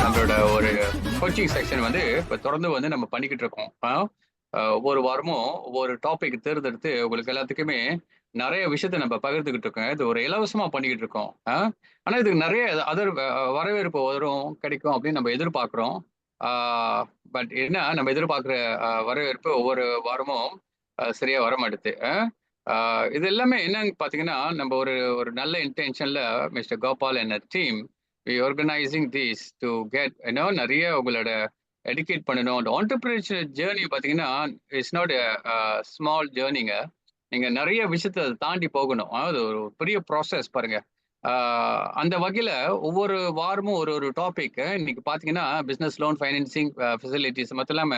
நம்மளோட ஒரு coaching section வந்து இப்போ தொடர்ந்து வந்து நம்ம பண்ணிக்கிட்டு இருக்கோம். ஒவ்வொரு வாரமும் ஒவ்வொரு டாபிக் தேர்ந்தெடுத்து உங்களுக்கு எல்லாத்துக்குமே நிறைய விஷயத்த நம்ம பகிர்ந்துகிட்டு இருக்கோம். இது ஒரு இலவசமா பண்ணிக்கிட்டு இருக்கோம். ஆனா இதுக்கு நிறைய அதர் வரவேற்பு வரும் கிடைக்கும் அப்படின்னு நம்ம எதிர்பார்க்கிறோம். பட் என்ன நம்ம எதிர்பார்க்குற வரவேற்பு ஒவ்வொரு வாரமும் சரியா வர மாட்டுது. இது எல்லாமே என்னன்னு பார்த்தீங்கன்னா நம்ம ஒரு ஒரு நல்ல இன்டென்ஷன்ல mister Gopal and team we organising this to get நிறைய உங்களோட எடுகேட் பண்ணணும். அந்த ஆண்டர்பிரினர்ஷிப் ஜேர்னி பார்த்தீங்கன்னா இட்ஸ் நாட் ஸ்மால் ஜேர்னிங்க. நீங்க நிறைய விஷயத்த தாண்டி போகணும். அதாவது ஒரு பெரிய ப்ராசஸ் பாருங்க. அந்த வகையில ஒவ்வொரு வாரமும் ஒரு ஒரு டாபிக் இன்னைக்கு பார்த்தீங்கன்னா பிஸ்னஸ் லோன் ஃபைனான்சிங் ஃபெசிலிட்டிஸ் மட்டும் இல்லாம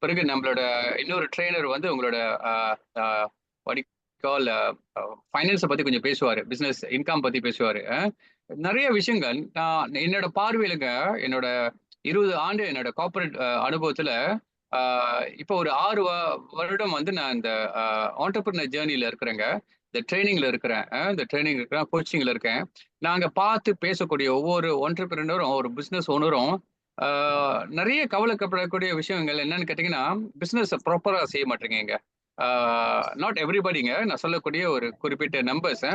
பிறகு நம்மளோட இன்னொரு ட்ரெயினர் வந்து உங்களோட கால் ஃபைனான்ஸை பத்தி கொஞ்சம் பேசுவாரு, பிசினஸ் இன்கம் பத்தி பேசுவாரு. நிறைய விஷயங்கள் நான் என்னோட பார்வையிலுங்க என்னோட 20 ஆண்டு என்னோட கார்பரேட் அனுபவத்துல இப்போ ஒரு 6 வருடம் வந்து நான் இந்த ஆண்டர்பிரினர் ஜேர்னில இருக்கிறேங்க. இந்த ட்ரைனிங்ல இருக்கிறேன். இந்த ட்ரைனிங் இருக்கிறேன், கோச்சிங்ல இருக்கேன். நாங்க பார்த்து பேசக்கூடிய ஒவ்வொரு ஆண்டர்பிரினரும் ஒரு பிசினஸ் ஓனரும் நிறைய கவலைக்கப்படக்கூடிய விஷயங்கள் என்னன்னு கேட்டீங்கன்னா பிசினஸ் ப்ராப்பரா செய்ய மாட்டேங்க. நாட் எவ்ரிபடிங்க, நான் சொல்லக்கூடிய ஒரு குறிப்பிட்ட நம்பர்ஸ்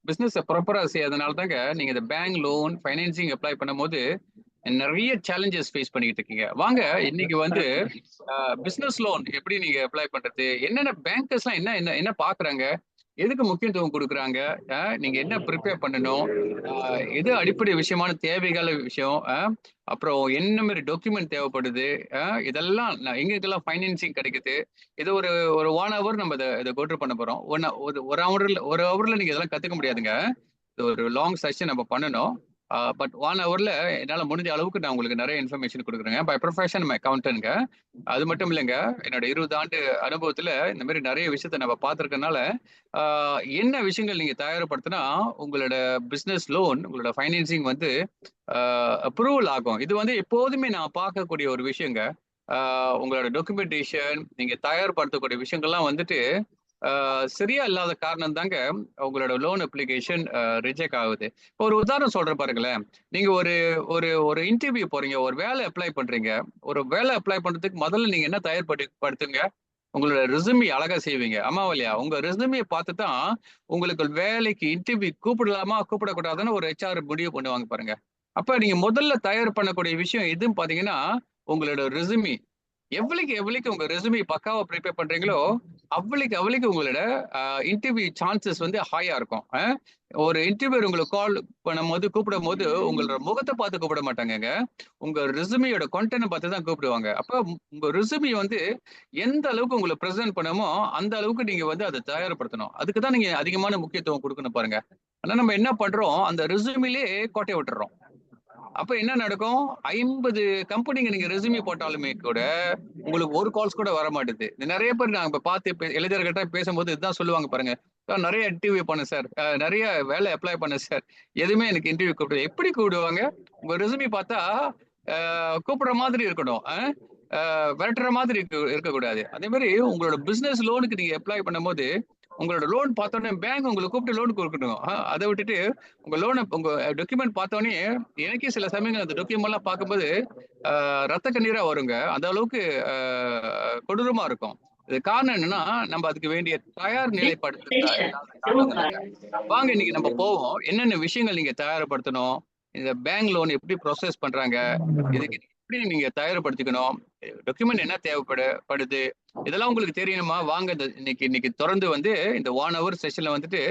பிசினஸ் ப்ராப்பரா செய்யாதனால தாங்க நீங்க இந்த பேங்க் லோன் ஃபைனான்சிங் அப்ளை பண்ணும்போது நிறைய சேலஞ்சஸ் ஃபேஸ் பண்ணிட்டு இருக்கீங்க. வாங்க இன்னைக்கு வந்து பிசினஸ் லோன் எப்படி நீங்க அப்ளை பண்றது, என்னென்ன பேங்கர்ஸ்லாம் என்ன என்ன என்ன பாக்குறாங்க, எதுக்கு முக்கியத்துவம் கொடுக்குறாங்க, நீங்க என்ன ப்ரிப்பேர் பண்ணணும், எது அடிப்படை விஷயமான தேவைகள் விஷயம், அப்புறம் என்ன மாதிரி டாக்குமெண்ட் தேவைப்படுது, இதெல்லாம் எங்களுக்கெல்லாம் ஃபைனான்சிங் கிடைக்குது. இது ஒரு ஒரு 1 ஹவர் நம்ம இதை கோட்ரு பண்ண போறோம். ஒரு ஹவர்ல நீங்க இதெல்லாம் கத்துக்க முடியாதுங்க. இது ஒரு லாங் செஷன் நம்ம பண்ணணும். பட் 1 ஹவர்ல என்னால் முடிஞ்ச அளவுக்கு நான் உங்களுக்கு நிறைய இன்ஃபர்மேஷன் கொடுக்குறேங்க. பை ப்ரொஃபஷன் அக்கௌண்டன்ட்ங்க. அது மட்டும் இல்லைங்க, என்னோட 20 ஆண்டு அனுபவத்துல இந்த மாதிரி நிறைய விஷயத்த நம்ம பார்த்துருக்கனால என்ன விஷயங்கள் நீங்க தயார்படுத்தினா உங்களோட பிசினஸ் லோன் உங்களோட ஃபைனான்சிங் வந்து அப்ரூவல் ஆகும். இது வந்து எப்போதுமே நான் பார்க்கக்கூடிய ஒரு விஷயங்க. உங்களோட டாக்குமெண்டேஷன் நீங்க தயார்படுத்தக்கூடிய விஷயங்கள்லாம் வந்துட்டு சரியா இல்லாத காரணம் தாங்க உங்களோட லோன் அப்ளிகேஷன் ரிஜெக்ட் ஆகுது. ஒரு உதாரணம் சொல்றேன் பாருங்களேன். நீங்க ஒரு ஒரு ஒரு இன்டர்வியூ போறீங்க, ஒரு வேலை அப்ளை பண்றீங்க. ஒரு வேலை அப்ளை பண்றதுக்கு முதல்ல நீங்க என்ன தயார்படுத்துங்க, உங்களோட ரெசுமி அழகா செய்வீங்க. ஆமாவா இல்லையா? உங்க ரெசுமியை பார்த்து தான் உங்களுக்கு வேலைக்கு இன்டர்வியூ கூப்பிடலாமா கூப்பிடக்கூடாதுன்னு ஒரு HR முடிவு பண்ணுவாங்க பாருங்க. அப்ப நீங்க முதல்ல தயார் பண்ணக்கூடிய விஷயம் எதுன்னு பாத்தீங்கன்னா உங்களோட ரெசுமி. எவ்வளவுக்கு உங்க ரெசுமி பக்காவா ப்ரிப்பேர் பண்றீங்களோ அவ்வளவுக்கு உங்களோட இன்டர்வியூ சான்சஸ் வந்து ஹையா இருக்கும். ஒரு இன்டர்வியூ உங்களுக்கு கால் பண்ணும்போது கூப்பிடும் போது உங்களோட முகத்தை பார்த்து கூப்பிட மாட்டாங்க, உங்க ரெசுமியோட கண்டென்ட் பார்த்து தான் கூப்பிடுவாங்க. அப்ப உங்க ரெசுமி வந்து எந்த அளவுக்கு உங்களை ப்ரெசென்ட் பண்ணுமோ அந்த அளவுக்கு நீங்க வந்து அதை தயார்படுத்தணும். அதுக்கு தான் நீங்க அதிகமான முக்கியத்துவம் கொடுக்கணும் பாருங்க. ஆனா நம்ம என்ன பண்றோம், அந்த ரெசுமிலே கோட்டையை விட்டுறோம். அப்ப என்ன நடக்கும், 50 கம்பெனிங்க நீங்க ரெசுமி போட்டாலுமே கூட உங்களுக்கு ஒரு கால்ஸ் கூட வர மாட்டேது. நிறைய பேர் நான் இப்ப பார்த்து இளைஞர்கிட்ட பேசும்போது இதுதான் சொல்லுவாங்க பாருங்க, நிறைய இன்டர்வியூ பண்ணேன் சார், நிறைய வேலை அப்ளை பண்ணேன் சார், எதுவுமே எனக்கு இன்டர்வியூ கூப்பிட்டு. எப்படி கூப்பிடுவாங்க, உங்க ரெசுமி பார்த்தா கூப்பிடுற மாதிரி இருக்கணும், விரட்டுற மாதிரி இருக்கக்கூடாது. அதே மாதிரி உங்களோட பிசினஸ் லோனுக்கு நீங்க அப்ளை பண்ணும்போது உங்களோட லோன் பார்த்தோன்னே பேங்க் உங்களை கூப்பிட்டு லோன் கொடுக்கணும். அதை விட்டுட்டு உங்க லோனை உங்க டாக்குமெண்ட் பார்த்தோன்னே எனக்கே சில சமயங்கள் அந்த டாக்குமெண்ட் எல்லாம் பார்க்கும்போது ரத்த கண்ணீரா வருங்க. அந்த அளவுக்கு கொடூரமா இருக்கும். இது காரணம் என்னன்னா நம்ம அதுக்கு வேண்டிய தயார் நிலைப்படுத்த. வாங்க இன்னைக்கு நம்ம போவோம், என்னென்ன விஷயங்கள் நீங்க தயார்படுத்தணும், இந்த பேங்க் லோன் எப்படி ப்ராசஸ் பண்றாங்க, இதுக்கு எப்படி நீங்க தயார்படுத்திக்கணும், டாக்குமெண்ட் என்ன தேவைப்படுது, இதெல்லாம் உங்களுக்கு தெரியணுமா? வாங்க இன்னைக்கு தொடர்ந்து வந்து இந்த 1 ஹவர் செஷன்ல வந்துட்டு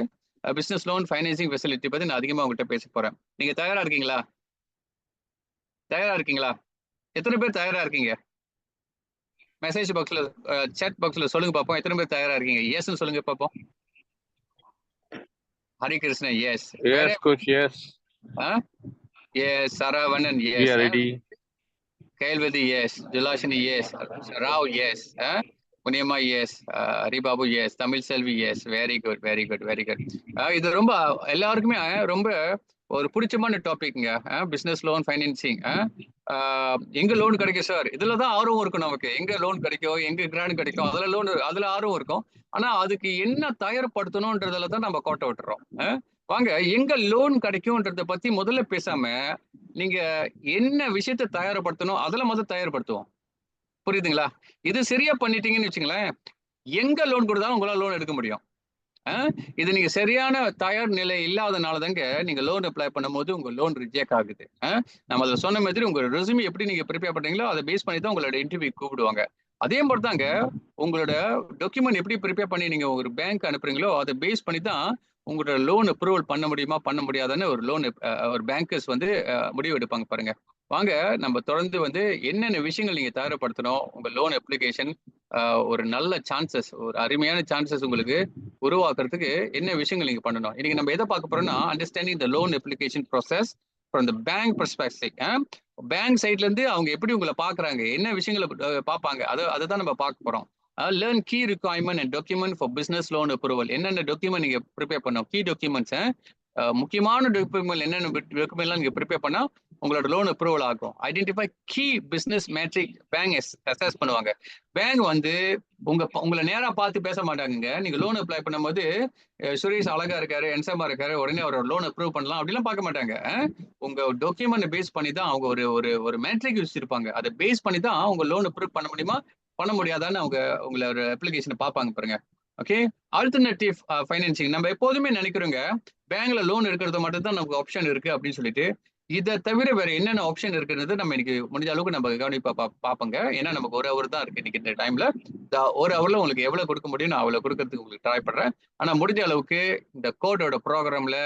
பிசினஸ் லோன் ஃபைனான்சிங் ஃபெசிலிட்டி பத்தி நான் அதிகமா உங்ககிட்ட பேச போறேன். நீங்க தயாரா இருக்கீங்களா? எத்தனை பேர் தயாரா இருக்கீங்க? மெசேஜ் பாக்ஸ்ல சாட் பாக்ஸ்ல சொல்லுங்க பாப்போம், எத்தனை பேர் தயாரா இருக்கீங்க? எஸ்ன்னு சொல்லுங்க பாப்போம். Harikrishnan yes. Yes, coach, yes. Yes. Saravanan We yes. are ready. கேள்வதி yes. Julashini yes. Rao yes. Muniyamma yes, Haribabu yes, Tamil Selvi yes. Very good, very good, very good. இது ரொம்ப எல்லாருக்குமே ரொம்ப ஒரு பிடிச்சமான டாபிக்ங்க. Business loan financing. எங்க லோன் கிடைக்கும் சார், இதுலதான் ஆர்வம் இருக்கும் நமக்கு. எங்க லோன் கிடைக்கும், எங்க கிராண்ட் கிடைக்கும், அதுல ஆர்வம் இருக்கும். ஆனா அதுக்கு என்ன தயார்படுத்தணும்ன்றதுல தான் நம்ம கோட்டை விட்டுறோம். வாங்க, எங்க லோன் கிடைக்கும்ன்றத பத்தி முதல்ல பேசாம நீங்க என்ன விஷயத்த தயார்படுத்தணும் அதுல முதல்ல தயார்படுத்துவோம். புரியுதுங்களா? இது சரியா பண்ணிட்டீங்கன்னு வச்சுங்களேன், எங்க லோன் கொடுத்தாலும் உங்களால லோன் எடுக்க முடியும். இது நீங்க சரியான தயார் நிலை இல்லாதனால தாங்க நீங்க லோன் அப்ளை பண்ணும்போது உங்க லோன் ரிஜெக்ட் ஆகுது. நம்ம அதுல சொன்ன மாதிரி உங்க ரெஸ்யூம் எப்படி நீங்க ப்ரிப்பேர் பண்றீங்களோ அதை பேஸ் பண்ணி தான் உங்களோட இன்டர்வியூ கூப்பிடுவாங்க. அதே மாதிரி தாங்க உங்களோட டாக்குமெண்ட் எப்படி ப்ரிப்பேர் பண்ணி நீங்க ஒரு பேங்க் அனுப்புறீங்களோ அதை பேஸ் பண்ணி தான் உங்களோட லோன் அப்ரூவல் பண்ண முடியுமா பண்ண முடியாதுன்னு ஒரு பேங்கர்ஸ் வந்து முடிவு எடுப்பாங்க பாருங்க. வாங்க, நம்ம தொடர்ந்து வந்து என்னென்ன விஷயங்கள் நீங்க தயார்படுத்தணும், உங்க லோன் அப்ளிகேஷன் ஒரு நல்ல சான்சஸ், ஒரு அருமையான சான்சஸ் உங்களுக்கு உருவாக்குறதுக்கு என்ன விஷயங்கள் நீங்க பண்ணணும். இன்னைக்கு நம்ம எதை பார்க்க போறோம்னா understanding the loan application process from the bank perspective. Bank சைட்ல இருந்து அவங்க எப்படி உங்களை பாக்குறாங்க, என்ன விஷயங்களை பார்ப்பாங்க, அதை தான் நம்ம பார்க்க போறோம். Learn key requirement and document for business loan approval. என்னென்ன டாக்குமெண்ட் நீங்க ப்ரிப்பேர் பண்ணணும், கீ டாக்குமெண்ட்ஸ், முக்கியமான டாக்குமெண்ட் என்னென்ன டாக்குமெண்ட்லாம் நீங்க ப்ரிப்பேர் பண்ணா உங்களோட லோன் அப்ரூவல் ஆகும். Identify key business metric bank assess பண்ணுவாங்க. பேங்க் வந்து உங்களை நேரா பார்த்து பேச மாட்டாங்க. நீங்க லோன் அப்ளை பண்ணும்போது சுரேஷ் அழகா இருக்காரு, என்சமா இருக்காரு, உடனே அவரோட லோன் அப்ரூவ் பண்ணலாம் அப்படிலாம் பார்க்க மாட்டாங்க. உங்க டாக்குமெண்ட் பேஸ் பண்ணி தான் அவங்க ஒரு மேட்ரிக் வச்சிருப்பாங்க. அதை பேஸ் பண்ணி தான் உங்க லோன் அப்ரூவ் பண்ண முடியுமா பண்ண முடியாதான்னு அவங்க உங்களோட அப்ளிகேஷனை பார்ப்பாங்க பாருங்க. Okay, alternative financing. நம்ம எப்போதுமே நினைக்கிறோங்க பேங்க்ல லோன் எடுக்கிறது மட்டும் தான் நமக்கு ஆப்ஷன் இருக்கு அப்படின்னு சொல்லிட்டு. இதை தவிர வேற என்னென்ன ஆப்ஷன் இருக்குன்றது நம்ம இன்னைக்கு முடிஞ்ச அளவுக்கு நம்ம கவனிப்பா பார்ப்போங்க. ஏன்னா நமக்கு ஒரு ஹவர் தான் இருக்கு இன்னைக்கு இந்த டைம்ல. ஒரு ஹவர்ல உங்களுக்கு எவ்வளவு கொடுக்க முடியும் நான் அவ்வளவு கொடுக்கறதுக்கு உங்களுக்கு ட்ரை பண்றேன். ஆனா முடிஞ்ச அளவுக்கு இந்த கோடோட ப்ரோக்ராம்ல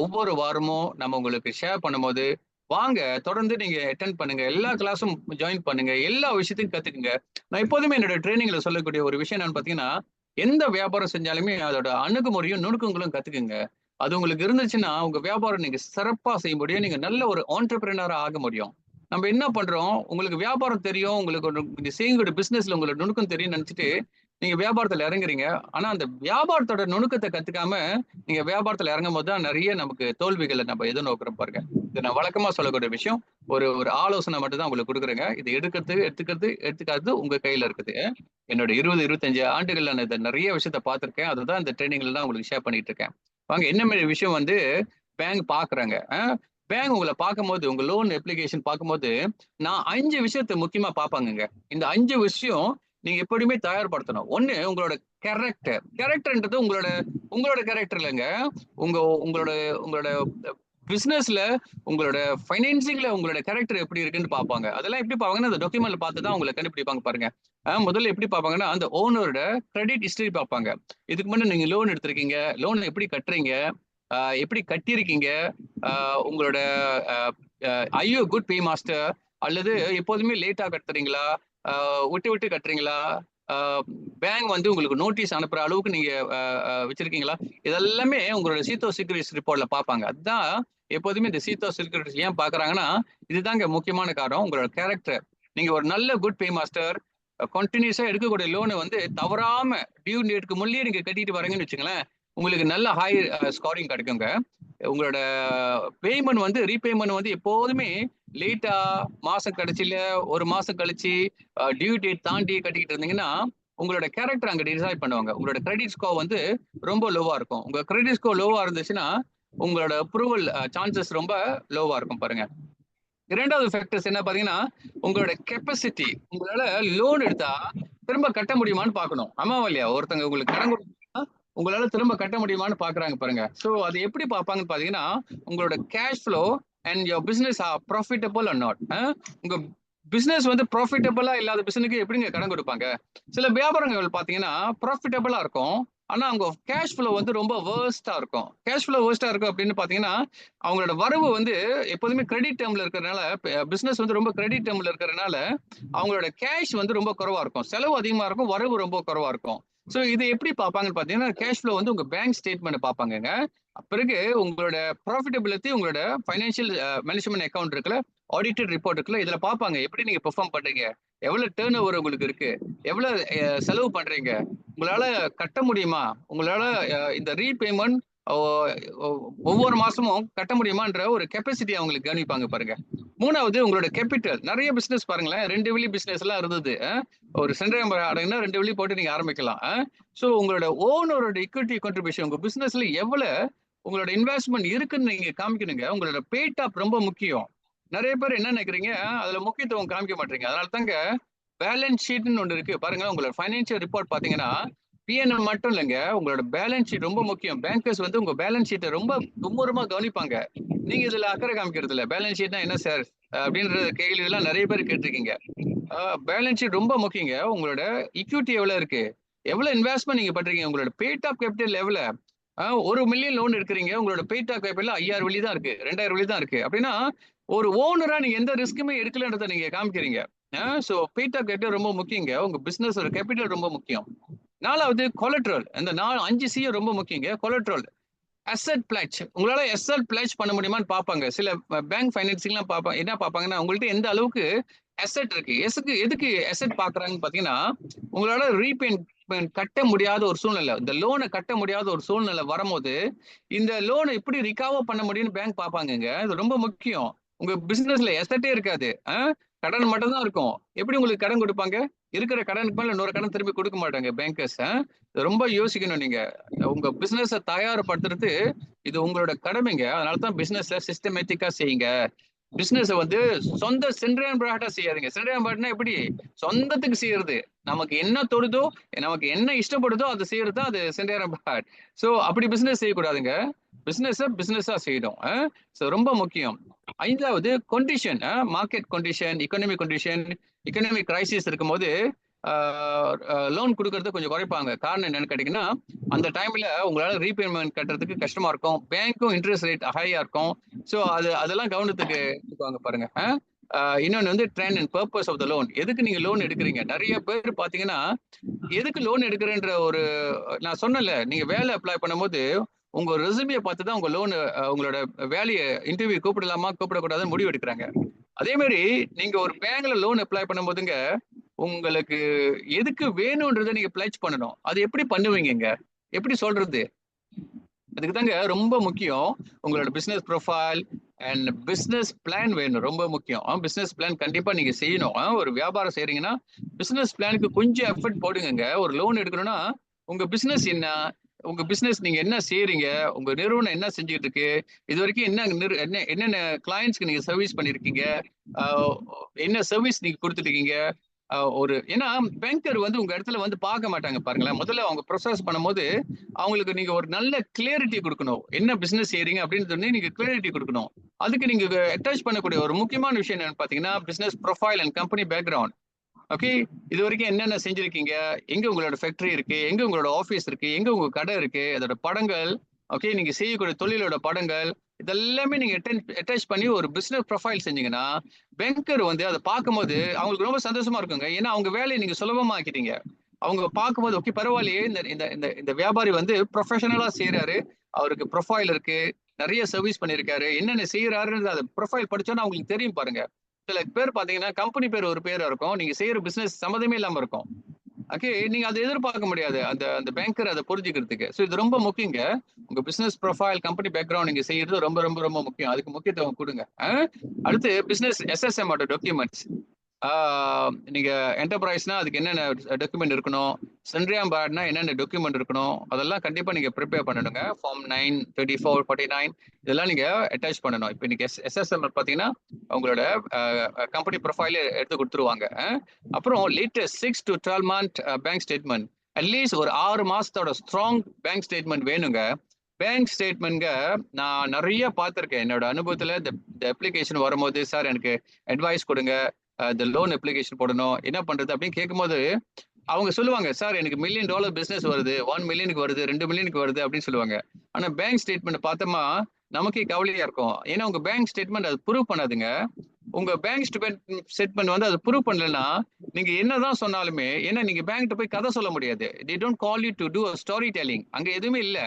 ஒவ்வொரு வாரமும் நம்ம உங்களுக்கு ஷேர் பண்ணும்போது வாங்க, தொடர்ந்து நீங்க அட்டென்ட் பண்ணுங்க, எல்லா கிளாஸும் ஜாயின் பண்ணுங்க, எல்லா விஷயத்தையும் கத்துக்குங்க. நான் எப்போதுமே என்னோட ட்ரைனிங்ல சொல்லக்கூடிய ஒரு விஷயம் என்னன்னு பாத்தீங்கன்னா, எந்த வியாபாரம் செஞ்சாலுமே அதோட அணுகுமுறையும் நுணுக்கங்களும் கத்துக்குங்க. அது உங்களுக்கு இருந்துச்சுன்னா உங்க வியாபாரம் நீங்க சிறப்பா செய்ய முடியும். நீங்க நல்ல ஒரு ஆண்டர்பிரினரா ஆக முடியும். நம்ம என்ன பண்றோம், உங்களுக்கு வியாபாரம் தெரியும், உங்களுக்கு நீங்க செய்யக்கூடிய பிசினஸ்ல உங்களுக்கு நுணுக்கம் தெரியும் நினைச்சிட்டு நீங்க வியாபாரத்துல இறங்குறீங்க. ஆனா அந்த வியாபாரத்தோட நுணுக்கத்தை கத்துக்காம நீங்க வியாபாரத்துல இறங்கும் போது தான் நிறைய நமக்கு தோல்விகளை நம்ம எதிர்நோக்கிறோம் பாருங்க. இது நான் வழக்கமா சொல்லக்கூடிய விஷயம். ஒரு ஒரு ஆலோசனை மட்டும் தான் உங்களுக்கு கொடுக்குறேங்க. இது எடுத்துக்காது உங்க கையில இருக்குது. என்னோட 20-25 ஆண்டுகள்ல நான் இதை நிறைய விஷயத்த பார்த்திருக்கேன். அதுதான் இந்த ட்ரைனிங்ல தான் உங்களுக்கு ஷேர் பண்ணிட்டு இருக்கேன். வாங்க, என்ன மாதிரி விஷயம் வந்து பேங்க் பாக்குறாங்க. பேங்க் உங்களை பார்க்கும்போது, உங்க லோன் அப்ளிகேஷன் பார்க்கும்போது நான் 5 விஷயத்தை முக்கியமா பார்ப்பாங்க. இந்த 5 விஷயம் நீங்க எப்படியுமே தயார்படுத்தணும். ஒண்ணு, உங்களோட கேரக்டர்ன்றது உங்களோட உங்களோட கேரக்டர் இல்லைங்க. உங்களோட உங்களோட பிசினஸ்ல உங்களோட பைனான்சிங்ல உங்களோட கேரக்டர் எப்படி இருக்குன்னு பார்ப்பாங்க. அதெல்லாம் எப்படி பார்ப்பாங்கன்னா அந்த டாக்குமெண்ட்ல பார்த்து தான் உங்களை கண்டுபிடிப்பாங்க பாருங்க. முதல்ல எப்படி பார்ப்பாங்கன்னா அந்த ஓனரோட கிரெடிட் ஹிஸ்டரி பார்ப்பாங்க. இதுக்கு முன்னாடி நீங்க லோன் எடுத்திருக்கீங்க, லோன் எப்படி கட்டுறீங்க, எப்படி கட்டியிருக்கீங்க, உங்களோட ஐயோ குட் பே மாஸ்டர், அல்லது எப்போதுமே லேட்டா கட்டுறீங்களா, விட்டு விட்டு கட்டுறீங்களா, பேங்க் வந்து உங்களுக்கு நோட்டீஸ் அனுப்புற அளவுக்கு நீங்க வச்சிருக்கீங்களா, இதெல்லாமே உங்களோட சீத்தோ செக்யூரிட்டிஸ் ரிப்போர்ட்ல பார்ப்பாங்க. அதுதான் எப்போதுமே இந்த சீத்தோ செக்யூரிட்டிஸ் ஏன் பாக்குறாங்கன்னா இதுதாங்க முக்கியமான காரணம். உங்களோட கேரக்டர். நீங்க ஒரு நல்ல குட் பே மாஸ்டர், கண்டினியூஸா எடுக்கக்கூடிய லோனை வந்து தவறாம டியூ டேட்டுக்கு முன்னே நீங்க கட்டிட்டு வரீங்கன்னு வச்சுங்களேன், உங்களுக்கு நல்ல ஹை ஸ்கோரிங் கிடைக்குங்க. உங்களோட பேமெண்ட் வந்து ரீபேமெண்ட் வந்து எப்போதுமே லேட்டா மாசம் கடைசியில ஒரு மாசம் கழிச்சு டியூ டேட் தாண்டி கட்டிக்கிட்டு இருந்தீங்கன்னா உங்களோட கேரக்டர் அங்க டிசைட் பண்ணுவாங்க. உங்களோட கிரெடிட் ஸ்கோர் வந்து ரொம்ப லோவா இருக்கும். உங்க கிரெடிட் ஸ்கோர் லோவா இருந்துச்சுன்னா உங்களோட அப்ரூவல் சான்சஸ் ரொம்ப லோவா இருக்கும் பாருங்க. இரண்டாவது ஃபேக்டர்ஸ் என்ன பாத்தீங்கன்னா உங்களோட கெப்பாசிட்டி. உங்களால லோன் எடுத்தா திரும்ப கட்ட முடியுமான்னு பார்க்கணும். ஆமாவா இல்லையா? ஒருத்தங்க உங்களுக்கு கடன் கொடுத்தா உங்களால திரும்ப கட்ட முடியுமான்னு பாக்குறாங்க பாருங்க. சோ அது எப்படி பார்ப்பாங்கன்னு பாத்தீங்கன்னா உங்களோட cash flow and your business are profitable or not. உங்க பிசினஸ் வந்து ப்ராஃபிட்டபிளா இல்லாத பிசினஸ்க்கு எப்படிங்க கடன் கொடுப்பாங்க? சில வியாபாரங்கள் பாத்தீங்கன்னா ப்ராஃபிட்டபிளா இருக்கும், ஆனா அவங்க கேஷ் ஃப்ளோ வந்து ரொம்ப வேர்ஸ்டா இருக்கும். கேஷ் ஃப்ளோ வேர்ஸ்டா இருக்கும் அப்படின்னு பாத்தீங்கன்னா அவங்களோட வரவு வந்து எப்போதுமே கிரெடிட் டேர்ம்ல இருக்கிறதுனால, பிசினஸ் வந்து ரொம்ப கிரெடிட் டேர்ம்ல இருக்கிறதுனால அவங்களோட கேஷ் வந்து ரொம்ப குறைவா இருக்கும், செலவு அதிகமா இருக்கும், வரவு ரொம்ப குறைவா இருக்கும். ஸோ இது எப்படி பார்ப்பாங்கன்னு பார்த்தீங்கன்னா, கேஷ் ஃப்ளோ வந்து உங்க பேங்க் ஸ்டேட்மெண்ட் பார்ப்பாங்கங்க. பிறகு உங்களோட ப்ராஃபிட்டபிலிட்டி, உங்களோட ஃபைனான்ஷியல் மேனேஜ்மென்ட் அக்கவுண்ட் இருக்குல்ல, ஆடிட்டட் ரிப்போர்ட் இருக்குல்ல, இதுல பார்ப்பாங்க. எப்படி நீங்க பெர்ஃபார்ம் பண்றீங்க? எவ்வளவு டர்ன் ஓவர் உங்களுக்கு இருக்கு? எவ்வளவு செலவு பண்றீங்க? உங்களால கட்ட முடியுமா? உங்களால இந்த ரீபேமெண்ட் ஒவ்வொரு மாசமும் கட்ட முடியுமான்ற ஒரு கெப்பாசிட்டி அவங்களுக்கு கவனிப்பாங்க பாருங்க. 3வது உங்களோட கேபிட்டல். நிறைய பிசினஸ் பாருங்களேன், 2 வழி பிசினஸ் எல்லாம் இருந்தது. ஒரு சென்ட்ரல் அடங்குனா 2 வழி போட்டு நீங்க ஆரம்பிக்கலாம். ஸோ உங்களோட ஓனரோட ஈக்விட்டி கான்ட்ரிபியூஷன் உங்க பிசினஸ்ல எவ்வளவு உங்களோட இன்வெஸ்ட்மெண்ட் இருக்குன்னு நீங்க காமிக்கணுங்க. உங்களோட பேட் ஆப் ரொம்ப முக்கியம். நிறைய பேர் என்ன நினைக்கிறீங்க, அதுல முக்கியத்துவம் காமிக்க மாட்டீங்க. அதனால தாங்க பேலன்ஸ் ஷீட்னு ஒன்று இருக்கு பாருங்க. உங்களோட ஃபைனான்சியல் ரிப்போர்ட் பாத்தீங்கன்னா பிஎன்எல் மட்டும் இல்லைங்க, உங்களோட பேலன்ஸ் ஷீட் ரொம்ப முக்கியம். பேங்கர்ஸ் வந்து உங்க பேலன்ஸ் ஷீட்டை ரொம்ப மும்முரமா கவனிப்பாங்க. நீங்க இதுல அக்கறை காமிக்கிறது இல்ல. பேலன்ஸ் ஷீட்னா என்ன சார் அப்படின்ற கேள்வி எல்லாம் நிறைய பேர் கேட்டிருக்கீங்க. பேலன்ஸ் ஷீட் ரொம்ப முக்கியங்க. உங்களோட ஈக்விட்டி எவ்வளவு இருக்கு, எவ்வளவு இன்வெஸ்ட்மெண்ட் நீங்க பண்றீங்க, உங்களோட பேட் ஆப் கேபிட்டல் எவ்வளவு. 1 மில்லியன் லோன் எடுக்கிறீங்க, உங்களோட பேட் ஆப் கேபிட்டல் 5000 வழி தான் இருக்கு, 2000 வழி தான் இருக்கு. அப்படின்னா ஒரு ஓனரா நீங்க எந்த ரிஸ்க்குமே எடுக்கலன்றதை நீங்க காமிக்கிறீங்க. ஸோ பேட் ஆப் கேபிட்டல் ரொம்ப முக்கியங்க. உங்க பிசினஸ் கேபிட்டல் ரொம்ப முக்கியம். 4வது கொலட்ரல். இந்த 5 சி ரொம்ப முக்கியங்க. Collateral, asset fledged. உங்களால அசெட் பிளட்ஜ் பண்ண முடியுமான்னு பார்ப்பாங்க. சில பேங்க் ஃபைனான்சிங்லாம் பார்ப்பாங்க. என்ன பார்ப்பாங்கன்னா, உங்கள்ட்ட எந்த அளவுக்கு அசெட் இருக்கு. எதுக்கு அசெட் பார்க்கறாங்கன்னு பார்த்தீங்கன்னா, உங்களால ரீபேமெண்ட் கட்ட முடியாத ஒரு சூழ்நிலை, இந்த லோனை கட்ட முடியாத ஒரு சூழ்நிலை வரும்போது இந்த லோனை எப்படி ரிகவர் பண்ண முடியும்னு பேங்க் பார்ப்பாங்கங்க. இது ரொம்ப முக்கியம். உங்க பிசினஸ்ல அசெட்டே இருக்காது, கடன் மட்டும் தான் இருக்கும். எப்படி உங்களுக்கு கடன் கொடுப்பாங்க? இருக்கிற கடனுக்கு மேல இன்னொரு கடன் திரும்பி கொடுக்க மாட்டாங்க பேங்கர்ஸ். ரொம்ப யோசிக்கணும் நீங்க. உங்க பிசினஸ தயார்படுத்துறது இது உங்களோட கடமைங்க. அதனால தான் பிசினஸ்ல சிஸ்டமேட்டிக்கா செய்யுங்க. பிசினஸ் வந்து சொந்த சென்ட்ரியான் செய்யாதீங்க. சென்ட்ரியான் எப்படி சொந்தத்துக்கு செய்யறது, நமக்கு என்ன தொடுதோ, நமக்கு என்ன இஷ்டப்படுதோ அதை செய்யறது தான் அது சென்ட்ரியான் பிராட். ஸோ அப்படி பிசினஸ் செய்யக்கூடாதுங்க. பிசினஸா செய்யணும். ஸோ ரொம்ப முக்கியம். 5வது condition, market condition, economic crisis இருக்கும்போது லோன் கொடுக்கறத கொஞ்சம் குறைப்பாங்க. காரணம் என்னன்னு கேட்டீங்கன்னா, அந்த டைம்ல உங்களால ரீபேமெண்ட் கட்டுறதுக்கு கஷ்டமா இருக்கும். பேங்க்கும் இன்ட்ரெஸ்ட் ரேட் ஹையா இருக்கும். ஸோ அதெல்லாம் கவனத்துக்கு எடுத்துக்குவாங்க பாருங்க. இன்னொன்று வந்து trend and purpose of the loan. எதுக்கு நீங்க லோன் எடுக்கிறீங்க? நிறைய பேர் பாத்தீங்கன்னா, எதுக்கு லோன் எடுக்கிறேன்ற ஒரு, நான் சொன்னல, நீங்க வேலை அப்ளை பண்ணும்போது உங்க ரெசுமியை பார்த்து தான் உங்க லோன், உங்களோட வேலையை இன்டர்வியூ கூப்பிடலாமா கூப்பிடக்கூடாதுன்னு முடிவு எடுக்கிறாங்க. அதே மாதிரி நீங்க ஒரு பேங்க்ல லோன் அப்ளை பண்ணும்போதுங்க, உங்களுக்கு எதுக்கு வேணும்ன்றதை நீங்க பிளட்ஜ் பண்ணணும். அது எப்படி பண்ணுவீங்க, எப்படி சொல்றது? அதுக்கு தாங்க ரொம்ப முக்கியம் உங்களோட business profile and business plan வேணும். ரொம்ப முக்கியம். பிசினஸ் பிளான் கண்டிப்பா நீங்க செய்யணும். ஒரு வியாபாரம் செய்றீங்கன்னா பிசினஸ் பிளானுக்கு கொஞ்சம் எஃபர்ட் போடுங்க. ஒரு லோன் எடுக்கணும்னா உங்க பிசினஸ் என்ன, உங்க பிசினஸ் நீங்க என்ன செய்றீங்க, உங்க நிறுவனம் என்ன செஞ்சுட்டு இருக்கு, இது வரைக்கும் என்னென்ன கிளையன்ஸ்க்கு நீங்க சர்வீஸ் பண்ணிருக்கீங்க, என்ன சர்வீஸ் நீங்க கொடுத்துட்டு இருக்கீங்க. ஒரு ஏன்னா பேங்கர் வந்து உங்க இடத்துல வந்து பார்க்க மாட்டாங்க பாருங்களேன். முதல்ல அவங்க ப்ரொசஸ் பண்ணும்போது அவங்களுக்கு நீங்க ஒரு நல்ல கிளியரிட்டி கொடுக்கணும். என்ன பிசினஸ் செய்றீங்க அப்படின்னு நீங்க கிளியரிட்டி கொடுக்கணும். அதுக்கு நீங்க அட்டாச் பண்ணக்கூடிய ஒரு முக்கியமான விஷயம் என்னன்னு பாத்தீங்கன்னா, business profile and company background. Okay, இது வரைக்கும் என்னென்ன செஞ்சிருக்கீங்க, எங்க உங்களோட ஃபேக்டரி இருக்கு, எங்க உங்களோட ஆபீஸ் இருக்கு, எங்க உங்க கடை இருக்கு, அதோட படங்கள், ஓகே, நீங்க செய்யக்கூடிய தொழிலோட படங்கள், இதெல்லாமே நீங்க அட்டாச் பண்ணி ஒரு பிசினஸ் ப்ரொஃபைல் செஞ்சீங்கன்னா பேங்கர் வந்து அதை பார்க்கும்போது அவங்களுக்கு ரொம்ப சந்தோஷமா இருக்குங்க. ஏன்னா அவங்க வேலையை நீங்க சுலபமா ஆக்கிட்டீங்க. அவங்க பார்க்கும்போது ஓகே பரவாயில்லையே, இந்த இந்த இந்த வியாபாரி வந்து ப்ரொஃபஷனலா செய்யறாரு, அவருக்கு ப்ரொஃபைல் இருக்கு, நிறைய சர்வீஸ் பண்ணிருக்காரு, என்னென்ன செய்யறாருன்னு அதை ப்ரொஃபைல் படிச்சோன்னா அவங்களுக்கு தெரியும் பாருங்க. சில பேர் பாத்தீங்கன்னா கம்பெனி பேர் ஒரு பேரா இருக்கும், நீங்க செய்யற பிசினஸ் சம்மந்தமே இல்லாம இருக்கும். ஓகே, நீங்க அதை எதிர்பார்க்க முடியாது அந்த அந்த பேங்கர் அதை புரிஞ்சுக்கிறதுக்கு. ஸோ இது ரொம்ப முக்கியங்க. உங்க பிசினஸ் ப்ரொஃபைல், கம்பெனி பேக்ரவுண்ட் நீங்க செய்யறது ரொம்ப ரொம்ப ரொம்ப முக்கியம். அதுக்கு முக்கியத்துவம் கொடுங்க. அடுத்து பிசினஸ் எஸ்எஸ்எம் டாக்குமெண்ட்ஸ். நீங்க என்டர்பிரைஸ்னா அதுக்கு என்னென்ன டாக்குமெண்ட் இருக்கணும், சென்ட்ரியாம் பேட்னா என்னென்ன டாக்குமெண்ட் இருக்கணும், அதெல்லாம் கண்டிப்பா நீங்க ப்ரிப்பேர் பண்ணணுங்க. ஃபார்ம் 9, 34, 49 இதெல்லாம் நீங்க அட்டாச் பண்ணணும். இப்போ நீங்க எஸ்எஸ்எம் பாத்தீங்கன்னா உங்களோட கம்பெனி ப்ரொஃபைல் எடுத்து கொடுத்துருவாங்க. அப்புறம் latest 6 to 12 month bank statement, at least ஒரு 6 மாசத்தோட ஸ்ட்ராங் பேங்க் ஸ்டேட்மெண்ட் வேணுங்க. பேங்க் ஸ்டேட்மெண்ட்ங்க நான் நிறைய பார்த்துருக்கேன் என்னோட அனுபவத்துல. இந்த அப்ளிகேஷன் வரும்போது, சார் எனக்கு அட்வைஸ் கொடுங்க, இந்த லோன் அப்ளிகேஷன் போடணும், என்ன பண்றது அப்படின்னு கேட்கும்போது அவங்க சொல்லுவாங்க, சார் எனக்கு $1 million பிசினஸ் வருது, 1 மில்லியனுக்கு வருது, 2 மில்லியனுக்கு வருது அப்படின்னு சொல்லுவாங்க. ஆனா பேங்க் ஸ்டேட்மெண்ட் பார்த்தோமா நமக்கே கவலையா இருக்கும். ஏன்னா உங்க பேங்க் ஸ்டேட்மெண்ட் அது ப்ரூவ் பண்ணாதுங்க. உங்க பேங்க் ஸ்டேட்மெண்ட் வந்து அது ப்ரூவ் பண்ணலன்னா நீங்க என்னதான் சொன்னாலுமே, ஏன்னா நீங்க பேங்க்ட்ட போய் கதை சொல்ல முடியாது. they don't call you to do a story telling. அங்க எதுவுமே இல்ல.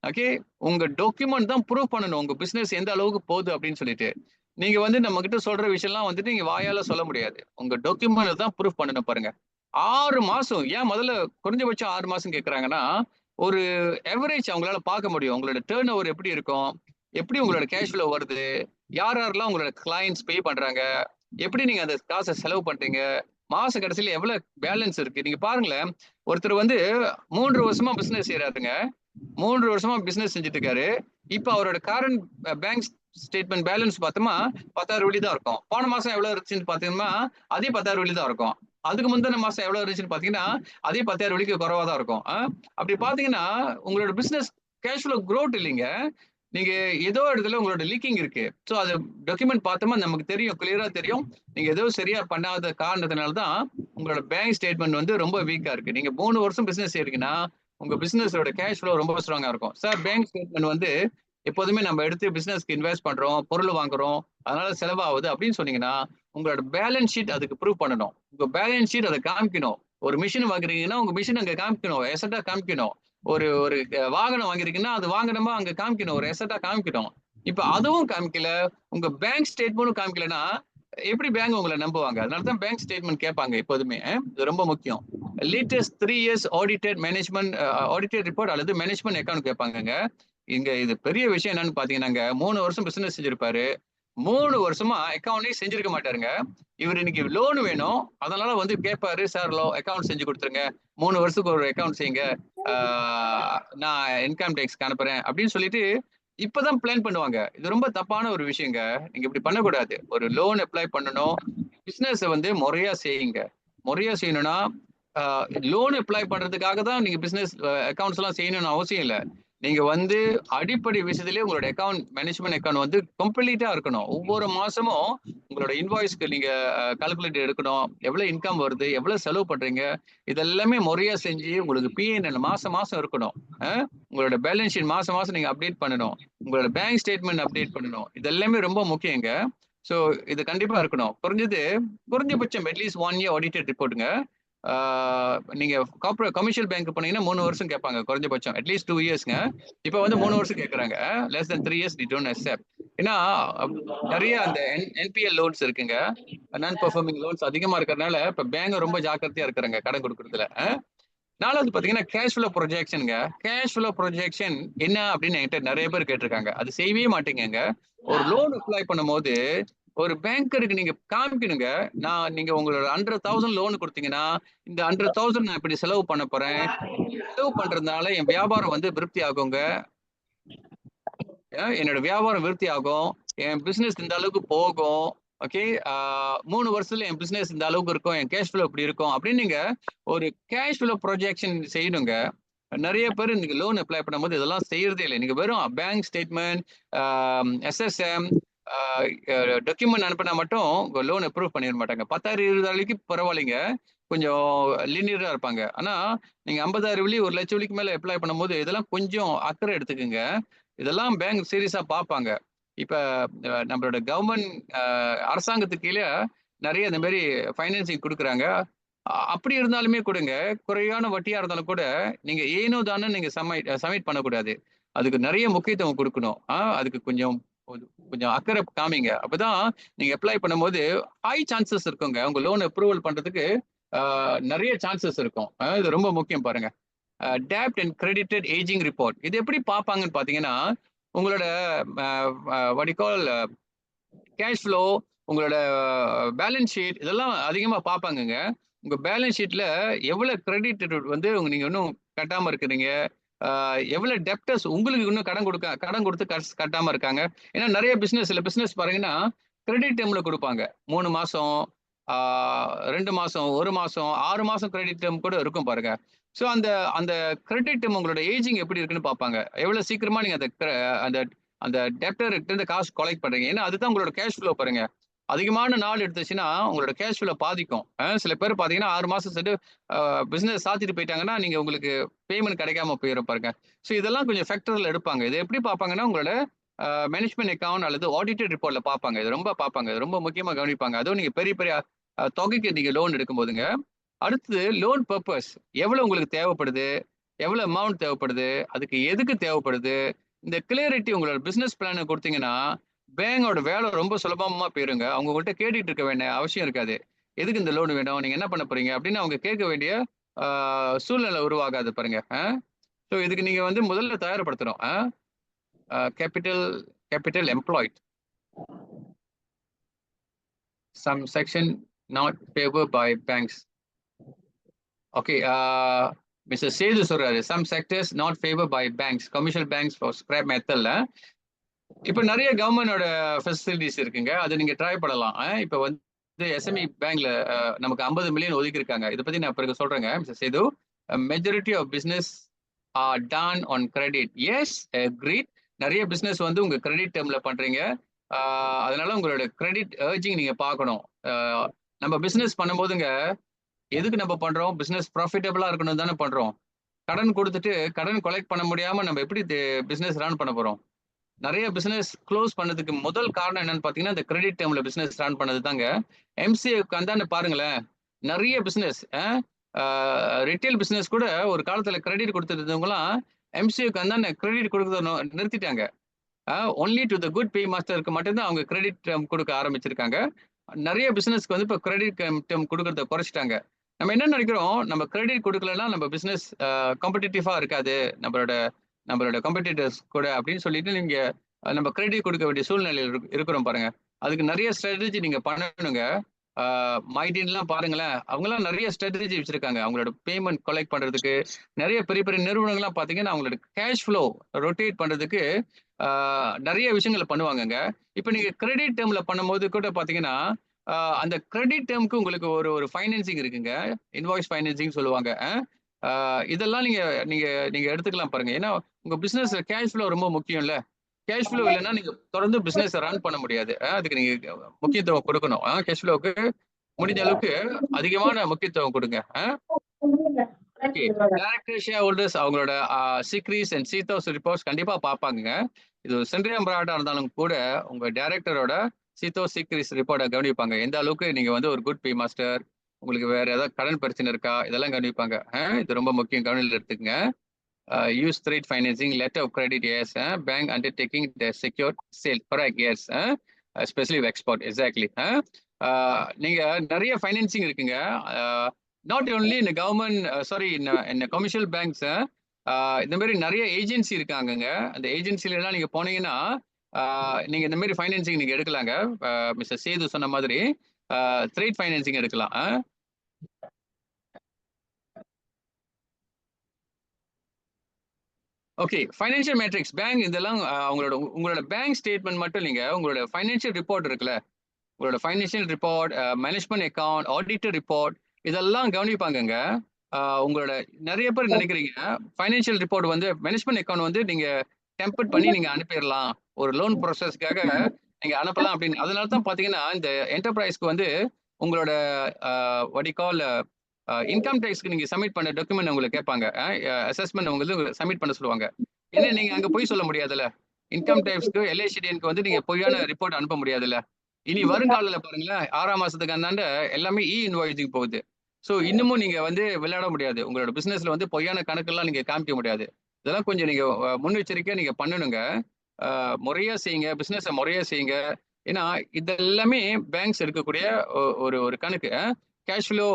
ஓகே, உங்க டாக்குமெண்ட் தான் ப்ரூவ் பண்ணணும் உங்க பிசினஸ் எந்த அளவுக்கு போகுது அப்படின்னு சொல்லிட்டு. நீங்க வந்து நம்ம கிட்ட சொல்ற விஷயம்லாம் வந்துட்டு நீங்க வாயால சொல்ல முடியாது. உங்க டாக்குமெண்ட் தான் ப்ரூவ் பண்ணணும் பாருங்க. 6 மாசம், ஏன் முதல்ல குறைஞ்சபட்சம் 6 மாசம் கேட்கறாங்கன்னா, ஒரு எவரேஜ் அவங்களால பார்க்க முடியும். உங்களோட டர்ன் ஓவர் எப்படி இருக்கும்? எப்படி உங்களோட கேஷ் ஃப்ளோ வருது? யார் யாரெல்லாம் உங்களோட கிளையண்ட்ஸ் பே பண்றாங்க? எப்படி நீங்க அந்த காசை செலவு பண்றீங்க? மாச கடைசியில எவ்வளவு பேலன்ஸ் இருக்கு? நீங்க பாருங்களேன், ஒருத்தர் வந்து 3 வருஷமா பிசினஸ் செய்யறாருங்க. 3 வருஷமா பிசினஸ் செஞ்சுட்டு இருக்காரு. இப்ப அவரோட கரண்ட் பேங்க் ஸ்டேட்மெண்ட் பேலன்ஸ் பார்த்தோமா 10,000 வெள்ளி தான் இருக்கும். போன மாசம் எவ்வளவு இருந்துச்சுன்னு பாத்தீங்கன்னா அதே 10,000 வெள்ளி தான் இருக்கும். அதுக்கு முந்தின மாசம் எவ்வளவு இருந்துச்சுன்னு பாத்தீங்கன்னா அதே 10,000 வெள்ளிக்கு குறைவா தான் இருக்கும். அப்படி பாத்தீங்கன்னா உங்களோட பிசினஸ் கேஷ் ஃப்ளோ growth இல்லைங்க. நீங்க ஏதோ இடத்துல உங்களோட லீக்கிங் இருக்கு. ஸோ அது டாக்குமெண்ட் பார்த்தோமா நமக்கு தெரியும், கிளியரா தெரியும். நீங்க ஏதோ சரியா பண்ணாத காரணத்தினால தான் உங்களோட பேங்க் ஸ்டேட்மெண்ட் வந்து ரொம்ப வீக்கா இருக்கு. நீங்க 3 வருஷம் பிசினஸ் செய்றீங்கன்னா உங்க பிசினஸோட கேஷ் ஃப்ளோ ரொம்ப ஸ்ட்ராங்கா இருக்கும். சார் பேங்க் ஸ்டேட்மெண்ட் வந்து எப்போதுமே நம்ம எடுத்து பிசினஸ்க்கு இன்வெஸ்ட் பண்றோம், பொருள் வாங்குறோம், அதனால செலவாகுது அப்படின்னு சொன்னீங்கன்னா உங்களோட பேலன்ஸ் ஷீட் அதுக்கு ப்ரூவ் பண்ணணும். உங்க பேலன்ஸ் ஷீட் அதை காமிக்கணும். ஒரு மிஷின் வாங்குறீங்கன்னா உங்க மிஷின் அங்க காமிக்கணும், எசட்டா காமிக்கணும். ஒரு ஒரு வாகனம் வாங்கிருக்கீங்கன்னா அது வாகனமா அங்க காமிக்கணும், ஒரு எசட்டா காமிக்கணும். இப்ப அதுவும் காமிக்கல, உங்க பேங்க் ஸ்டேட்மெண்ட்டும் காமிக்கலன்னா எப்படி பேங்க் உங்களை நம்புவாங்க? அதனாலதான் பேங்க் ஸ்டேட்மெண்ட் கேட்பாங்க எப்போதுமே. இது ரொம்ப முக்கியம். Latest 3 years audited management audited report அல்லது மேனேஜ்மெண்ட் அக்கௌண்ட் கேட்பாங்கங்க. இங்க இது பெரிய விஷயம் என்னன்னு பாத்தீங்கன்னாங்க, 3 வருஷம் பிசினஸ் செஞ்சிருப்பாரு. 3 வருஷமா அக்கௌண்டே செஞ்சிருக்க மாட்டாருங்க. இவர் இன்னைக்கு லோன் வேணும், அதனால வந்து கேட்பாரு, சார் அக்கௌண்ட் செஞ்சு கொடுத்துருங்க, 3 வருஷத்துக்கு ஒரு அக்கௌண்ட் செய்யுங்க, நான் இன்கம் டேக்ஸ்க்கு அனுப்புறேன் அப்படின்னு சொல்லிட்டு இப்பதான் பிளான் பண்ணுவாங்க. இது ரொம்ப தப்பான ஒரு விஷயங்க. நீங்க இப்படி பண்ணக்கூடாது. ஒரு லோன் அப்ளை பண்ணணும், பிசினஸ் வந்து முறையா செய்யுங்க. முறையா செய்யணும்னா லோன் அப்ளை பண்றதுக்காக தான் நீங்க பிசினஸ் அக்கௌண்ட்ஸ் எல்லாம் செய்யணும்னு அவசியம் இல்லை. நீங்க வந்து அடிப்படை விஷயத்திலேயே உங்களோட அக்கௌண்ட் மேனேஜ்மெண்ட் அக்கௌண்ட் வந்து கம்ப்ளீட்டா இருக்கணும். ஒவ்வொரு மாசமும் உங்களோட இன்வாய்ஸ்க்கு நீங்க கால்குலேட் எடுக்கணும். எவ்வளவு இன்கம் வருது, எவ்வளவு செலவு பண்றீங்க, இதெல்லாமே முறையா செஞ்சு உங்களுக்கு பிஎன்எல் மாசம் மாசம் இருக்கணும். உங்களோட பேலன்ஸ் ஷீட் மாசம் மாசம் நீங்க அப்டேட் பண்ணணும். உங்களோட பேங்க் ஸ்டேட்மெண்ட் அப்டேட் பண்ணணும். இதெல்லாமே ரொம்ப முக்கியங்க. ஸோ இது கண்டிப்பா இருக்கணும். குறைஞ்சபட்சம் அட்லீஸ்ட் 1 இயர் ஆடிட்டட் ரிப்போர்ட்டுங்க. நீங்க கார்பரேட் கமர்ஷியல் பேங்க் போனீங்கன்னா 3 வருஷம் கேட்பாங்க குறைஞ்சபட்சம், அட்லீஸ்ட் 2 இயர்ஸ்ங்க. இப்போ வந்து 3 வருஷம் கேட்கறாங்க. Less then 3 years we don't accept. ஏன்னா நிறைய அந்த என்பிஎல் லோன்ஸ் இருக்குங்க, நான் பெர்ஃபார்மிங் லோன்ஸ் அதிகமா இருக்கிறதுனால இப்ப பேங்க் ரொம்ப ஜாக்கிரதையா இருக்கிறாங்க கடன் கொடுக்கறதுல. நாலாவது பாத்தீங்கன்னா கேஷ் ஃப்ளோ ப்ரொஜெக்ஷனுங்க. கேஷ் ஃப்ளோ ப்ரொஜெக்ஷன் என்ன அப்படின்னு என்கிட்ட நிறைய பேர் கேட்டிருக்காங்க. அது செய்யவே மாட்டீங்க. ஒரு லோன் அப்ளை பண்ணும்போது ஒரு பேங்கருக்கு நீங்க காமிக்கணுங்க. நீங்க உங்களோட 100,000 லோன் கொடுத்தீங்கன்னா இந்த 100,000 நான் இப்படி செலவு பண்ண போறேன், செலவு பண்றதுனால என் வியாபாரம் வந்து விருத்தி ஆகுங்க, என்னோட வியாபாரம் விருத்தி ஆகும், என் பிசினஸ் இந்த அளவுக்கு போகும். ஓகே, 3 வருஷத்துல என் பிசினஸ் இந்த அளவுக்கு இருக்கும், என் கேஷ் ஃப்ளோ இப்படி இருக்கும் அப்படின்னு நீங்க ஒரு கேஷ் ஃப்ளோ ப்ரொஜெக்ஷன் செய்யணுங்க. நிறைய பேர் நீங்க லோன் அப்ளை பண்ணும்போது இதெல்லாம் செய்யறதே இல்லை. நீங்க வெறும் பேங்க் ஸ்டேட்மெண்ட், எஸ்எஸ்எம் டாக்குமெண்ட் அனுப்பினா மட்டும் லோன் அப்ரூவ் பண்ணிட மாட்டாங்க. 10,000 20,000 பரவாயில்லைங்க, கொஞ்சம் லீனியரா இருப்பாங்க. ஆனா நீங்க 50,000 வெள்ளி 1,00,000 வெள்ளிக்கு மேல அப்ளை பண்ணும்போது இதெல்லாம் கொஞ்சம் அக்கறை எடுத்துக்குங்க. இதெல்லாம் பேங்க் சீரியஸா பார்ப்பாங்க. இப்ப நம்மளோட கவர்மெண்ட் அரசாங்கத்துக்கு கீழே நிறைய இந்த மாதிரி ஃபைனான்சிங் கொடுக்குறாங்க. அப்படி இருந்தாலுமே கொடுங்க, குறைவான வட்டியா இருந்தாலும் கூட நீங்க ஏனோ தானோ நீங்க சப்மிட் பண்ணக்கூடாது. அதுக்கு நிறைய முக்கியத்துவம் கொடுக்கணும். அதுக்கு கொஞ்சம் கொஞ்சம் அக்கறை காமிங்க. அப்பதான் நீங்க அப்ளை பண்ணும்போது ஹை சான்சஸ் இருக்குங்க, உங்க லோன் அப்ரூவல் பண்றதுக்கு நிறைய சான்சஸ் இருக்கும். இது ரொம்ப முக்கியம் பாருங்க. டெப்ட் அண்ட் கிரெடிட்டட் ஏஜிங் ரிப்போர்ட் இது எப்படி பார்ப்பாங்கன்னு பாத்தீங்கன்னா, உங்களோட வடிகால் கேஷ் ஃப்ளோ, உங்களோட பேலன்ஸ் ஷீட் இதெல்லாம் அதிகமா பார்ப்பாங்கங்க. உங்க பேலன்ஸ் ஷீட்ல எவ்வளவு கிரெடிட் வந்து நீங்க இன்னும் கட்டாம இருக்கிறீங்க, எவ்வளவு டெப்டர்ஸ் உங்களுக்கு இன்னும் கடன் கொடுத்து கட்டாம இருக்காங்க. ஏன்னா நிறைய பிசினஸ் பாருங்கன்னா கிரெடிட் டேர்ம்ல கொடுப்பாங்க. 3 மாசம், 2 மாசம், 1 மாசம், 6 மாசம் கிரெடிட் டேர்ம் கூட இருக்கும் பாருங்க. ஸோ அந்த அந்த கிரெடிட் டேர்ம் உங்களோட ஏஜிங் எப்படி இருக்குன்னு பார்ப்பாங்க. எவ்வளவு சீக்கிரமா நீங்க அந்த அந்த டெப்டர்கிட்ட இருந்து காசு கலெக்ட் பண்றீங்க. ஏன்னா அதுதான் உங்களோட கேஷ் ஃப்ளோ பாருங்க. அதிகமான நாள் எடுத்துச்சுன்னா உங்களோட கேஷ் ஃப்ளோ பாதிக்கும். சில பேர் பாத்தீங்கன்னா 6 மாசம் சென்று பிசினஸ் சாத்திட்டு போயிட்டாங்கன்னா நீங்க உங்களுக்கு பேமெண்ட் கிடைக்காம போயிடும் பாருங்க. ஸோ இதெல்லாம் கொஞ்சம் ஃபேக்டர்ல எடுப்பாங்க. இது எப்படி பார்ப்பாங்கன்னா உங்களோட மேனேஜ்மெண்ட் அக்கவுண்ட் அல்லது ஆடிட்டட் ரிப்போர்ட்ல பார்ப்பாங்க. இது ரொம்ப பார்ப்பாங்க. இது ரொம்ப முக்கியமா கவனிப்பாங்க. அதுவும் நீங்க பெரிய பெரிய தொகைக்கு நீங்க லோன் எடுக்கும்போதுங்க. அடுத்தது லோன் பர்பஸ் எவ்வளவு உங்களுக்கு தேவைப்படுது? எவ்வளவு அமௌண்ட் தேவைப்படுது? அதுக்கு எதுக்கு தேவைப்படுது? இந்த கிளியரிட்டி உங்களோட பிசினஸ் பிளான குடுத்தீங்கன்னா, பேங்கோட வேலை ரொம்ப சுலபமா போயிருங்க. அவங்க உங்கள்ட்ட கேட்டுட்டு இருக்க வேண்டிய அவசியம் இருக்காது. எதுக்கு இந்த லோன் வேணும்? நீங்க என்ன பண்ண போறீங்க? அப்படின்னு அவங்க கேட்க வேண்டிய ஆ சூழ்நிலை உருவாகாது பாருங்க. ஸோ இதுக்கு நீங்க வந்து முதல்ல தயார்படுத்தணும். Capital capital employed. Some section not favored by banks. Okay, Mr. Sethu சொல்றாரு some sectors not favored by banks, commercial banks for scrap metalல. இப்ப நிறைய கவர்மெண்டோட ஃபெசிலிட்டிஸ் இருக்குங்க. அது நீங்க ட்ரை பண்ணலாம். இப்ப வந்து எஸ்எம்இ பேங்க்ல நமக்கு 50 மில்லியன் ஒதுக்கி இருக்காங்க. இதை பத்தி நான் பிறகு சொல்றேங்க mister Sethu. Majority of business are done on credit. Yes agreed. நிறைய பிசினஸ் வந்து உங்க கிரெடிட் டேர்ம்ல பண்றீங்க. அதனால உங்களோட கிரெடிட் ஏர்ஜிங் நீங்க பார்க்கணும். நம்ம பிசினஸ் பண்ணும்போதுங்க எதுக்கு நம்ம பண்றோம்? பிசினஸ் ப்ராஃபிட்டபிளா இருக்கணும் தானே பண்றோம். கடன் கொடுத்துட்டு கடன் கொலெக்ட் பண்ண முடியாம நம்ம எப்படி பிசினஸ் ரன் பண்ண போறோம்? நிறைய பிசினஸ் க்ளோஸ் பண்ணதுக்கு முதல் காரணம் என்னன்னு பாத்தீங்கன்னா இந்த கிரெடிட் டேர்ம்ல பிசினஸ் ரன் பண்ணது தாங்க. எம்சிஏக்கு வந்தான்னு பாருங்களேன், நிறைய பிசினஸ் ரிட்டெயில் பிசினஸ் கூட ஒரு காலத்துல கிரெடிட் கொடுத்துருந்தவங்களாம் எம்சிஏக்கு வந்தான்னு கிரெடிட் கொடுக்கறத நிறுத்திட்டாங்க. ஒன்லி டு த குட் பே மாஸ்டருக்கு மட்டும்தான் அவங்க கிரெடிட் டேர்ம் கொடுக்க ஆரம்பிச்சிருக்காங்க. நிறைய பிசினஸ்க்கு வந்து இப்போ கிரெடிட் டேர்ம் கொடுக்கறத குறைச்சிட்டாங்க. நம்ம என்ன நினைக்கிறோம், நம்ம கிரெடிட் கொடுக்கலன்னா நம்ம பிசினஸ் காம்படிட்டிவா இருக்காது நம்மளோட காம்படிட்டர்ஸ் கூட அப்படின்னு சொல்லிட்டு நீங்க நம்ம கிரெடிட் கொடுக்க வேண்டிய சூழ்நிலையில் இருக்கிறோம் பாருங்க. அதுக்கு நிறைய ஸ்ட்ராட்டஜி நீங்க பண்ணணுங்க. மைடின்லாம் பாருங்களேன், அவங்களாம் நிறைய ஸ்ட்ராட்டஜி வச்சிருக்காங்க அவங்களோட பேமெண்ட் கலெக்ட் பண்றதுக்கு. நிறைய பெரிய பெரிய நிறுவனங்கள்லாம் பாத்தீங்கன்னா அவங்களோட கேஷ் ஃப்ளோ ரொட்டேட் பண்றதுக்கு நிறைய விஷயங்களை பண்ணுவாங்கங்க. இப்ப நீங்க கிரெடிட் டேர்ம்ல பண்ணும்போது கூட பாத்தீங்கன்னா அந்த கிரெடிட் டேர்முக்கு உங்களுக்கு ஒரு ஒரு ஃபைனான்சிங் இருக்குங்க. இன்வாய்ஸ் ஃபைனான்சிங் சொல்லுவாங்க. இதெல்லாம் நீங்க நீங்க நீங்க எடுத்துக்கலாம் பாருங்க. ஏன்னா உங்க பிசினஸ் கேஷ் ஃப்ளோ ரொம்ப முக்கியம்ல. கேஷ் ஃப்ளோ இல்லைன்னா நீங்க தொடர்ந்து பிசினஸ் ரன் பண்ண முடியாது. அதுக்கு நீங்க முக்கியத்துவம் கொடுக்கணும். கேஷ் ஃப்ளோவுக்கு முடிஞ்ச அளவுக்கு அதிகமான முக்கியத்துவம் கொடுங்க. டைரக்டர் ஷேர் ஹோல்டர்ஸ் அவங்களோட சீக்ரீஸ் அண்ட் சீத்தோஸ் ரிப்போர்ட்ஸ் கண்டிப்பா பார்ப்பாங்க. இது சென்ட்ரியம் ப்ராடா இருந்தாலும் கூட உங்க டைரக்டரோட சீத்தோ சீக்ரீஸ் ரிப்போர்ட்டை கவனிப்பாங்க. எந்த அளவுக்கு நீங்க வந்து ஒரு குட் பே மாஸ்டர், உங்களுக்கு வேற ஏதாவது கடன் பிரச்சனை இருக்கா, இதெல்லாம் கவனிப்பாங்க. இது ரொம்ப முக்கியம், கவனியில் எடுத்துக்கங்க. Use trade financing, letter of credit, yes. Bank undertaking the secure sale, correct, yes. Especially export, exactly. நீங்க நிறைய ஃபைனான்சிங் இருக்குங்க. நாட் ஓன்லி இந்த கவர்மெண்ட், சாரி இந்த கமர்ஷியல் பேங்க்ஸ், இந்த மாதிரி நிறைய ஏஜென்சி இருக்காங்கங்க. அந்த ஏஜென்சில எல்லாம் நீங்க போனீங்கன்னா நீங்க இந்த மாதிரி ஃபைனான்சிங் நீங்க எடுக்கலாங்க. மிஸ்டர் சேது சொன்ன மாதிரி ட்ரேட் ஃபைனான்சிங் எடுக்கலாம். ஓகே, ஃபைனான்சியல் மேட்ரிக்ஸ், பேங்க் இதெல்லாம் உங்களோட பேங்க் ஸ்டேட்மெண்ட் மட்டும் இல்லைங்க. உங்களோட ஃபைனான்சியல் ரிப்போர்ட் இருக்குல்ல, உங்களோட financial report, management account, auditor report, இதெல்லாம் கவனிப்பாங்கங்க. உங்களோட நிறைய பேர் நினைக்கிறீங்க ஃபைனான்சியல் ரிப்போர்ட் வந்து மேனேஜ்மெண்ட் அக்கவுண்ட் வந்து நீங்க டெம்பர் பண்ணி நீங்க அனுப்பிடலாம், ஒரு லோன் ப்ராசஸ்க்காக நீங்க அனுப்பலாம் அப்படின்னு. அதனால தான் பாத்தீங்கன்னா இந்த என்டர்பிரைஸ்க்கு வந்து உங்களோட வடிகால் இன்கம் டேக்ஸ்க்கு நீங்க சப்மிட் பண்ண டாக்குமெண்ட் உங்களுக்கு கேட்பாங்க. அசஸ்மெண்ட் உங்களுக்கு சப்மிட் பண்ண சொல்லுவாங்க. ஏன்னா நீங்க அங்க போய் சொல்ல முடியாதுல்ல. இன்கம் டேக்ஸ்க்கு எல்ஐசிடிஎன்க்கு வந்து நீங்க பொய்யான ரிப்போர்ட் அனுப்ப முடியாதுல்ல. இனி வருங்காலில் பாருங்களேன், 6ஆம் மாசத்துக்கு அந்தாண்ட எல்லாமே இன்வாய்சிங் போகுது. ஸோ இன்னமும் நீங்க வந்து விளையாட முடியாது. உங்களோட பிசினஸ்ல வந்து பொய்யான கணக்கெல்லாம் நீங்க காமிக்க முடியாது. இதெல்லாம் கொஞ்சம் நீங்க முன்னெச்சரிக்கையா நீங்க பண்ணணுங்க. முறையா செய்யுங்க, பிசினஸை முறையா செய்யுங்க. ஏன்னா இதெல்லாமே பேங்க்ஸ் எடுக்கக்கூடிய ஒரு கணக்கு. கேஷ் ஃப்ளோ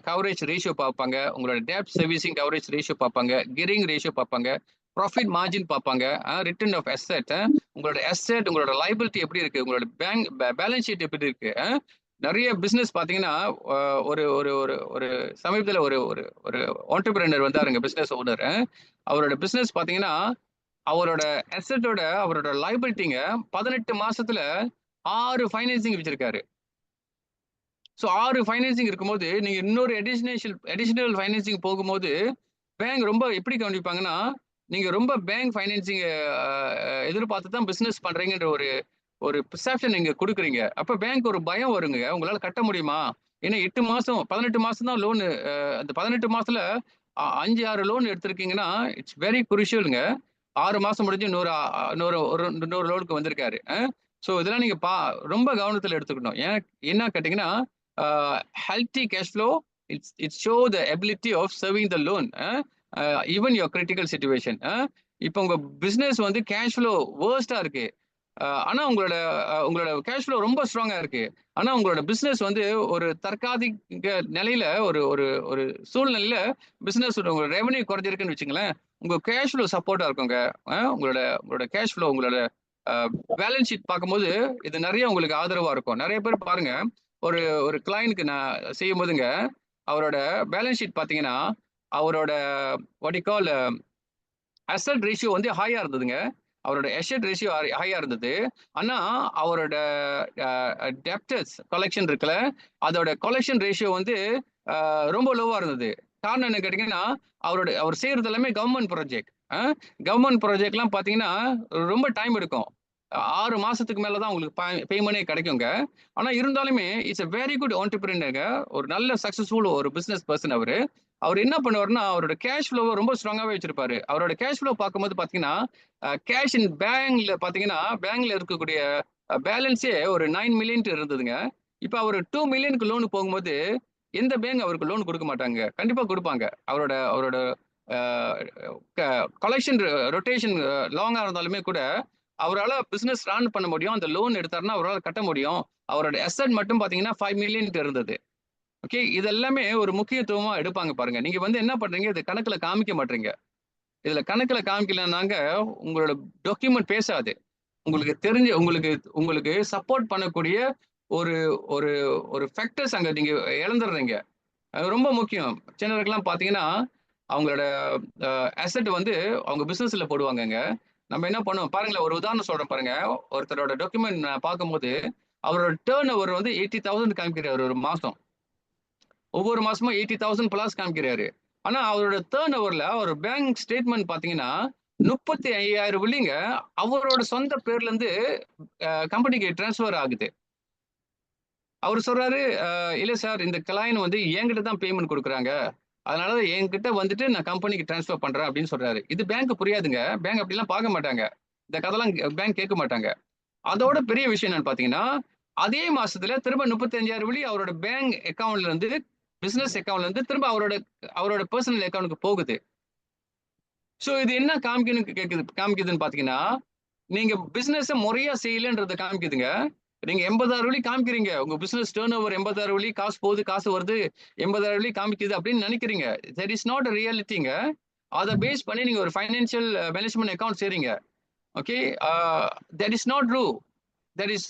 கவரேஜ் ரேஷியோ பார்ப்பாங்க, உங்களோட டெப்ட் சர்வீசிங் கவரேஜ் ரேஷியோ பார்ப்பாங்க, கியரிங் ரேஷியோ பார்ப்பாங்க, ப்ராஃபிட் மார்ஜின் பார்ப்பாங்க, ரிட்டர்ன் ஆஃப் அசெட், உங்களோட அசெட் உங்களோட லைபிலிட்டி எப்படி இருக்கு, உங்களோட பேங்க் பேலன்ஸ் ஷீட் எப்படி இருக்கு. நிறைய பிசினஸ் பாத்தீங்கன்னா ஒரு ஒரு ஒரு ஒரு சமீபத்தில் ஒரு ஒரு ஒரு ஆண்டர்பிரினர் வந்தாருங்க, பிசினஸ் ஓனர். அவரோட பிசினஸ் பாத்தீங்கன்னா அவரோட அசெட்டோட அவரோட லைபிலிட்டிங்க 18 மாசத்துல 6 ஃபைனான்சிங் வச்சிருக்காரு. ஸோ 6 ஃபைனான்சிங் இருக்கும்போது நீங்க இன்னொரு அடிஷனல் ஃபைனான்சிங் போகும்போது பேங்க் ரொம்ப எப்படி கவனிப்பாங்கன்னா, நீங்க ரொம்ப பேங்க் ஃபைனான்சிங் எதிர்பார்த்து தான் பிசினஸ் பண்றீங்கன்ற ஒரு ஒரு பெர்செப்ஷன் நீங்க கொடுக்குறீங்க. அப்ப பேங்க் ஒரு பயம் வருங்க, உங்களால கட்ட முடியுமா? ஏன்னா 8 மாசம் 18 மாசம் தான் லோனு. அந்த 18 மாசத்துல 5, 6 லோன் எடுத்திருக்கீங்கன்னா இட்ஸ் வெரி குருஷியலுங்க. 6 மாசம் முடிஞ்சு 100 லோடுக்கு வந்திருக்காரு. ஸோ இதெல்லாம் நீங்க ரொம்ப கவனத்துல எடுத்துக்கணும். ஏன் என்ன கேட்டீங்கன்னா, healthy cash flow it's show the ability of serving the loan even your critical situation. இப்போ உங்க பிசினஸ் வந்து கேஷ் ஃப்ளோ வேர்ஸ்டா இருக்கு. ஆனா உங்களோட கேஷ் ஃப்ளோ ரொம்ப ஸ்ட்ராங்கா இருக்கு. ஆனா உங்களோட பிசினஸ் வந்து ஒரு தற்காலிக நிலையில ஒரு ஒரு ஒரு சூழ்நிலையில பிசினஸ் உங்களோட ரெவன்யூ குறைஞ்சிருக்குன்னு வச்சுங்களேன், உங்க கேஷ் ஃப்ளோ சப்போர்ட்டா இருக்குங்க. உங்களோட கேஷ் ஃப்ளோ உங்களோட பேலன்ஸ் ஷீட் பார்க்கும்போது இது நிறைய உங்களுக்கு ஆதரவா இருக்கும். நிறைய பேர் பாருங்க, ஒரு ஒரு கிளையனுக்கு நான் செய்யும் போதுங்க, அவரோட பேலன்ஸ் ஷீட் பார்த்தீங்கன்னா, அவரோட what you call asset ratio வந்து ஹையா இருந்ததுங்க. அவரோட அசெட் ரேஷியோ ஹையா இருந்தது. ஆனா அவரோட டெப்டர்ஸ் கலெக்ஷன் இருக்குல்ல, அதோட கலெக்ஷன் ரேஷியோ வந்து ரொம்ப லோவா இருந்தது. காரணம் என்ன கேட்டீங்கன்னா, அவர் செய்யறது எல்லாமே கவர்மெண்ட் ப்ராஜெக்ட். கவர்மெண்ட் ப்ராஜெக்ட்லாம் பார்த்தீங்கன்னா, ரொம்ப டைம் எடுக்கும். 6 மாசத்துக்கு மேல தான் உங்களுக்கு பேமெண்டே கிடைக்குங்க. ஆனா இருந்தாலுமே இட்ஸ் a வெரி குட் ஆண்டர்பிரினர்ங்க. ஒரு நல்ல சக்சஸ்ஃபுல் ஒரு பிசினஸ் பர்சன் அவரு. அவர் என்ன பண்ணுவாருன்னா, அவரோட கேஷ் ஃப்ளோவ ரொம்ப ஸ்ட்ராங்காவே வச்சிருப்பாரு. அவரோட கேஷ் ஃப்ளோ பார்க்கும்போது பார்த்தீங்கன்னா, கேஷ் இன் பேங்க்ல பார்த்தீங்கன்னா, பேங்க்ல இருக்கக்கூடிய பேலன்ஸே ஒரு 9 மில்லியன் இருந்ததுங்க. இப்ப அவரு 2 மில்லியனுக்கு லோன் போகும்போது, எந்த பேங்க் அவருக்கு லோன் குடுக்க மாட்டாங்க. கண்டிப்பா குடுப்பாங்க. அவரோட அவரோட அ க கலெக்ஷன் ரொட்டேஷன் லாங்கா இருந்தாலுமே கூட, அவரால பிசினஸ் ரன் பண்ண முடியும். அந்த லோன் எடுத்தாருன்னா, அவரால கட்ட முடியும். அவரோட அசெட் மட்டும் பார்த்தீங்கன்னா, 5 மில்லியன் இருந்தது. ஓகே. இது எல்லாமே ஒரு முக்கியத்துவமா எடுப்பாங்க பாருங்க. நீங்க வந்து என்ன பண்றீங்க, இது கணக்குல காமிக்க மாட்றீங்க. இதுல கணக்குல காமிக்கலனாங்க, உங்களோட டாக்குமெண்ட் பேசாது. உங்களுக்கு தெரிஞ்ச உங்களுக்கு உங்களுக்கு சப்போர்ட் பண்ணக்கூடிய ஒரு ஒரு ஒரு ஃபேக்டர்ஸ் அங்க நீங்க இழந்துடுறீங்க. அது ரொம்ப முக்கியம். சிலருக்குலாம் பார்த்தீங்கன்னா, அவங்களோட அசெட் வந்து அவங்க பிசினஸ்ல போடுவாங்கங்க. நம்ம என்ன பண்ணுவோம் பாருங்களேன், ஒரு உதாரணம் சொல்றேன் பாருங்க. ஒருத்தரோட டாக்குமெண்ட் நான் பார்க்கும்போது, அவரோட டர்ன் ஓவர் வந்து 80,000 காமிக்கிறாரு ஒரு மாசம். ஒவ்வொரு மாசமும் 80,000 பிளஸ் காமிக்கிறாரு. ஆனா அவரோட டர்ன் ஓவர்ல ஒரு பேங்க் ஸ்டேட்மெண்ட் பாத்தீங்கன்னா 35,000 வெள்ளிங்க அவரோட சொந்த பேர்ல இருந்து கம்பெனிக்கு டிரான்ஸ்ஃபர் ஆகுது. அவர் சொல்றாரு, இல்ல சார் இந்த கிளையன் வந்து என்கிட்ட தான் பேமெண்ட் கொடுக்குறாங்க. அதனால என்கிட்ட வந்துட்டு நான் கம்பெனிக்கு டிரான்ஸ்ஃபர் பண்றேன் அப்படின்னு சொல்றாரு. இது பேங்க் புரியாதுங்க. பேங்க் அப்படிலாம் பார்க்க மாட்டாங்க. இந்த கதைலாம் பேங்க் கேட்க மாட்டாங்க. அதோட பெரிய விஷயம் என்னன்னு பாத்தீங்கன்னா, அதே மாசத்துல திரும்ப 35,000 வெள்ளி அவரோட பேங்க் அக்கவுண்ட்ல இருந்து பிசினஸ் அக்கவுண்ட்ல இருந்து திரும்ப அவரோட அவரோட பர்சனல் அக்கவுண்ட்க்கு போகுது. சோ இது என்ன காமிக்குதுன்னு பாத்தீங்கன்னா, நீங்க பிசினஸ முறையா செய்யலன்றத காமிக்குதுங்க. நீங்க 86 வெள்ளி காமிக்கிறீங்க. உங்க பிசினஸ் டர்ன் ஓவர் 86 வெள்ளி காசு போகுது, காசு வருது. 86 வெள்ளி காமிக்குது அப்படின்னு நினைக்கிறீங்க. தட் இஸ் நாட் அ ரியாலிட்டிங்க. அத பேஸ் பண்ணி நீங்க ஒரு ஃபைனான்சியல் மேனேஜ்மென்ட் அக்கவுண்ட் செய்றீங்க. Okay. That is not true. That is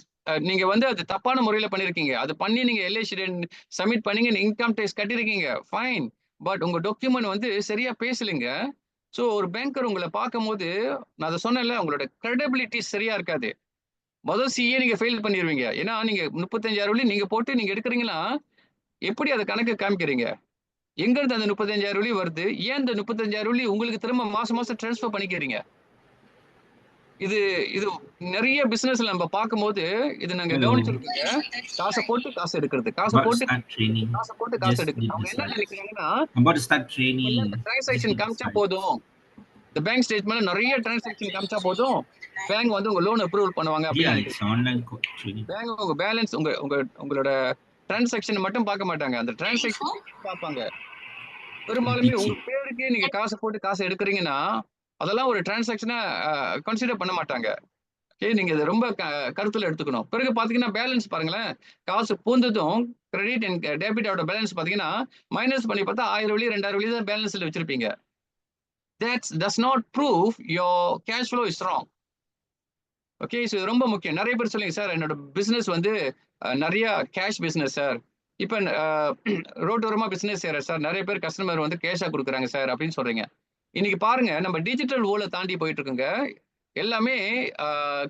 நீங்க வந்து அது தப்பான முறையில பண்ணிருக்கீங்க. அது பண்ணி நீங்க எல்ஐசி சப்மிட் பண்ணீங்க, இன்கம் டேக்ஸ் கட்டியிருக்கீங்க. ஃபைன். பட் உங்க டாக்குமெண்ட் வந்து சரியா பேசலைங்க. சோ ஒரு பேங்கர் உங்கள பார்க்கும்போது, நான் அத சொன்னேன்ல, உங்களோட கிரெடிபிலிட்டி சரியா இருக்காது. முதல் சிஏ நீங்க ஃபெயில் பண்ணிருவீங்க. ஏன்னா நீங்க 35,000 வெள்ளி நீங்க போட்டு நீங்க எடுக்குறீங்கன்னா, எப்படி அத கணக்கு காமிக்கிறீங்க? எங்க இருந்து அந்த 35,000 வெள்ளி வருது? ஏன் இந்த 35,000 வெள்ளி உங்களுக்கு திரும்ப மாசம் மாசம் டிரான்ஸ்ஃபர் பண்ணிக்கிறீங்க? இது இது நெறைய பிசினஸ்ல நம்ம பார்க்கும்போது, இது நாங்க Hello. கவனிச்சிருக்கோங்க. காச போட்டு காசு எடுக்கிறது. காச About to போட்டு start training. காச போட்டு காசு Just எடுக்கிறது. did அவங்க the என்ன slide. நெனைக்கிறாங்கன்னா, I'm about to start இந்த training. Just transaction did the காமிச்சா slide. போதும். இந்த பேங்க் ஸ்டேட்மென்ட்ல நெறைய டிரான்சாக்ஷன் காமிச்சா போதும். பேங்க் வந்து உங்க லோன் அப்ரூவல் பண்ணுவாங்க அப்படின்னு Yeah, it's நெனைக்கிறீங்க. online training. பேங்க் உங்க பேலன்ஸ் உங்களோட டிரான்சாக்ஷன் மட்டும் பார்க்க மாட்டாங்க. அந்த டிரான்சாக்ஷன் பார்ப்பாங்க. பெரும்பாலுமே DT. உங்க பேருக்கு நீங்க காசு போட்டு காசு எடுக்குறீங்கன்னா, அதெல்லாம் ஒரு டிரான்சாக்ஷனா கன்சிடர் பண்ண மாட்டாங்க. நீங்க இத ரொம்ப கருத்துல எடுத்துக்கணும். பிறகு பாத்தீங்கன்னா, பேலன்ஸ் பாருங்களேன். காசு பூந்ததும் கிரெடிட் அண்ட் டெபிட்டோட பேலன்ஸ் பாத்தீங்கன்னா, மைனஸ் பண்ணி பார்த்தா 1000 வெள்ளி, 2000 வெள்ளி தான் பேலன்ஸ்ல வச்சிருப்பீங்க. Does not prove your cash flow is wrong. Okay. So இது ரொம்ப முக்கியம். நெறைய பேர் சொல்லுங்க, சார் என்னோட பிசினஸ் வந்து நெறைய கேஷ் பிசினஸ் சார். இப்ப ரோட்டோரமா பிசினஸ் செய்றேன் சார். நெறைய பேர் கஸ்டமர் வந்து கேஷா குடுக்குறாங்க சார் அப்படின்னு சொல்றீங்க. இன்னைக்கு பாருங்க, நம்ம டிஜிட்டல் வேர்ல்ட தாண்டி போயிட்டு இருக்குங்க. எல்லாமே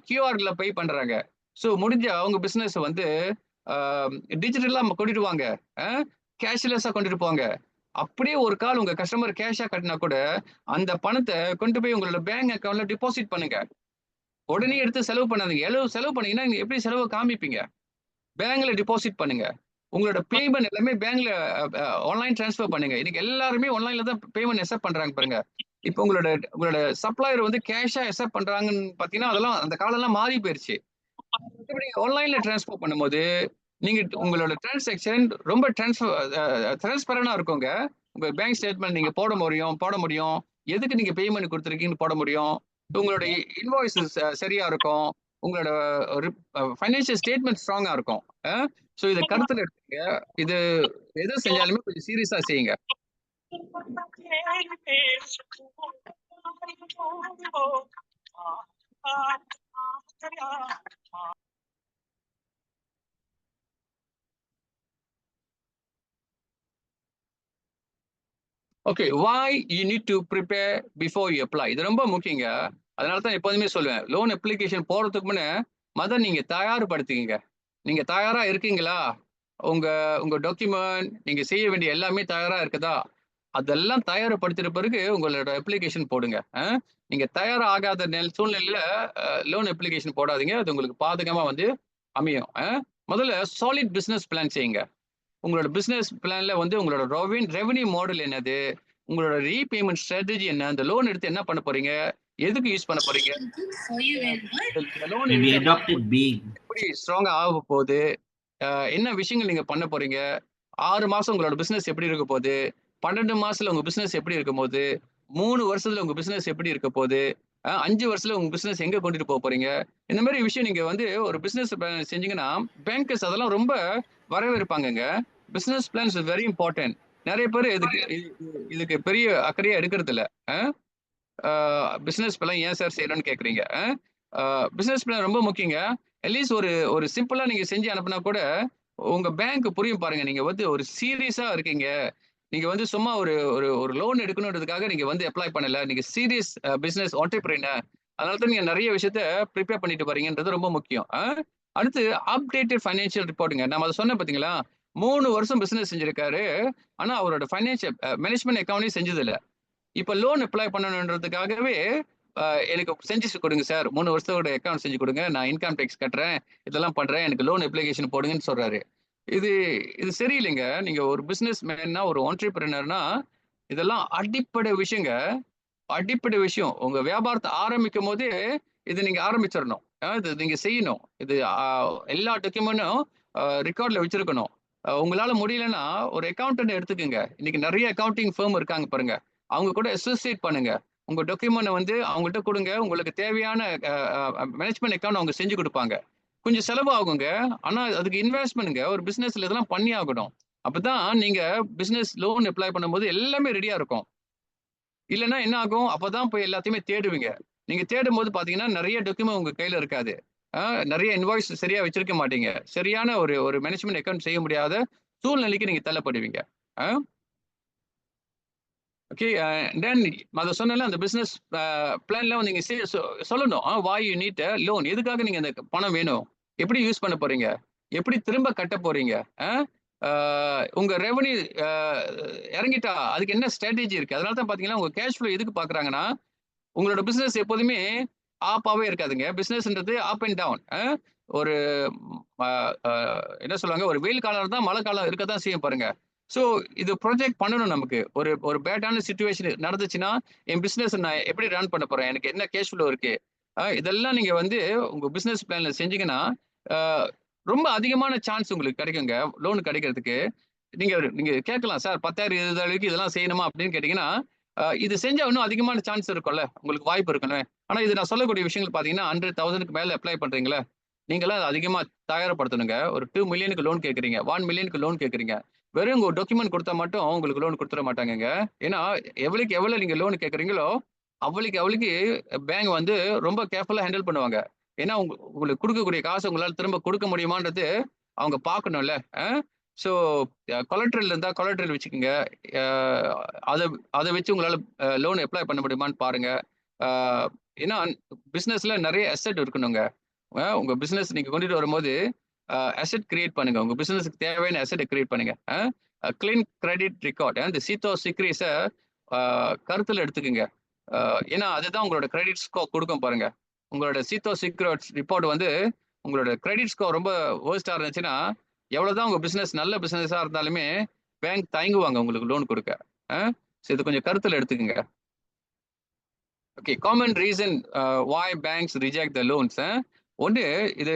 கியூஆர்ல பே பண்றாங்க. சோ முடிஞ்ச அவங்க பிசினஸ் வந்து டிஜிட்டலா கொண்டுட்டு வாங்க. கேஷ்லெஸ்ஸா கொண்டுட்டு போங்க. அப்படியே ஒரு கால் உங்க கஸ்டமர் கேஷா கட்டினா கூட, அந்த பணத்த கொண்டு போய் உங்களோட பேங்க் அக்கவுண்ட்ல டெபாசிட் பண்ணுங்க. உடனே எடுத்து செலவு பண்ணாதீங்க. செலவு பண்ணீங்கன்னா, நீங்க எப்படி செலவு காமிப்பீங்க? பேங்க்ல டெபாசிட் பண்ணுங்க. உங்களோட பேமெண்ட் எல்லாமே பேங்க்ல ஆன்லைன் டிரான்ஸ்ஃபர் பண்ணுங்க. இன்னைக்கு எல்லாருமே ஆன்லைன்ல தான் பேமெண்ட் அக்செப்ட் பண்றாங்க பாருங்க. இப்போ உங்களோட உங்களோட சப்ளையர் வந்து கேஷா அக்செப்ட் பண்றாங்கன்னு பாத்தீங்கன்னா அதெல்லாம் அந்த காலம்லாம் மாறி போயிருச்சு. மத்தபடி ஆன்லைன்ல டிரான்ஸ்ஃபர் பண்ணும்போது நீங்க உங்களோட டிரான்சாக்ஷன் ரொம்ப டிரான்ஸ்பரண்டா இருக்குங்க. உங்க பேங்க் ஸ்டேட்மெண்ட் நீங்க போட முடியும். எதுக்கு நீங்க பேமெண்ட் குடுத்துருக்கீங்கன்னு போட முடியும். உங்களோட இன்வாய்ஸஸ் சரியா இருக்கும். உங்களோட ஃபைனான்சியல் ஸ்டேட்மெண்ட் ஸ்ட்ராங்கா இருக்கும். அ சோ இத கருத்துல எடுத்துக்கங்க. இது எது செஞ்சாலுமே கொஞ்சம் சீரியஸா செய்யுங்க. Okay. Why you need to prepare before you apply. இது ரொம்ப முக்கியங்க. அதனால தான் எப்போதுமே சொல்லுவேன். லோன் அப்ளிகேஷன் போடுறதுக்கு முன்ன நீங்க தயார்படுத்திக்கங்க. நீங்க தயாரா இருக்கீங்களா? உங்க உங்க டாக்குமெண்ட் நீங்க செய்ய வேண்டிய எல்லாமே தயாரா இருக்குதா? அதெல்லாம் தயார்படுத்தின பிறகு உங்களோட அப்ளிகேஷன் போடுங்க. நீங்க தயார் ஆகாத சூழ்நிலையில லோன் அப்ளிகேஷன் போடாதீங்க. அது உங்களுக்கு பாதகமா வந்து அமையும். முதல்ல சாலிட் பிசினஸ் பிளான் செய்யுங்க. உங்களோட பிசினஸ் பிளான்ல வந்து உங்களோட ரெவென்யூ மாடல் என்னது? உங்களோட ரீபேமெண்ட் ஸ்ட்ராட்டஜி என்ன? அந்த லோன் எடுத்து என்ன பண்ண போறீங்க? எதுக்கு யூஸ் பண்ண போறீங்க? இந்த லோன் And we எடுத்து adopted big. எப்படி ஸ்ட்ராங்கா ஆக போகுது? என்ன விஷயங்கள் நீங்க பண்ண போறீங்க? 6 மாசம் உங்களோட பிசினஸ் எப்படி இருக்க போகுது? 12 மாசத்துல உங்க பிசினஸ் எப்படி இருக்க போகுது? 3 வருஷத்துல உங்க பிசினஸ் எப்படி இருக்க போகுது? 5 வருஷத்துல உங்க பிசினஸ் எங்க கொண்டுட்டு போறீங்க? இந்த மாதிரி விஷயம் நீங்க வந்து ஒரு பிசினஸ் பிளான் செஞ்சீங்கன்னா, பேங்கர்ஸ் அதெல்லாம் ரொம்ப வரவேற்பாங்கங்க. Business plans is very important. நெறைய பேரு இதுக்கு பெரிய அக்கறையா எடுக்கிறது இல்ல. அ பிசினஸ் பிளான் ஏன் சார் செய்யணும்னு கேட்குறீங்க. பிசினஸ் பிளான் ரொம்ப முக்கியங்க. அட்லீஸ்ட் ஒரு ஒரு சிம்பிளா நீங்க செஞ்சு அனுப்புனா கூட, உங்க பேங்க் புரியும் பாருங்க. நீங்க வந்து ஒரு சீரியஸா இருக்கீங்க. நீங்க வந்து சும்மா ஒரு ஒரு ஒரு லோன் எடுக்கணுன்றதுக்காக நீங்க வந்து அப்ளை பண்ணல. நீங்க சீரியஸ் பிசினஸ் ஆன்டர்பிரினர். அதனால தான் நீங்க நெறைய விஷயத்த பிரிப்பேர் பண்ணிட்டு வரீங்கன்றது ரொம்ப முக்கியம். அடுத்து அப்டேட்டட் ஃபைனான்சியல் ரிப்போர்ட்ங்க. நான் அத சொன்னேன் பார்த்தீங்களா? 3 வருஷம் பிசினஸ் செஞ்சிருக்காரு. ஆனா அவரோட ஃபைனான்சியல் மேனேஜ்மென்ட் அக்கவுண்டே செஞ்சதில்ல. இப்ப லோன் அப்ளை பண்ணணுன்றதுக்காகவே அ எனக்கு செஞ்சு குடுங்க சார். 3 வருஷத்தோட அக்கவுண்ட் செஞ்சு குடுங்க. நான் இன்கம் டேக்ஸ் கட்டுறேன். இதெல்லாம் பண்றேன். எனக்கு லோன் அப்ளிகேஷன் போடுங்கன்னு சொல்றாரு. இது இது சரியில்லைங்க. நீங்க ஒரு பிசினஸ் மேன்னா, ஒரு ஆன்டர்பிரினர்னா இதெல்லாம் அடிப்படை விஷயங்க. அடிப்படை விஷயம். உங்க வியாபாரத்த ஆரம்பிக்கும்போதே இத நீங்க ஆரம்பிச்சிரணும். இது நீங்க செய்யணும். இது எல்லா டாக்குமெண்டும் ரெக்கார்ட்ல வச்சிருக்கணும். உங்களால முடியலன்னா ஒரு அக்கவுண்டன்ட் எடுத்துக்கங்க. இன்னைக்கு நெறைய அக்கவுண்டிங் ஃபர்ம் இருக்காங்க பாருங்க. அவங்க கூட அசோசியேட் பண்ணுங்க. உங்க டாக்குமெண்ட்ட வந்து அவங்கள்ட்ட குடுங்க. உங்களுக்கு தேவையான அ அ மேனேஜ்மென்ட் அக்கவுண்ட் அவங்க செஞ்சு குடுப்பாங்க. கொஞ்சம் செலவு ஆகுங்க. ஆனா அதுக்கு இன்வெஸ்ட்மென்ட்ங்க. ஒரு பிசினஸ்ல இதெல்லாம் பண்ணி ஆகணும். அப்பதான் நீங்க பிசினஸ் லோன் அப்ளை பண்ணும்போது எல்லாமே ரெடியா இருக்கும். இல்லன்னா என்ன ஆகும்? அப்பதான் போய் எல்லாத்தையுமே தேடுவீங்க. நீங்க தேடும்போது பார்த்தீங்கன்னா, நெறைய டாக்குமெண்ட் உங்க கையில இருக்காது. ஆ நெறைய இன்வாய்ஸ் சரியா வச்சிருக்க மாட்டீங்க. சரியான ஒரு ஒரு மேனேஜ்மென்ட் அக்கவுண்ட் செய்ய முடியாத சூழ்நிலைக்கு நீங்க தள்ளப்படுவீங்க. ஆ ஓகே. தென் அத சொன்னேன்ல அந்த பிசினஸ் பிளான்ல நீங்க சொல்லணும். Why you need a loan. எதுக்காக நீங்க அந்த பணம் வேணும்? எப்படி யூஸ் பண்ண போறீங்க? எப்படி திரும்ப கட்ட போறீங்க? ஆ ஆ உங்க ரெவென்யூ அ இறங்கிட்டா அதுக்கு என்ன ஸ்ட்ராட்டஜி இருக்கு? அதனால தான் பார்த்தீங்கன்னா, உங்க கேஷ் ஃப்ளோ எதுக்கு பார்க்குறாங்கன்னா, உங்களோட பிசினஸ் எப்போதுமே ஆப்பாவே இருக்காதுங்க. பிசினஸ்ன்றது அப் அண்ட் டவுன். ஒரு அ அ என்ன சொல்லுவாங்க? ஒரு வெயில் காலம் இருந்தா, மழை காலம் இருக்க தான் செய்யும் பாருங்க. ஸோ இது ப்ராஜெக்ட் பண்ணணும் நமக்கு. ஒரு ஒரு பேடான சிச்சுவேஷன் நடந்துச்சுன்னா, என் பிசினஸ் நான் எப்படி ரன் பண்ண போறேன்? எனக்கு என்ன கேஷ் ஃப்ளோ இருக்கு? இதெல்லாம் நீங்க வந்து உங்க பிசினஸ் பிளான்ல செஞ்சீங்கன்னா, அ ரொம்ப அதிகமான சான்ஸ் உங்களுக்கு கிடைக்குங்க. லோன் கிடைக்கிறதுக்கு. நீங்க நீங்க கேட்கலாம், "சார் 10,000 20,000க்கு இதெல்லாம் செய்யணுமா?" அப்படின்னு கேட்டீங்கன்னா, இது செஞ்சா இன்னும் அதிகமான சான்ஸ் இருக்கும்ல. உங்களுக்கு வாய்ப்பு இருக்கும்ல. ஆனா இது நான் சொல்லக்கூடிய விஷயங்கள் பார்த்தீங்கன்னா, 100,000க்கு மேல அப்ளை பண்றீங்கல்ல, நீங்கலாம் அதிகமா தயார்படுத்தணுங்க. ஒரு 2,000,000க்கு லோன் கேட்கிறீங்க. 1,000,000க்கு லோன் கேட்கிறீங்க. வெறும் உங்க டாக்குமெண்ட் குடுத்தா மட்டும் உங்களுக்கு லோன் குடுத்துற மாட்டாங்கங்க. ஏன்னா, எவ்வளவுக்கு எவ்வளவு நீங்க லோன் கேட்கிறீங்களோ, அவ்வளவுக்கு அவ்வளவுக்கு பேங்க் வந்து ரொம்ப கேர்ஃபுல்லா ஹேண்டில் பண்ணுவாங்க. ஏன்னா, உங்களுக்கு குடுக்கக்கூடிய காச உங்களால திரும்ப குடுக்க முடியுமான்றது அவங்க பார்க்கணும்ல. அ. ஸோ கொலட்ரல் இருந்தா கொலட்ரல் வச்சுக்கங்க. அ அத அத வச்சு உங்களால லோன் அப்ளை பண்ண முடியுமான்னு பாருங்க. அ ஏன்னா பிசினஸ்ல நெறைய அசெட் இருக்கணுங்க. உங்க பிசினஸ் நீங்க கொண்டுட்டு வரும்போது, அசெட் கிரியேட் பண்ணுங்க. உங்க பிசினஸ்க்கு தேவையான அசெட்ட கிரியேட் பண்ணுங்க. கிளீன் கிரெடிட் ரெக்கார்ட் இந்த சீத்தோ சீக்ரீஸ அ கருத்துல எடுத்துக்கங்க. ஏன்னா, அதுதான் உங்களோட கிரெடிட் ஸ்கோர் குடுக்கும் பாருங்க. உங்களோட சீத்தோ சீக்ரெட்ஸ் ரிப்போர்ட் வந்து உங்களோட கிரெடிட் ஸ்கோர் ரொம்ப வொர்ஸ்ட்டா இருந்துச்சுன்னா, எவ்வளவுதான் உங்க பிசினஸ் நல்ல பிசினஸா இருந்தாலுமே, பேங்க் தயங்குவாங்க உங்களுக்கு லோன் குடுக்க. அ சோ இத கொஞ்சம் கருத்துல எடுத்துக்கங்க. Okay, common reason why banks reject the loans. ஒன்று, இது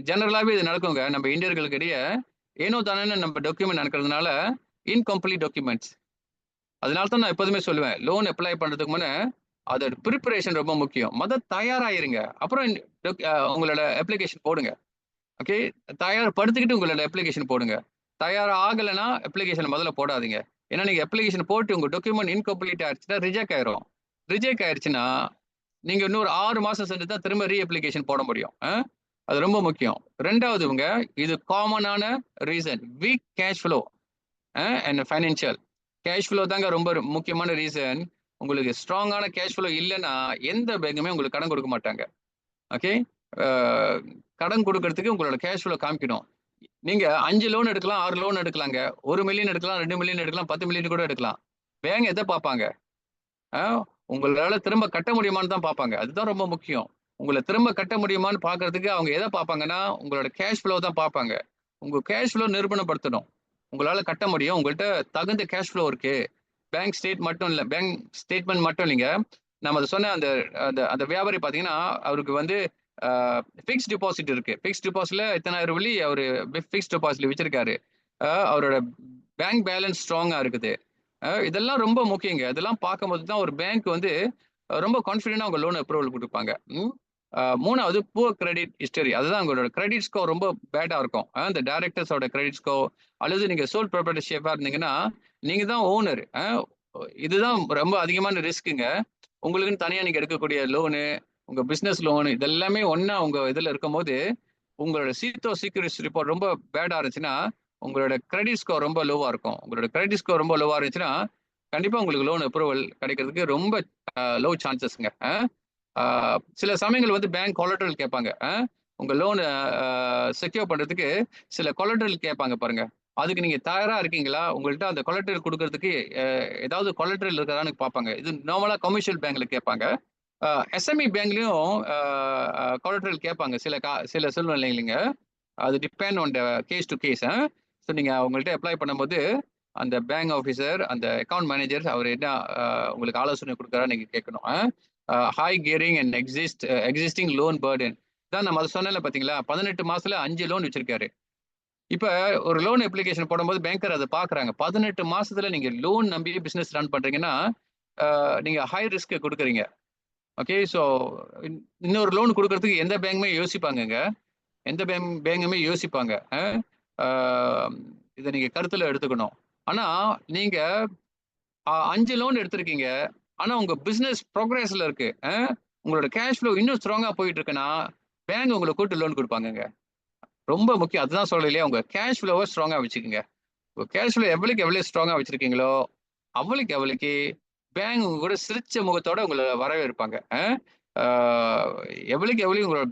ஜெனரலாகவே இது நடக்குங்க நம்ம இந்தியர்களுக்கு இடையே. ஏனோ தானே நம்ம டாக்குமெண்ட் நடக்கிறதுனால இன்கம்ப்ளீட் டாக்குமெண்ட்ஸ். அதனால தான் நான் எப்போதுமே சொல்லுவேன், லோன் அப்ளை பண்ணுறதுக்கு முன்னே அதோட ப்ரிப்பரேஷன் ரொம்ப முக்கியம். தயாராயிருங்க, அப்புறம் உங்களோட அப்ளிகேஷன் போடுங்க. ஓகே, தயார்படுத்திக்கிட்டு உங்களோட அப்ளிகேஷன் போடுங்க. தயார் ஆகலைன்னா அப்ளிகேஷன் முதல்ல போடாதீங்க. ஏன்னா நீங்கள் அப்ளிகேஷன் போட்டு உங்கள் டாக்குமெண்ட் இன்கம்ப்ளீட் ஆயிடுச்சுன்னா ரிஜெக்ட் ஆயிரும். ரிஜெக்ட் ஆயிடுச்சுன்னா நீங்கள் இன்னொரு 6 மாதம் சென்று தான் திரும்ப ரீஅப்ளிகேஷன் போட முடியும். அது ரொம்ப முக்கியம். ரெண்டாவதுங்க, இது காமனான reason week cash flow and financial. Cash flow தாங்க ரொம்ப முக்கியமான ரீசன். உங்களுக்கு ஸ்ட்ராங்கான கேஷ் ஃப்ளோ இல்லைன்னா எந்த பேங்குமே உங்களுக்கு கடன் கொடுக்க மாட்டாங்க. ஓகே, கடன் கொடுக்கறதுக்கு உங்களோட கேஷ் ஃப்ளோ காமிக்கணும். நீங்க 5 லோன் எடுக்கலாம், 6 லோன் எடுக்கலாங்க. 1 மில்லியன் எடுக்கலாம், 2 மில்லியன் எடுக்கலாம், 10 மில்லியன் கூட எடுக்கலாம். பேங்க் எதை பார்ப்பாங்க? உங்களால திரும்ப கட்ட முடியுமான்னு தான் பார்ப்பாங்க. அதுதான் ரொம்ப முக்கியம். உங்களை திரும்ப கட்ட முடியுமான்னு பார்க்கறதுக்கு அவங்க எதை பார்ப்பாங்கன்னா, உங்களோட கேஷ் ஃப்ளோ தான் பார்ப்பாங்க. உங்க கேஷ் ஃப்ளோ நிரூபணப்படுத்தணும். உங்களால கட்ட முடியும், உங்கள்கிட்ட தகுந்த கேஷ் ஃப்ளோ இருக்கு. பேங்க் ஸ்டேட்மெண்ட் மட்டும் இல்லைங்க. நம்ம அதை சொன்ன அந்த அந்த வியாபாரி பார்த்தீங்கன்னா, அவருக்கு வந்து ஃபிக்ஸ் டிபாசிட் இருக்கு. ஃபிக்ஸ் டிபாசிட்ல எத்தனாயிரம் வெள்ளி அவர் ஃபிக்ஸ் டிபாசிட்ல வச்சிருக்காரு. அவரோட பேங்க் பேலன்ஸ் ஸ்ட்ராங்கா இருக்குது. இதெல்லாம் ரொம்ப முக்கியங்க. இதெல்லாம் பார்க்கும்போது தான் ஒரு பேங்க் வந்து ரொம்ப கான்ஃபிடென்ட்டா உங்க லோன் அப்ரூவல் கொடுப்பாங்க. 3வது புவர் கிரெடிட் ஹிஸ்டரி. அதுதான் உங்களோட கிரெடிட் ஸ்கோர் ரொம்ப பேடா இருக்கும். இந்த டைரக்டர்ஸோட கிரெடிட் ஸ்கோர், அல்லது நீங்க சோல் ப்ராப்பர்ட்டிஷிப்பா இருந்தீங்கன்னா நீங்க தான் ஓனர். இதுதான் ரொம்ப அதிகமான ரிஸ்க்குங்க. உங்களுக்குன்னு தனியா நீங்க எடுக்கக்கூடிய லோனு, உங்க பிசினஸ் லோன், இதெல்லாமே ஒண்ணா உங்க இதுல இருக்கும்போது உங்களோட சீக்யூரிட்டி ரிப்போர்ட் ரொம்ப பேடா இருந்துச்சுன்னா உங்களோட கிரெடிட் ஸ்கோர் ரொம்ப லோவா இருக்கும். உங்களோட கிரெடிட் ஸ்கோர் ரொம்ப லோவா இருந்துச்சுன்னா கண்டிப்பா உங்களுக்கு லோன் அப்ரூவல் கிடைக்கிறதுக்கு ரொம்ப லோ சான்சஸ்ங்க. சில சமயங்கள் வந்து பேங்க் கொலட்ரல் கேட்பாங்க. உங்க லோன் செக்யூர் பண்றதுக்கு சில கொலட்ரல் கேட்பாங்க பாருங்க. அதுக்கு நீங்க தயாரா இருக்கீங்களா? உங்கள்கிட்ட அந்த கொலட்ரல் கொடுக்கறதுக்கு ஏதாவது கொலட்ரல் இருக்கிறான்னு பார்ப்பாங்க. இது நார்மலா கமர்ஷியல் பேங்க்ல கேட்பாங்க. எஸ்எம்இ பேங்க்லயும் கொலட்ரல் கேட்பாங்க சில சூழ்நிலைங்க. அது depend on the case to case. So நீங்க அவங்கள்ட்ட அப்ளை பண்ணும்போது அந்த பேங்க் ஆஃபீஸர், அந்த அக்கௌண்ட் மேனேஜர் அவர் என்ன உங்களுக்கு ஆலோசனை கொடுக்குறா நீங்க கேட்கணும். High gearing and existing loan burden தான் நம்ம அதை சொன்னல பார்த்தீங்களா? 18 மாசத்துல 5 லோன் வச்சிருக்காரு. இப்ப ஒரு லோன் அப்ளிகேஷன் போடும்போது பேங்கர் அதை பாக்குறாங்க. 18 மாசத்துல நீங்க லோன் நம்பி பிசினஸ் ரன் பண்றீங்கன்னா நீங்க ஹை ரிஸ்க் கொடுக்குறீங்க. ஓகே, ஸோ இன்னொரு லோன் கொடுக்கறதுக்கு எந்த பேங்குமே யோசிப்பாங்கங்க. எந்த பேங்குமே யோசிப்பாங்க. இதை நீங்க கருத்துல எடுத்துக்கணும். ஆனா நீங்க 5 லோன் எடுத்திருக்கீங்க. ஆனா உங்க பிசினஸ் ப்ரோக்ரஸ்ல இருக்கு. உங்களோட கேஷ் ஃப்ளோ இன்னும் ஸ்ட்ராங்கா போயிட்டு இருக்குன்னா பேங்க் உங்களை கூட்டு லோன் கொடுப்பாங்கங்க. ரொம்ப முக்கியம். அதுதான் சொல்றேன் இல்லையா, உங்க கேஷ் ஃப்ளோவை ஸ்ட்ராங்கா வச்சுக்கோங்க. உங்க கேஷ் ஃப்ளோ எவ்வளவு ஸ்ட்ராங்கா வச்சிருக்கீங்களோ அவளுக்கு பேங்க் உங்க கூட சிரிச்ச முகத்தோட உங்களை வரவேற்பாங்க. எவ்வளவுக்கு உங்களோட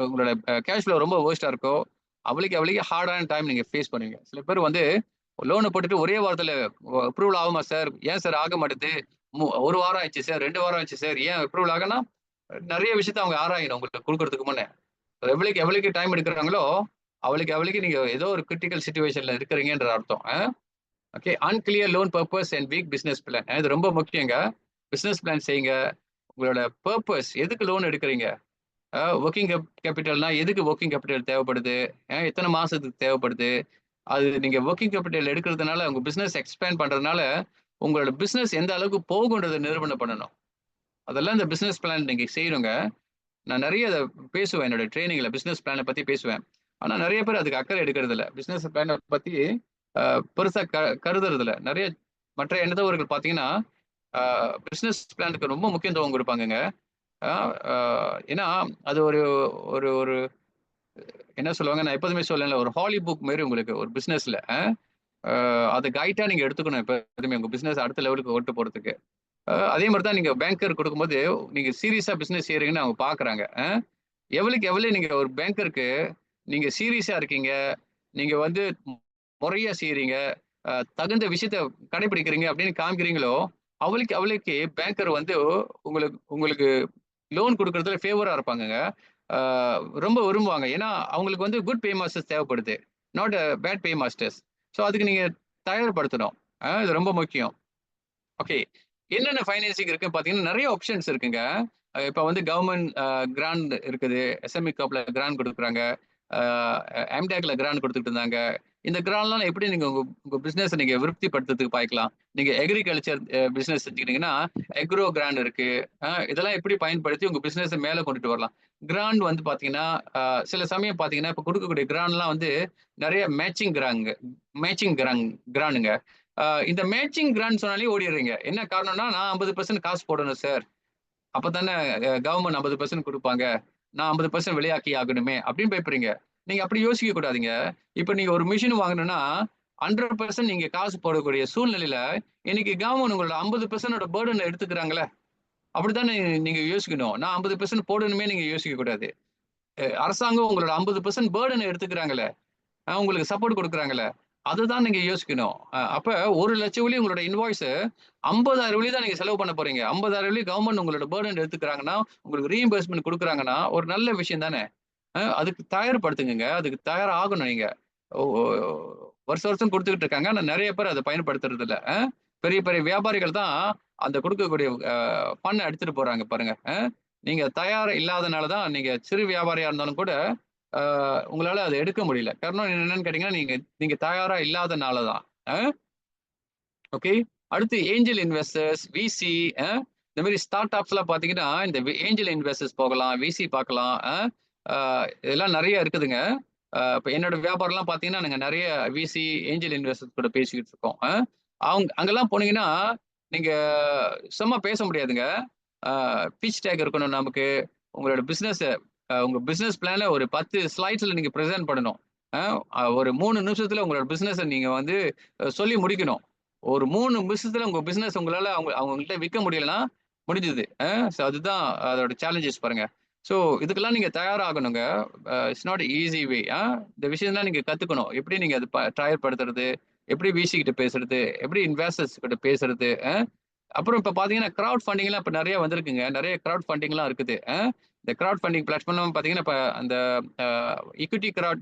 உங்களோட கேஷ் ஃப்ளோ ரொம்ப வேர்ஸ்டா இருக்கோ அவளுக்கு ஹார்டான டைம் நீங்க ஃபேஸ் பண்ணுவீங்க. சில பேர் வந்து லோனை போட்டுட்டு ஒரே வாரத்துல அப்ரூவல் ஆகுமா சார், ஏன் சார் ஆக மாட்டேது, 1 வாரம் ஆயிடுச்சு சார், 2 வாரம் ஆயிடுச்சு சார், ஏன் அப்ரூவல் ஆகனா நிறைய விஷயத்த அவங்க ஆராயணும் உங்களுக்கு கொடுக்கறதுக்கு முன்னே. எவ்வளவுக்கு டைம் எடுக்கிறாங்களோ அவளுக்கு நீங்க ஏதோ ஒரு கிரிட்டிக்கல் சிச்சுவேஷன்ல இருக்கிறீங்கன்ற அர்த்தம். Okay, unclear loan purpose and week business plan. இது ரொம்ப முக்கியங்க. பிசினஸ் பிளான் செய்யுங்க. உங்களோட பர்பஸ், எதுக்கு லோன் எடுக்கிறீங்க? ஒர்க்கிங் கேபிட்டல்னா எதுக்கு ஒர்க்கிங் கேபிட்டல் தேவைப்படுது, எத்தனை மாசத்துக்கு தேவைப்படுது, அது நீங்க ஒர்க்கிங் கேபிட்டல் எடுக்கிறதுனால உங்க பிசினஸ் எக்ஸ்பேண்ட் பண்றதுனால உங்களோட பிசினஸ் எந்த அளவுக்கு போகுன்றதை நிரூபணம் பண்ணணும். அதெல்லாம் இந்த பிசினஸ் பிளான் நீங்க செய்யணுங்க. நான் நிறைய அதை பேசுவேன் என்னோட ட்ரைனிங்ல, பிசினஸ் பிளானை பத்தி பேசுவேன். ஆனா நிறைய பேர் அதுக்கு அக்கறை எடுக்கிறது இல்லை. பிசினஸ் பிளானை பத்தி பெருசா கருதுறது இல்லை. நிறைய மற்ற இனத்தவர்கள் பார்த்தீங்கன்னா பிசினஸ் பிளானுக்கு ரொம்ப முக்கியத்துவம் கொடுப்பாங்கங்க. ஏன்னா அது ஒரு ஒரு ஒரு என்ன சொல்லுவாங்க, நான் எப்போதுமே சொல்லல, ஒரு ஹாலி புக் மாதிரி உங்களுக்கு ஒரு பிசினஸ்ல அதை கைட்டா நீங்க எடுத்துக்கணும் எப்போதுமே உங்க பிசினஸ் அடுத்த லெவலுக்கு ஓட்டு போறதுக்கு. அதே மாதிரி தான் நீங்க பேங்கர் கொடுக்கும்போது நீங்க சீரியஸா பிசினஸ் செய்யறீங்கன்னு அவங்க பாக்குறாங்க. எவ்வளவு நீங்க ஒரு பேங்கருக்கு நீங்க சீரியஸா இருக்கீங்க, நீங்க வந்து முறையா செய்யறீங்க, தகுந்த விஷயத்த கடைபிடிக்கிறீங்க அப்படின்னு காமிக்கிறீங்களோ அவளுக்கு பேங்கர் வந்து உங்களுக்கு லோன் கொடுக்கறதுல ஃபேவரா இருப்பாங்கங்க. ரொம்ப விரும்புவாங்க. ஏன்னா அவங்களுக்கு வந்து குட் பே மாஸ்டர்ஸ் தேவைப்படுது, not bad pay masters. So அதுக்கு நீங்க தயார்படுத்தணும். இது ரொம்ப முக்கியம். ஓகே, என்னென்ன ஃபைனான்சிங் இருக்குன்னு பார்த்தீங்கன்னா, நெறைய ஆப்ஷன்ஸ் இருக்குங்க. இப்ப வந்து கவர்ன்மெண்ட் கிராண்ட் இருக்குது. எஸ்எம்இ காப்ல கிராண்ட் குடுக்குறாங்க. அ எம்டேக்ல கிராண்ட் குடுத்துட்டு இருந்தாங்க. இந்த கிராண்ட்லாம் எப்படி நீங்க உங்க உங்க பிசினஸ நீங்க விருத்திப்படுத்துறதுக்கு பாய்க்கலாம். நீங்க அக்ரிகல்ச்சர் பிசினஸ் செஞ்சுக்கிட்டீங்கன்னா, அக்ரோ கிராண்ட் இருக்கு. இதெல்லாம் எப்படி பயன்படுத்தி உங்க பிசினஸ மேல கொண்டுட்டு வரலாம். கிராண்ட் வந்து பார்த்தீங்கன்னா, அ சில சமயம் பார்த்தீங்கன்னா, இப்ப குடுக்கக்கூடிய கிராண்ட்லாம் வந்து நெறைய மேட்சிங் கிராண்டுங்க. இந்த மேட்சிங் கிராண்ட் சொன்னாலே ஓடிடுறீங்க. என்ன காரணம்னா, நான் 50% காசு போடணும் சார். அப்பதானே கவர்ன்மெண்ட் 50% குடுப்பாங்க. நான் 50% விலையாக்கி ஆகணுமே அப்படின்னு பயப்படுறீங்க. நீங்க அப்படி யோசிக்க கூடாதுங்க. இப்ப நீங்க ஒரு மிஷின் வாங்கணும்னா, 100% நீங்க காசு போடக்கூடிய சூழ்நிலையில, இன்னைக்கு கவர்ன்மெண்ட் உங்களோட 50% பர்டன எடுத்துக்கிறாங்கல்ல. அப்படித்தானே நீங்க யோசிக்கணும். நான் 50% போடணுமே நீங்க யோசிக்க கூடாது. அரசாங்கம் உங்களோட 50% பர்டன எடுத்துக்கிறாங்கல்ல. உங்களுக்கு சப்போர்ட் குடுக்குறாங்கல்ல. அதுதான் நீங்க யோசிக்கணும். அப்ப 1,00,000 உங்களோட இன்வாய்ஸ் 50,000 தான் நீங்க செலவு பண்ண போறீங்க. 50,000 கவர்ன்மெண்ட் உங்களோட பர்டன் எடுத்துக்கிறாங்கன்னா, உங்களுக்கு ரீஇம்பர்ஸ்மென்ட் குடுக்குறாங்கன்னா, ஒரு நல்ல விஷயம் தானே! அதுக்கு தயார்படுத்துங்கங்க. அதுக்கு தயாராகணும் நீங்க. ஒ ஒ வருஷம் வருஷம் குடுத்துக்கிட்டு இருக்காங்க. ஆனா நெறைய பேர் அத பயன்படுத்துறது இல்ல. பெரிய பெரிய வியாபாரிகள் தான் அந்த குடுக்கக்கூடிய ஃபண்ட எடுத்துட்டு போறாங்க பாருங்க. நீங்க தயார் இல்லாதனால தான் நீங்க சிறு வியாபாரியா இருந்தாலும் கூட, அ உங்களால அத எடுக்க முடியல. காரணம் என்னன்னு கேட்டீங்கன்னா, நீங்க நீங்க தயாரா இல்லாதனால தான். அ ஓகே. அடுத்து ஏஞ்சல் இன்வெஸ்டர்ஸ், விசி இந்த மாரி ஸ்டார்ட் அப்ஸ்லாம் பார்த்தீங்கன்னா, இந்த ஏஞ்சல் இன்வெஸ்டர்ஸ் போகலாம், விசி பார்க்கலாம். அ இதெல்லாம் நெறைய இருக்குதுங்க. இப்ப என்னோட வியாபாரம்லாம் பார்த்தீங்கன்னா, நாங்க நெறைய விசி, ஏஞ்சல் இன்வெஸ்டர்ஸ் கூட பேசிக்கிட்டு இருக்கோம். அங்கலாம் போனீங்கன்னா, நீங்க சும்மா பேச முடியாதுங்க. பிட்ச் டேக் இருக்கணும் நமக்கு. உங்களோட உங்க பிசினஸ் பிளான ஒரு 10 ஸ்லைட்ஸ்ல நீங்க பிரசன்ட் பண்ணணும். ஒரு 3 நிமிஷத்துல உங்களோட பிசினஸ நீங்க வந்து சொல்லி முடிக்கணும். ஒரு 3 நிமிஷத்துல உங்க பிசினஸ் உங்களால அவங்ககிட்ட விக்க முடியலன்னா, முடிஞ்சுது. சோ அதுதான் அதோட சேலஞ்சஸ் பாருங்க. சோ இதுக்கெல்லாம் நீங்க தயாராகணுங்க. It's not easy way. இந்த விஷயம்லாம் நீங்க கத்துக்கணும். எப்படி நீங்க அத தயார்படுத்துறது? எப்படி விசி கிட்ட பேசுறது? எப்படி இன்வெஸ்டர்ஸ் கிட்ட பேசுறது? அப்புறம் இப்ப பார்த்தீங்கன்னா, கிரவுட் ஃபண்டிங்லாம் இப்ப நெறைய வந்திருக்குங்க. நெறைய கிரவுட் ஃபண்டிங்லாம் இருக்குது. இந்த கிரவுட் ஃபண்டிங் பிளாட்ஃபார்ம்லாம் பார்த்தீங்கன்னா, இப்ப அந்த அ ஈக்விட்டி கிரவுட்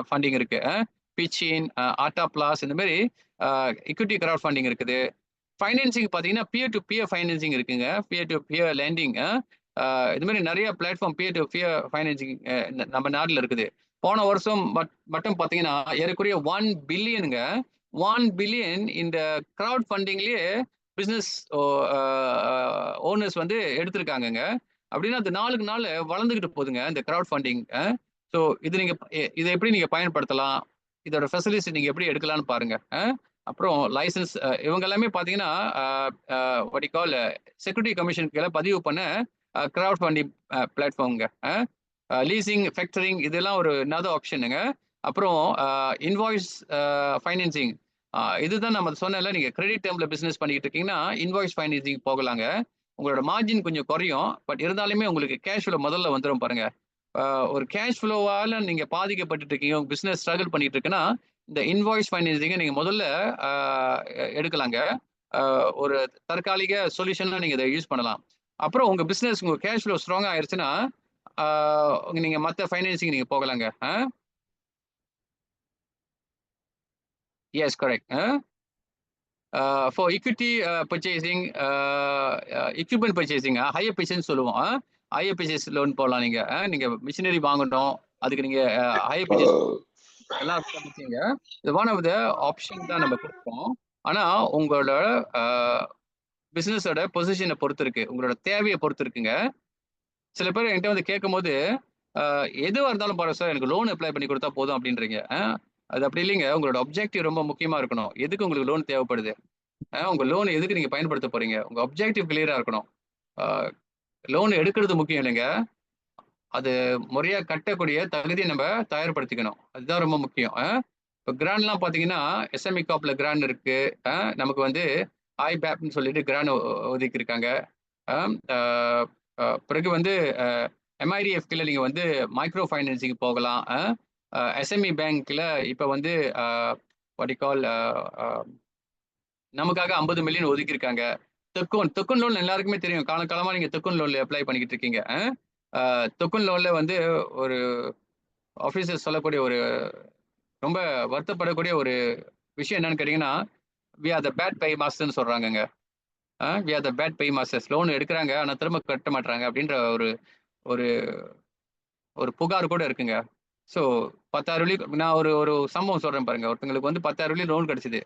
ஃபண்டிங் இருக்கு. பிச்சின், ஆர்ட்டா பிளாஸ் இந்த மாரி அ ஈக்விட்டி கிரவுட் ஃபண்டிங் இருக்குது. ஃபைனான்சிங் பார்த்தீங்கன்னா, பியர் டூ பியர் ஃபைனான்சிங் இருக்குங்க. பியர் டூ பியர் லெண்டிங் இது மாரி நெறைய platform peer to peer financing நம்ம நாட்ல இருக்குது. போன வருஷம் மட்டும் பார்த்தீங்கன்னா, ஏறக்குறைய 1 பில்லியனுங்க. 1 பில்லியன் இந்த கிரவுட் ஃபண்டிங்லயே பிசினஸ் ஓ அ ஓனர்ஸ் வந்து எடுத்திருக்காங்கங்க. அப்படின்னா, அது நாளுக்கு நாள் வளர்ந்துகிட்டு போகுதுங்க, இந்த கிரவுட் ஃபண்டிங். ஸோ இது நீங்க இத எப்படி நீங்க பயன்படுத்தலாம்? இதோட ஃபெசிலிட்டிஸ் நீங்க எப்படி எடுக்கலாம்னு பாருங்க. அப்புறம் லைசென்ஸ் இவங்க எல்லாமே பார்த்தீங்கன்னா, uh uh what you call security commission கீழ பதிவு பண்ண கிரவுட் ஃபண்டிங் பிளாட்ஃபார்ம்ங்க. லீசிங், ஃபேக்டரிங் இதெல்லாம் ஒரு அனதர் ஆப்ஷனுங்க. அப்புறம் இன்வாய்ஸ் ஃபைனான்சிங். இதுதான் நம்ம சொன்னேன்ல, நீங்க கிரெடிட் டெர்ம்ல பிசினஸ் பண்ணிட்டு இருக்கீங்கன்னா, இன்வாய்ஸ் ஃபைனான்சிங் போகலாங்க. உங்களோட மார்ஜின் கொஞ்சம் குறையும். பட் இருந்தாலுமே உங்களுக்கு கேஷ் ஃப்ளோ முதல்ல வந்துரும் பாருங்க. அ ஒரு கேஷ் ஃப்ளோவால நீங்க பாதிக்கப்பட்டுட்டு இருக்கீங்க. உங்க பிசினஸ் ஸ்ட்ரகிள் பண்ணிட்டு இருக்குன்னா, இந்த இன்வாய்ஸ் ஃபைனான்சிங்க நீங்க முதல்ல அ எடுக்கலாங்க. ஒரு தற்காலிக சொல்யூஷனா நீங்க இத யூஸ் பண்ணலாம். அப்புறம் உங்க கேஷ் ஃப்ளோ ஸ்ட்ராங்கா ஆயிருச்சுன்னா, ஆ நீங்க மத்த ஃபைனான்சிங் நீங்க போகலாங்க. Yes correct. For equity purchasing equipment purchasing hire பர்ச்சேஸ்ன்னு சொல்லுவோம். ஹையர் பர்ச்சேஸ் லோன் போடலாம் நீங்க. நீங்க மிஷினரி வாங்கணும். அதுக்கு நீங்க ஹையர் பர்ச்சேஸ் எல்லாம் படிச்சீங்க. இது ஒன் ஆஃப் த ஆப்ஷன் தான் நம்ம குடுப்போம். ஆனா உங்களோட அ பிசினஸோட பொசிஷன பொறுத்து இருக்கு. உங்களோட தேவைய பொறுத்து இருக்குங்க. சில பேர் என்கிட்ட வந்து கேட்கும்போது, எதுவா இருந்தாலும் பரவால்ல சார் எனக்கு லோன் அப்ளை பண்ணி குடுத்தா போதும் அப்டின்றீங்க. அது அப்படி இல்லைங்க. உங்களோட ஆப்ஜெக்டிவ் ரொம்ப முக்கியமா இருக்கணும். எதுக்கு உங்களுக்கு லோன் தேவைப்படுது? உங்க லோன் எதுக்கு நீங்க பயன்படுத்த போறீங்க? உங்க ஆப்ஜெக்டிவ் கிளியரா இருக்கணும். அ லோன் எடுக்கிறது முக்கியம் இல்லைங்க. அது முறையா கட்டக்கூடிய தகுதிய நம்ம தயார்படுத்திக்கணும். அதுதான் ரொம்ப முக்கியம். இப்ப கிராண்ட்லாம் பார்த்தீங்கன்னா, எஸ்எம்இ காப்ல கிராண்ட் இருக்கு. நமக்கு வந்து ஐபேப்ன்னு சொல்லிட்டு கிராண்ட் ஒதுக்கியிருக்காங்க. அம் அ பிறகு வந்து அ எம்ஐடிஎஃப் கீழ நீங்க வந்து மைக்ரோ ஃபைனான்சிங் போகலாம். எஸ்எம்இ பேங்க்ல இப்ப வந்து அ வாட் யூ கால் அ நமக்காக 50,000,000 ஒதுக்கியிருக்காங்க. தொக்கன் லோன் எல்லாருக்குமே தெரியும். காலங்காலமா நீங்க தொக்கன் லோன்ல அப்ளை பண்ணிக்கிட்டு இருக்கீங்க. தொக்கன் லோன்ல வந்து ஒரு ஆஃபீசர் சொல்லக்கூடிய ஒரு ரொம்ப வருத்தப்படக்கூடிய ஒரு விஷயம் என்னன்னு கேட்டீங்கன்னா, we are the bad pay மாஸ்டர்ன்னு சொல்றாங்கங்க. We are the bad pay masters. Loan எடுக்கிறாங்க, ஆனா திரும்ப கட்ட மாட்றாங்க அப்படின்ற ஒரு ஒரு ஒரு புகார் கூட இருக்குங்க. ஸோ 10,000 நான் ஒரு ஒரு சம்பவம் சொல்றேன் பாருங்க. ஒருத்தங்களுக்கு வந்து 10,000 லோன் கிடைச்சது.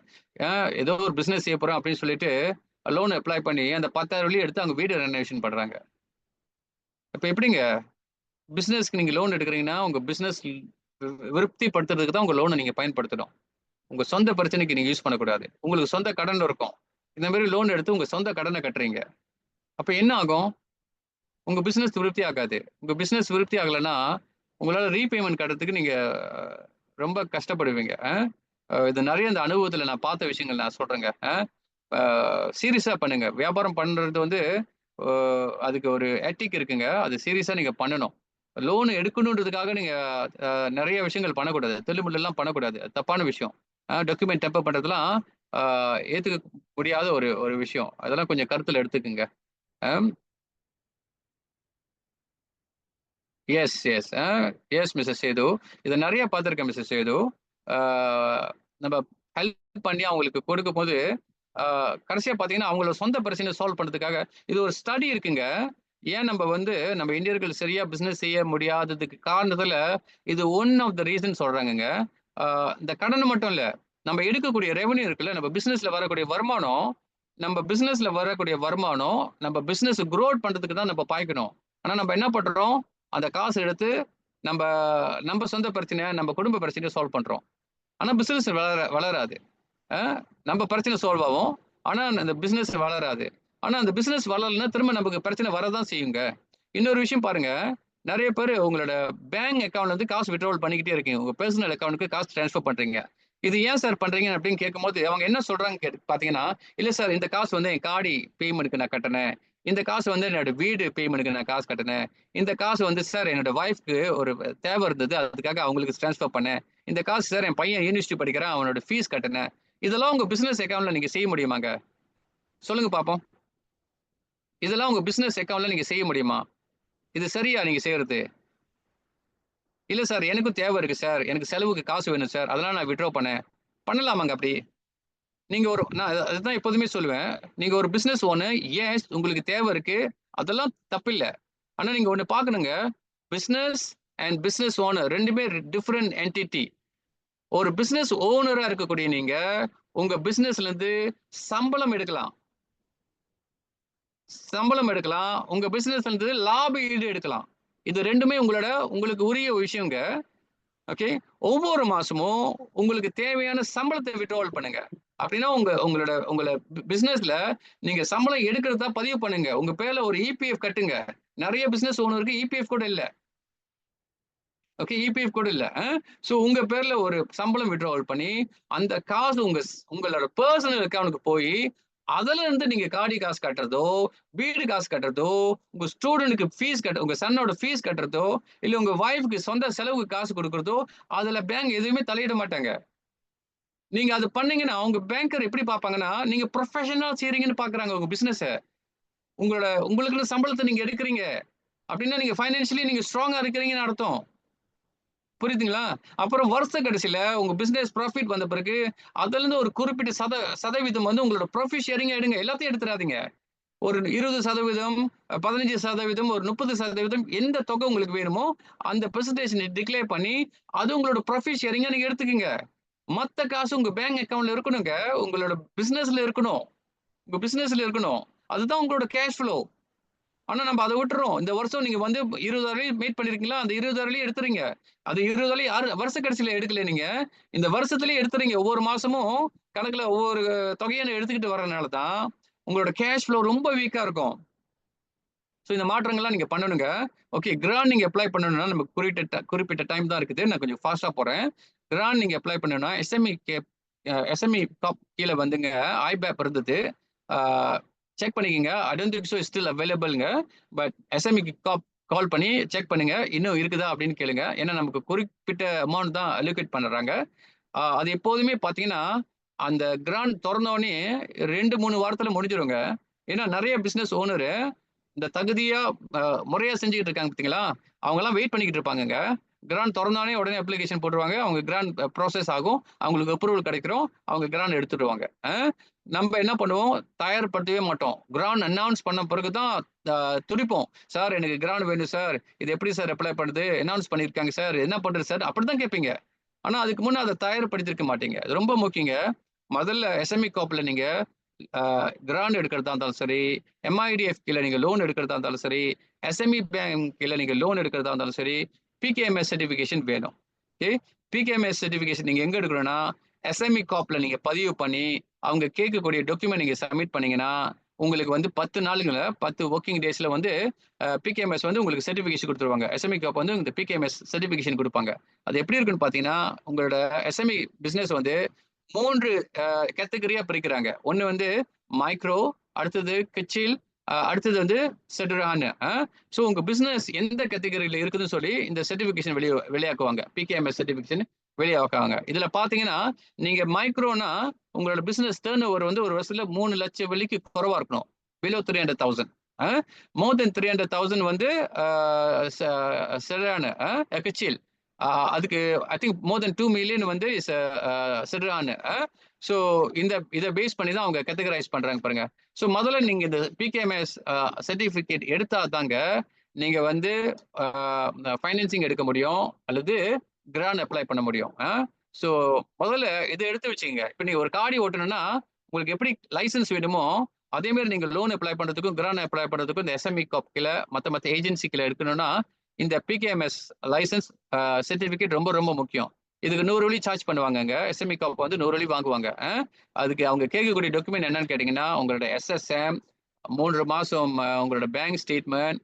ஏதோ ஒரு பிசினஸ் செய்ய போறோம் அப்படின்னு சொல்லிட்டு லோன் அப்ளை பண்ணி அந்த 10,000 எடுத்து அவங்க வீடு ரெனோவேஷன் பண்றாங்க. இப்ப எப்படிங்க? பிசினஸ்க்கு நீங்க லோன் எடுக்குறீங்கன்னா, உங்க பிசினஸ் விருத்திப்படுத்துறதுக்கு தான் உங்க லோன நீங்க பயன்படுத்தணும். உங்க சொந்த பிரச்சனைக்கு நீங்க யூஸ் பண்ணக்கூடாது. உங்களுக்கு சொந்த கடன் இருக்கும். இந்த மாரி லோன் எடுத்து உங்க சொந்த கடன கட்டுறீங்க. அப்ப என்ன ஆகும்? உங்க பிசினஸ் விருத்தி ஆகாது. உங்க பிசினஸ் விருத்தி ஆகலன்னா, உங்களால ரீபேமெண்ட் கட்டுறதுக்கு நீங்க ரொம்ப கஷ்டப்படுவீங்க. இது நெறைய இந்த அனுபவத்துல நான் பார்த்த விஷயங்கள் நான் சொல்றேங்க. சீரியஸா பண்ணுங்க. வியாபாரம் பண்றது வந்து அ அதுக்கு ஒரு எத்திக் இருக்குங்க. அது சீரியஸா நீங்க பண்ணணும். லோன் எடுக்கணுன்றதுக்காக நீங்க அ நெறைய விஷயங்கள் பண்ணக்கூடாது. தில்லுமுல்லுலாம் பண்ணக்கூடாது. அது தப்பான விஷயம். டாக்குமெண்ட் டெம்பர் பண்றதெல்லாம் அ ஏத்துக்க முடியாத ஒரு ஒரு விஷயம். அதெல்லாம் கொஞ்சம் கருத்துல எடுத்துக்கங்க. Um yes, yes. Yes mister Sethu. இத நெறைய பார்த்துருக்கேன் மிஸ்டர் சேது. ஆ நம்ம ஹெல்ப் பண்ணி அவங்களுக்கு கொடுக்கும்போது, ஆ கடைசியா பார்த்தீங்கன்னா, அவங்களோட சொந்த பிரச்சனைய சால்வ் பண்றதுக்காக இது ஒரு ஸ்டடி இருக்குங்க. ஏன் நம்ப வந்து நம்ம இந்தியர்கள் சரியா பிசினஸ் செய்ய முடியாததுக்கு காரணத்துல, இது ஒன் ஆஃப் த ரீசன் சொல்றாங்கங்க. ஆ இந்த கடன் மட்டும் இல்ல. நம்ம எடுக்கக்கூடிய ரெவென்யூ இருக்குல்ல, நம்ம பிசினஸ்ல வரக்கூடிய வருமானம், நம்ம பிசினஸ் குரோத் பண்றதுக்கு தான் நம்ம பாய்க்கணும். ஆனா நம்ம என்ன பண்றோம்? அந்த காசு எடுத்து நம்ப நம்ப சொந்த பிரச்சனைய, நம்ம குடும்ப பிரச்சனைய சால்வ் பண்றோம். ஆனா பிசினஸ் வளராது. அ நம்ம பிரச்சனை சால்வ் ஆகும். ஆனா அந்த பிசினஸ் வளராது. ஆனா அந்த பிசினஸ் வளரலன்னா திரும்ப நமக்கு பிரச்சனை வரதான் செய்யுங்க. இன்னொரு விஷயம் பாருங்க. நெறைய பேரு உங்களோட பேங்க் அக்கவுண்ட்ல இருந்து காசு வித்ட்ராவல் பண்ணிக்கிட்டே இருக்கீங்க. உங்க பெர்சனல் அக்கவுண்ட்க்கு காசு ட்ரான்ஸ்ஃபர் பண்றீங்க. இது ஏன் சார் பண்றீங்க அப்படின்னு கேட்கும்போது, அவங்க என்ன சொல்றாங்க பார்த்தீங்கன்னா, "இல்ல சார் இந்த காசு வந்து என் காடி பேமெண்ட்க்கு நான் கட்டுனேன். இந்த காசு வந்து என்னோட வீடு பேமெண்ட்க்கு நான் காசு கட்டுனேன். இந்த காசு வந்து சார் என்னோட ஒய்ஃப்க்கு ஒரு தேவை இருந்தது. அதுக்காக அவங்களுக்கு ட்ரான்ஸ்ஃபர் பண்ணேன். இந்த காசு சார் என் பையன் யூனிவர்சிட்டி படிக்கிறான். அவனோட ஃபீஸ் கட்டுனேன்." இதெல்லாம் உங்க பிசினஸ் அக்கவுண்ட்ல நீங்க செய்ய முடியுமாங்க? சொல்லுங்க பார்ப்போம். இதெல்லாம் உங்க பிசினஸ் அக்கவுண்ட்ல நீங்க செய்ய முடியுமா? இது சரியா நீங்க செய்யறது? இல்ல சார் எனக்கும் தேவை இருக்கு சார். எனக்கு செலவுக்கு காசு வேணும் சார். அதனால நான் வித்ட்ரா பண்ணேன். பண்ணலாமாங்க அப்படி? நீங்க ஒரு நான் அதுதான் எப்போதுமே சொல்லுவேன். நீங்க ஒரு பிசினஸ் ஓனர். எஸ் உங்களுக்கு தேவை இருக்கு. அதெல்லாம் தப்பில்ல. ஆனா நீங்க ஒண்ணு பார்க்கணுங்க. பிசினஸ் அண்ட் பிசினஸ் ஓனர் 2மே டிஃபரண்ட் என்டிட்டி. ஒரு பிசினஸ் ஓனரா இருக்கக்கூடிய நீங்க, உங்க பிசினஸ்ல இருந்து சம்பளம் எடுக்கலாம். சம்பளம் எடுக்கலாம். உங்க பிசினஸ்ல இருந்து லாப ஈடு எடுக்கலாம். இது 2மே உங்களுக்கு உரிய விஷயங்க. ஓகே. ஒவ்வொரு மாசமும் உங்களுக்கு தேவையான சம்பளத்த வித்ட்ராவல் பண்ணுங்க. அப்படின்னா உங்கள பிசினஸ்ல நீங்க சம்பளம் எடுக்கிறதா பதிவு பண்ணுங்க. உங்க பேர்ல ஒரு இபிஎஃப் கட்டுங்க. நெறைய பிசினஸ் ஓனருக்கு இபிஎஃப் கூட இல்ல. ஓகே. இபிஎஃப் கூட இல்ல. சோ உங்க பேர்ல ஒரு சம்பளம் வித்ட்ராவல் பண்ணி, அந்த காசு உங்களோட பெர்சனல் அக்கவுண்ட்க்கு போயி, அதுல இருந்து நீங்க காடி காசு கட்டுறதோ, வீடு காசு கட்டுறதோ, உங்க ஸ்டூடண்ட்க்கு உங்க சன்னோட ஃபீஸ் கட்டுறதோ, இல்ல உங்க வைஃப்க்கு சொந்த செலவுக்கு காசு குடுக்குறதோ, அதுல பேங்க் எதுவுமே தலையிட மாட்டாங்க. நீங்க அது பண்ணீங்கன்னா, உங்க பேங்கர் எப்படி பார்ப்பாங்கன்னா, நீங்க புரொஃபஷனலா செய்றீங்கன்னு பார்க்குறாங்க உங்க பிசினஸ. உங்களுக்குன்னு சம்பளத்த நீங்க எடுக்குறீங்க. அப்படின்னா நீங்க பைனான்சியலி நீங்க ஸ்ட்ராங்கா இருக்கிறீங்கன்னு அர்த்தம். புரியுதுங்களா? அப்புறம் வருஷ கடைசில உங்க பிசினஸ் ப்ராஃபிட் வந்த பிறகு, அதுலருந்து ஒரு குறிப்பிட்ட சதவீதம் வந்து உங்களோட ப்ராஃபிட் ஷேரிங்கா எடுங்க. எல்லாத்தையும் எடுத்துறாதீங்க. ஒரு 20%, 15%, ஒரு 30% எந்த தொகை உங்களுக்கு வேணுமோ, அந்த பெர்சன்டேஜ் டிக்ளேர் பண்ணி, அது உங்களோட ப்ராஃபிட் ஷேரிங்கா நீங்க எடுத்துக்கங்க. மத்த காசு உங்க பேங்க் அக்கவுண்ட்ல இருக்கணுங்க. உங்களோட பிசினஸ்ல இருக்கணும். உங்க பிசினஸ்ல இருக்கணும். அதுதான் உங்களோட கேஷ் ஃப்ளோ. ஆனா நம்ம அத விட்டுறோம். இந்த வருஷம் நீங்க வந்து 20,000 மீட் பண்ணியிருக்கீங்களா? அந்த 20,000 எடுத்துறீங்க. அது 20,000 யாரு வருஷ கடைசில எடுக்கல நீங்க. இந்த வருஷத்திலேயே எடுத்துறீங்க. ஒவ்வொரு மாசமும் கணக்குல ஒவ்வொரு தொகையா எடுத்துக்கிட்டு வரனால தான், உங்களோட கேஷ் ஃப்ளோ ரொம்ப வீக்கா இருக்கும். சோ இந்த மாற்றங்கள்லாம் நீங்க பண்ணணுங்க. ஓகே. கிராண்ட் நீங்க அப்ளை பண்ணணும்னா நமக்கு குறிப்பிட்ட டைம் தான் இருக்குது. நான் கொஞ்சம் ஃபாஸ்ட்டா போறேன். கிராண்ட் நீங்க அப்ளை பண்ணணும்னா எஸ்எம்இ டாப் கீழ வந்துங்க ஐபேப் இருந்தது. ஆ செக் பண்ணிக்கங்க. I don't think so it's still அவைலபிள்ங்க. பட் எஸ்எம்இக்கு கால் பண்ணி செக் பண்ணுங்க. இன்னும் இருக்குதா அப்படின்னு கேளுங்க. ஏன்னா நமக்கு குறிப்பிட்ட அமௌண்ட் தான் அலோகேட் பண்றாங்க. அது எப்போதுமே பார்த்தீங்கன்னா, அந்த கிராண்ட் தொறந்தோனே 2, 3 வாரத்துல முடிஞ்சிருங்க. ஏன்னா நெறைய பிசினஸ் ஓனரு இந்த தகுதியா அ முறையா செஞ்சுகிட்டு இருக்காங்க பார்த்தீங்களா? அவங்கலாம் வெயிட் பண்ணிக்கிட்டு இருப்பாங்கங்க. கிராண்ட் திறந்தானே உடனே அப்ளிகேஷன் போட்டுருவாங்க. அவங்க கிராண்ட் ப்ராசஸ் ஆகும். அவங்களுக்கு அப்ரூவல் கிடைக்கிறோம். அவங்க கிராண்ட் எடுத்துடுவாங்க. நம்ம என்ன பண்ணுவோம், தயார்படுத்தவே மாட்டோம். கிராண்ட் அனௌன்ஸ் பண்ண பிறகு தான் துடிப்போம். சார் எனக்கு கிராண்ட் வேணும் சார். இது எப்படி சார் அப்ளை பண்ணுது? அனௌன்ஸ் பண்ணியிருக்காங்க சார். என்ன பண்றது சார்? அப்படிதான் கேட்பீங்க. ஆனா அதுக்கு முன்ன அதை தயார்படுத்திருக்க மாட்டீங்க. அது ரொம்ப முக்கியங்க. முதல்ல எஸ்எம்இ காப்ல நீங்க கிராண்ட் எடுக்கிறதா இருந்தாலும் சரி, எம்ஐடிஎஃப் கீழே நீங்க லோன் எடுக்கிறதா இருந்தாலும் சரி, எஸ்எம்இ பேங்க் கீழே நீங்க லோன் எடுக்கிறதா இருந்தாலும் சரி, பிகேஎம்எஸ் சர்டிஃபிகேஷன் வேணும். ஓகே, பிகேஎம்எஸ் சர்டிஃபிகேஷன் நீங்க எங்க எடுக்கணும்னா எஸ்எம்இ காப்ல நீங்க பதிவு பண்ணி அவங்க கேட்கக்கூடிய டாக்குமெண்ட் நீங்க சப்மிட் பண்ணீங்கன்னா உங்களுக்கு வந்து 10 நாளுங்கள 10 ஒர்க்கிங் டேஸ்ல வந்து பிகேஎம்எஸ் வந்து உங்களுக்கு சர்டிஃபிகேஷன் கொடுத்துருவாங்க. எஸ்எம்இ காப் வந்து இந்த பிகேஎம்எஸ் சர்டிஃபிகேஷன் கொடுப்பாங்க. அது எப்படி இருக்குன்னு பாத்தீங்கன்னா, உங்களோட எஸ்எம்இ பிசினஸ் வந்து 3 கேட்டகரியா பிரிக்கிறாங்க. ஒன்னு வந்து மைக்ரோ, அடுத்தது கிச்சில், அடுத்தது வந்து செட்ரான். ஸோ உங்க பிசினஸ் எந்த கேட்டகரியில இருக்குதுன்னு சொல்லி இந்த சர்டிஃபிகேஷன் வெளியாக்குவாங்க. பிகேஎம்எஸ் சர்டிஃபிகேஷன் வெளியாக்குவாங்க. இதுல பாத்தீங்கன்னா நீங்க மைக்ரோனா உங்களோட பிசினஸ் டர்ன் ஓவர் வந்து ஒரு வருஷத்துல 3 லட்சம் வெள்ளிக்கு குறைவா இருக்கணும். பிலோ 300,000. மோர் தென் 300,000 வந்து செட்ரான், கிச்சில். அதுக்கு I think more then 2 million வந்து செட்ரான். ஸோ இதை பேஸ் பண்ணி தான் அவங்க கேட்டகரைஸ் பண்றாங்க பாருங்க. ஸோ முதல்ல நீங்க இந்த பிகேஎம்எஸ் சர்டிஃபிகேட் எடுத்தா தாங்க நீங்க வந்து ஃபைனான்சிங் எடுக்க முடியும் அல்லது கிராண்ட் அப்ளை பண்ண முடியும். ஸோ முதல்ல இதை எடுத்து வச்சுங்க. இப்போ நீங்க ஒரு காடி ஓட்டணும்னா உங்களுக்கு எப்படி லைசன்ஸ் வேணுமோ அதே மாதிரி நீங்க லோன் அப்ளை பண்றதுக்கும் கிராண்ட் அப்ளை பண்றதுக்கும் இந்த எஸ்எம்இ காப் கீழே மற்ற ஏஜென்சிக்குள்ள எடுக்கணும்னா இந்த பிகேஎம்எஸ் லைசன்ஸ் சர்டிஃபிகேட் ரொம்ப ரொம்ப முக்கியம். இதுக்கு 100 வெள்ளி சார்ஜ் பண்ணுவாங்க. எஸ்எம்இ காப் வந்து 100 வெள்ளி வாங்குவாங்க. அதுக்கு அவங்க கேட்கக்கூடிய டாக்குமெண்ட் என்னன்னு கேட்டீங்கன்னா உங்களோட எஸ்எஸ்எம், 3 மாசம் உங்களோட bank statement,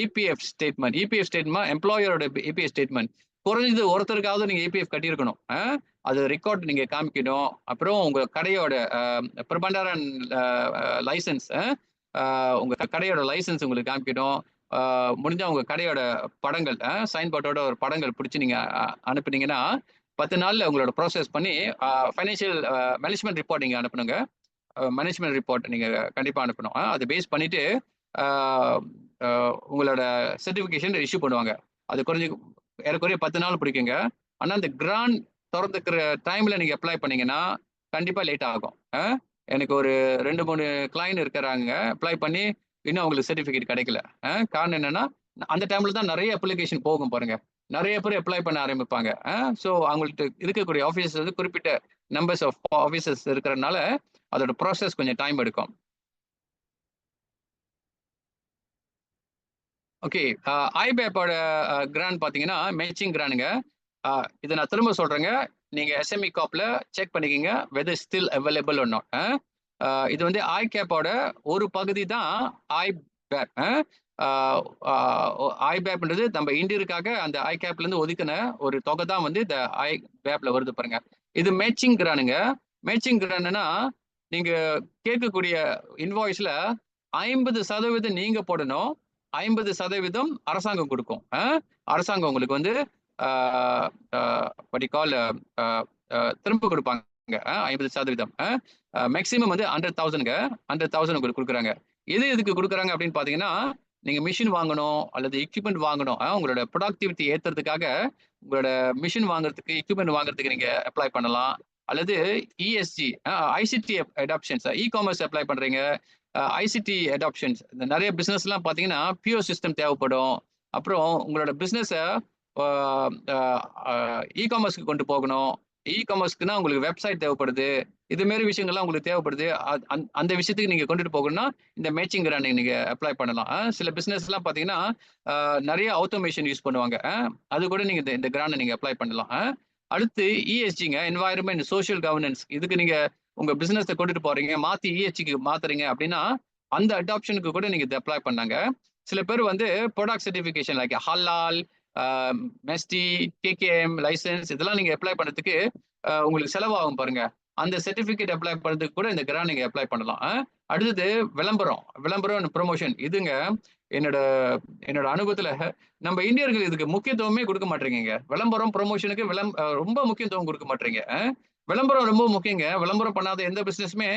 EPF statement. EPF statement எம்ப்ளாயரோட இபிஎஃப் ஸ்டேட்மெண்ட். குறைஞ்சது ஒருத்தருக்காவது நீங்க இபிஎஃப் கட்டியிருக்கணும். அது ரெக்கார்ட் நீங்க காமிக்கணும். அப்புறம் உங்க கடையோட பிரபண்டாரன் லைசன்ஸ், உங்க கடையோட லைசன்ஸ் உங்களுக்கு காமிக்கணும். முடிஞ்ச உங்க கடையோட படங்கள், சைன் போர்ட்டோட ஒரு படங்கள் பிடிச்சி நீங்க அனுப்புனீங்கன்னா 10 நாள்ல உங்களோட ப்ராசஸ் பண்ணி ஃபைனான்சியல் மேனேஜ்மெண்ட் ரிப்போர்ட் நீங்க அனுப்பணுங்க. மேனேஜ்மெண்ட் ரிப்போர்ட் நீங்க கண்டிப்பா அனுப்பணும். அது பேஸ் பண்ணிட்டு உங்களோட சர்டிஃபிகேஷன் இஷ்யூ பண்ணுவாங்க. அது ஏறக்குறைய 10 நாள் பிடிக்குங்க. ஆனா இந்த கிராண்ட் திறந்துக்கிற டைம்ல நீங்க அப்ளை பண்ணீங்கன்னா கண்டிப்பா லேட் ஆகும். எனக்கு ஒரு 2-3 கிளைண்ட் இருக்கிறாங்க, அப்ளை பண்ணி இன்னும் அவங்களுக்கு சர்டிஃபிகேட் கிடைக்கல. காரணம் என்னன்னா அந்த டைம்ல தான் நிறைய அப்ளிகேஷன் போகும் பாருங்க. நிறைய பேர் அப்ளை பண்ண ஆரம்பிப்பாங்க. ஸோ அவங்கள்ட்ட இருக்கக்கூடிய ஆஃபீஸர்ஸ் வந்து குறிப்பிட்ட நம்பர்ஸ் ஆஃப் ஆஃபீஸர்ஸ் இருக்கிறதுனால அதோட ப்ராசஸ் கொஞ்சம் டைம் எடுக்கும். ஓகே, ஐபேப்போட கிராண்ட் பார்த்தீங்கன்னா மேட்சிங் கிராண்டுங்க. இதை நான் திரும்ப சொல்றேங்க. நீங்க எஸ்எம்இ காப்ல செக் பண்ணிக்கிங்க whether still available or not. இது வந்து ஐகேப்போட ஒரு பகுதி தான் ஐபேப். ஐபேப்ன்றது நம்ம இந்தியருக்காக அந்த ஐகேப்ல இருந்து ஒதுக்கின ஒரு தொகை தான் வந்து இந்த ஐபேப்ல வருது பாருங்க. இது மேட்சிங் கிராண்டுங்க. மேட்சிங் கிராண்டுனா நீங்க கேட்கக்கூடிய இன்வாய்ஸ்ல 50% நீங்க போடணும், 50% அரசாங்கம் கொடுக்கும். அரசாங்கம் உங்களுக்கு வந்து திரும்ப கொடுப்பாங்க 50%. மேக்சிமம் வந்து 100,000ங்க. 100,000 உங்களுக்கு கொடுக்குறாங்க. எதுக்கு கொடுக்குறாங்க அப்படின்னு பாத்தீங்கன்னா, நீங்க மிஷின் வாங்கணும் அல்லது எக்யூப்மெண்ட் வாங்கணும். உங்களோட ப்ரொடக்டிவிட்டி ஏத்துறதுக்காக உங்களோட மிஷின் வாங்குறதுக்கு, எக்யூப்மெண்ட் வாங்குறதுக்கு நீங்க அப்ளை பண்ணலாம். அல்லது ESG, ICT adaptations, e commerce apply பண்றீங்க, ஐசிடி அடாப்ஷன்ஸ். இந்த நிறைய பிசினஸ் எல்லாம் பாத்தீங்கன்னா பியூர் சிஸ்டம் தேவைப்படும். அப்புறம் உங்களோட பிசினஸ இ காமர்ஸ்க்கு கொண்டு போகணும். இ காமர்ஸ்க்குன்னா உங்களுக்கு வெப்சைட் தேவைப்படுது. இது மாதிரி விஷயங்கள்லாம் உங்களுக்கு தேவைப்படுது. அந்த விஷயத்துக்கு நீங்க கொண்டுட்டு போகணும்னா இந்த மேட்சிங் கிராண்ட் நீங்க அப்ளை பண்ணலாம். சில பிசினஸ் எல்லாம் பாத்தீங்கன்னா நிறைய ஆட்டோமேஷன் யூஸ் பண்ணுவாங்க. அது கூட நீங்க இந்த கிராண்ட் நீங்க அப்ளை பண்ணலாம். அடுத்து இஎஸ்ஜிங்க, என்வாயர்மெண்ட் சோஷியல் கவர்னன்ஸ். இதுக்கு நீங்க உங்க பிசினஸ் கொண்டுட்டு போறீங்க, மாத்தி இஎஸ்ஜிக்கு மாத்துறீங்க அப்படின்னா அந்த அடாப்ஷனுக்கு கூட நீங்க இதை அப்ளை பண்ணாங்க. சில பேர் வந்து ப்ராடக்ட் சர்டிஃபிகேஷன் லைக் ஹலால், மெஸ்டி, கேகேஎம் லைசன்ஸ் இதெல்லாம் நீங்க அப்ளை பண்ணதுக்கு உங்களுக்கு செலவாகும் பாருங்க. அந்த சர்டிபிகேட் அப்ளை பண்றதுக்கு கூட இந்த கிராண்ட் நீங்க அப்ளை பண்ணலாம். அடுத்தது விளம்பரம் ப்ரொமோஷன். இதுங்க என்னோட அனுபவத்துல நம்ம இந்தியர்கள் இதுக்கு முக்கியத்துவமே கொடுக்க மாட்டேங்க. விளம்பரம் ப்ரொமோஷனுக்கு ரொம்ப முக்கியத்துவம் கொடுக்க மாட்டேங்க. விளம்பரம் ரொம்ப முக்கியங்க. விளம்பரம் பண்ணாத எந்த பிசினஸுமே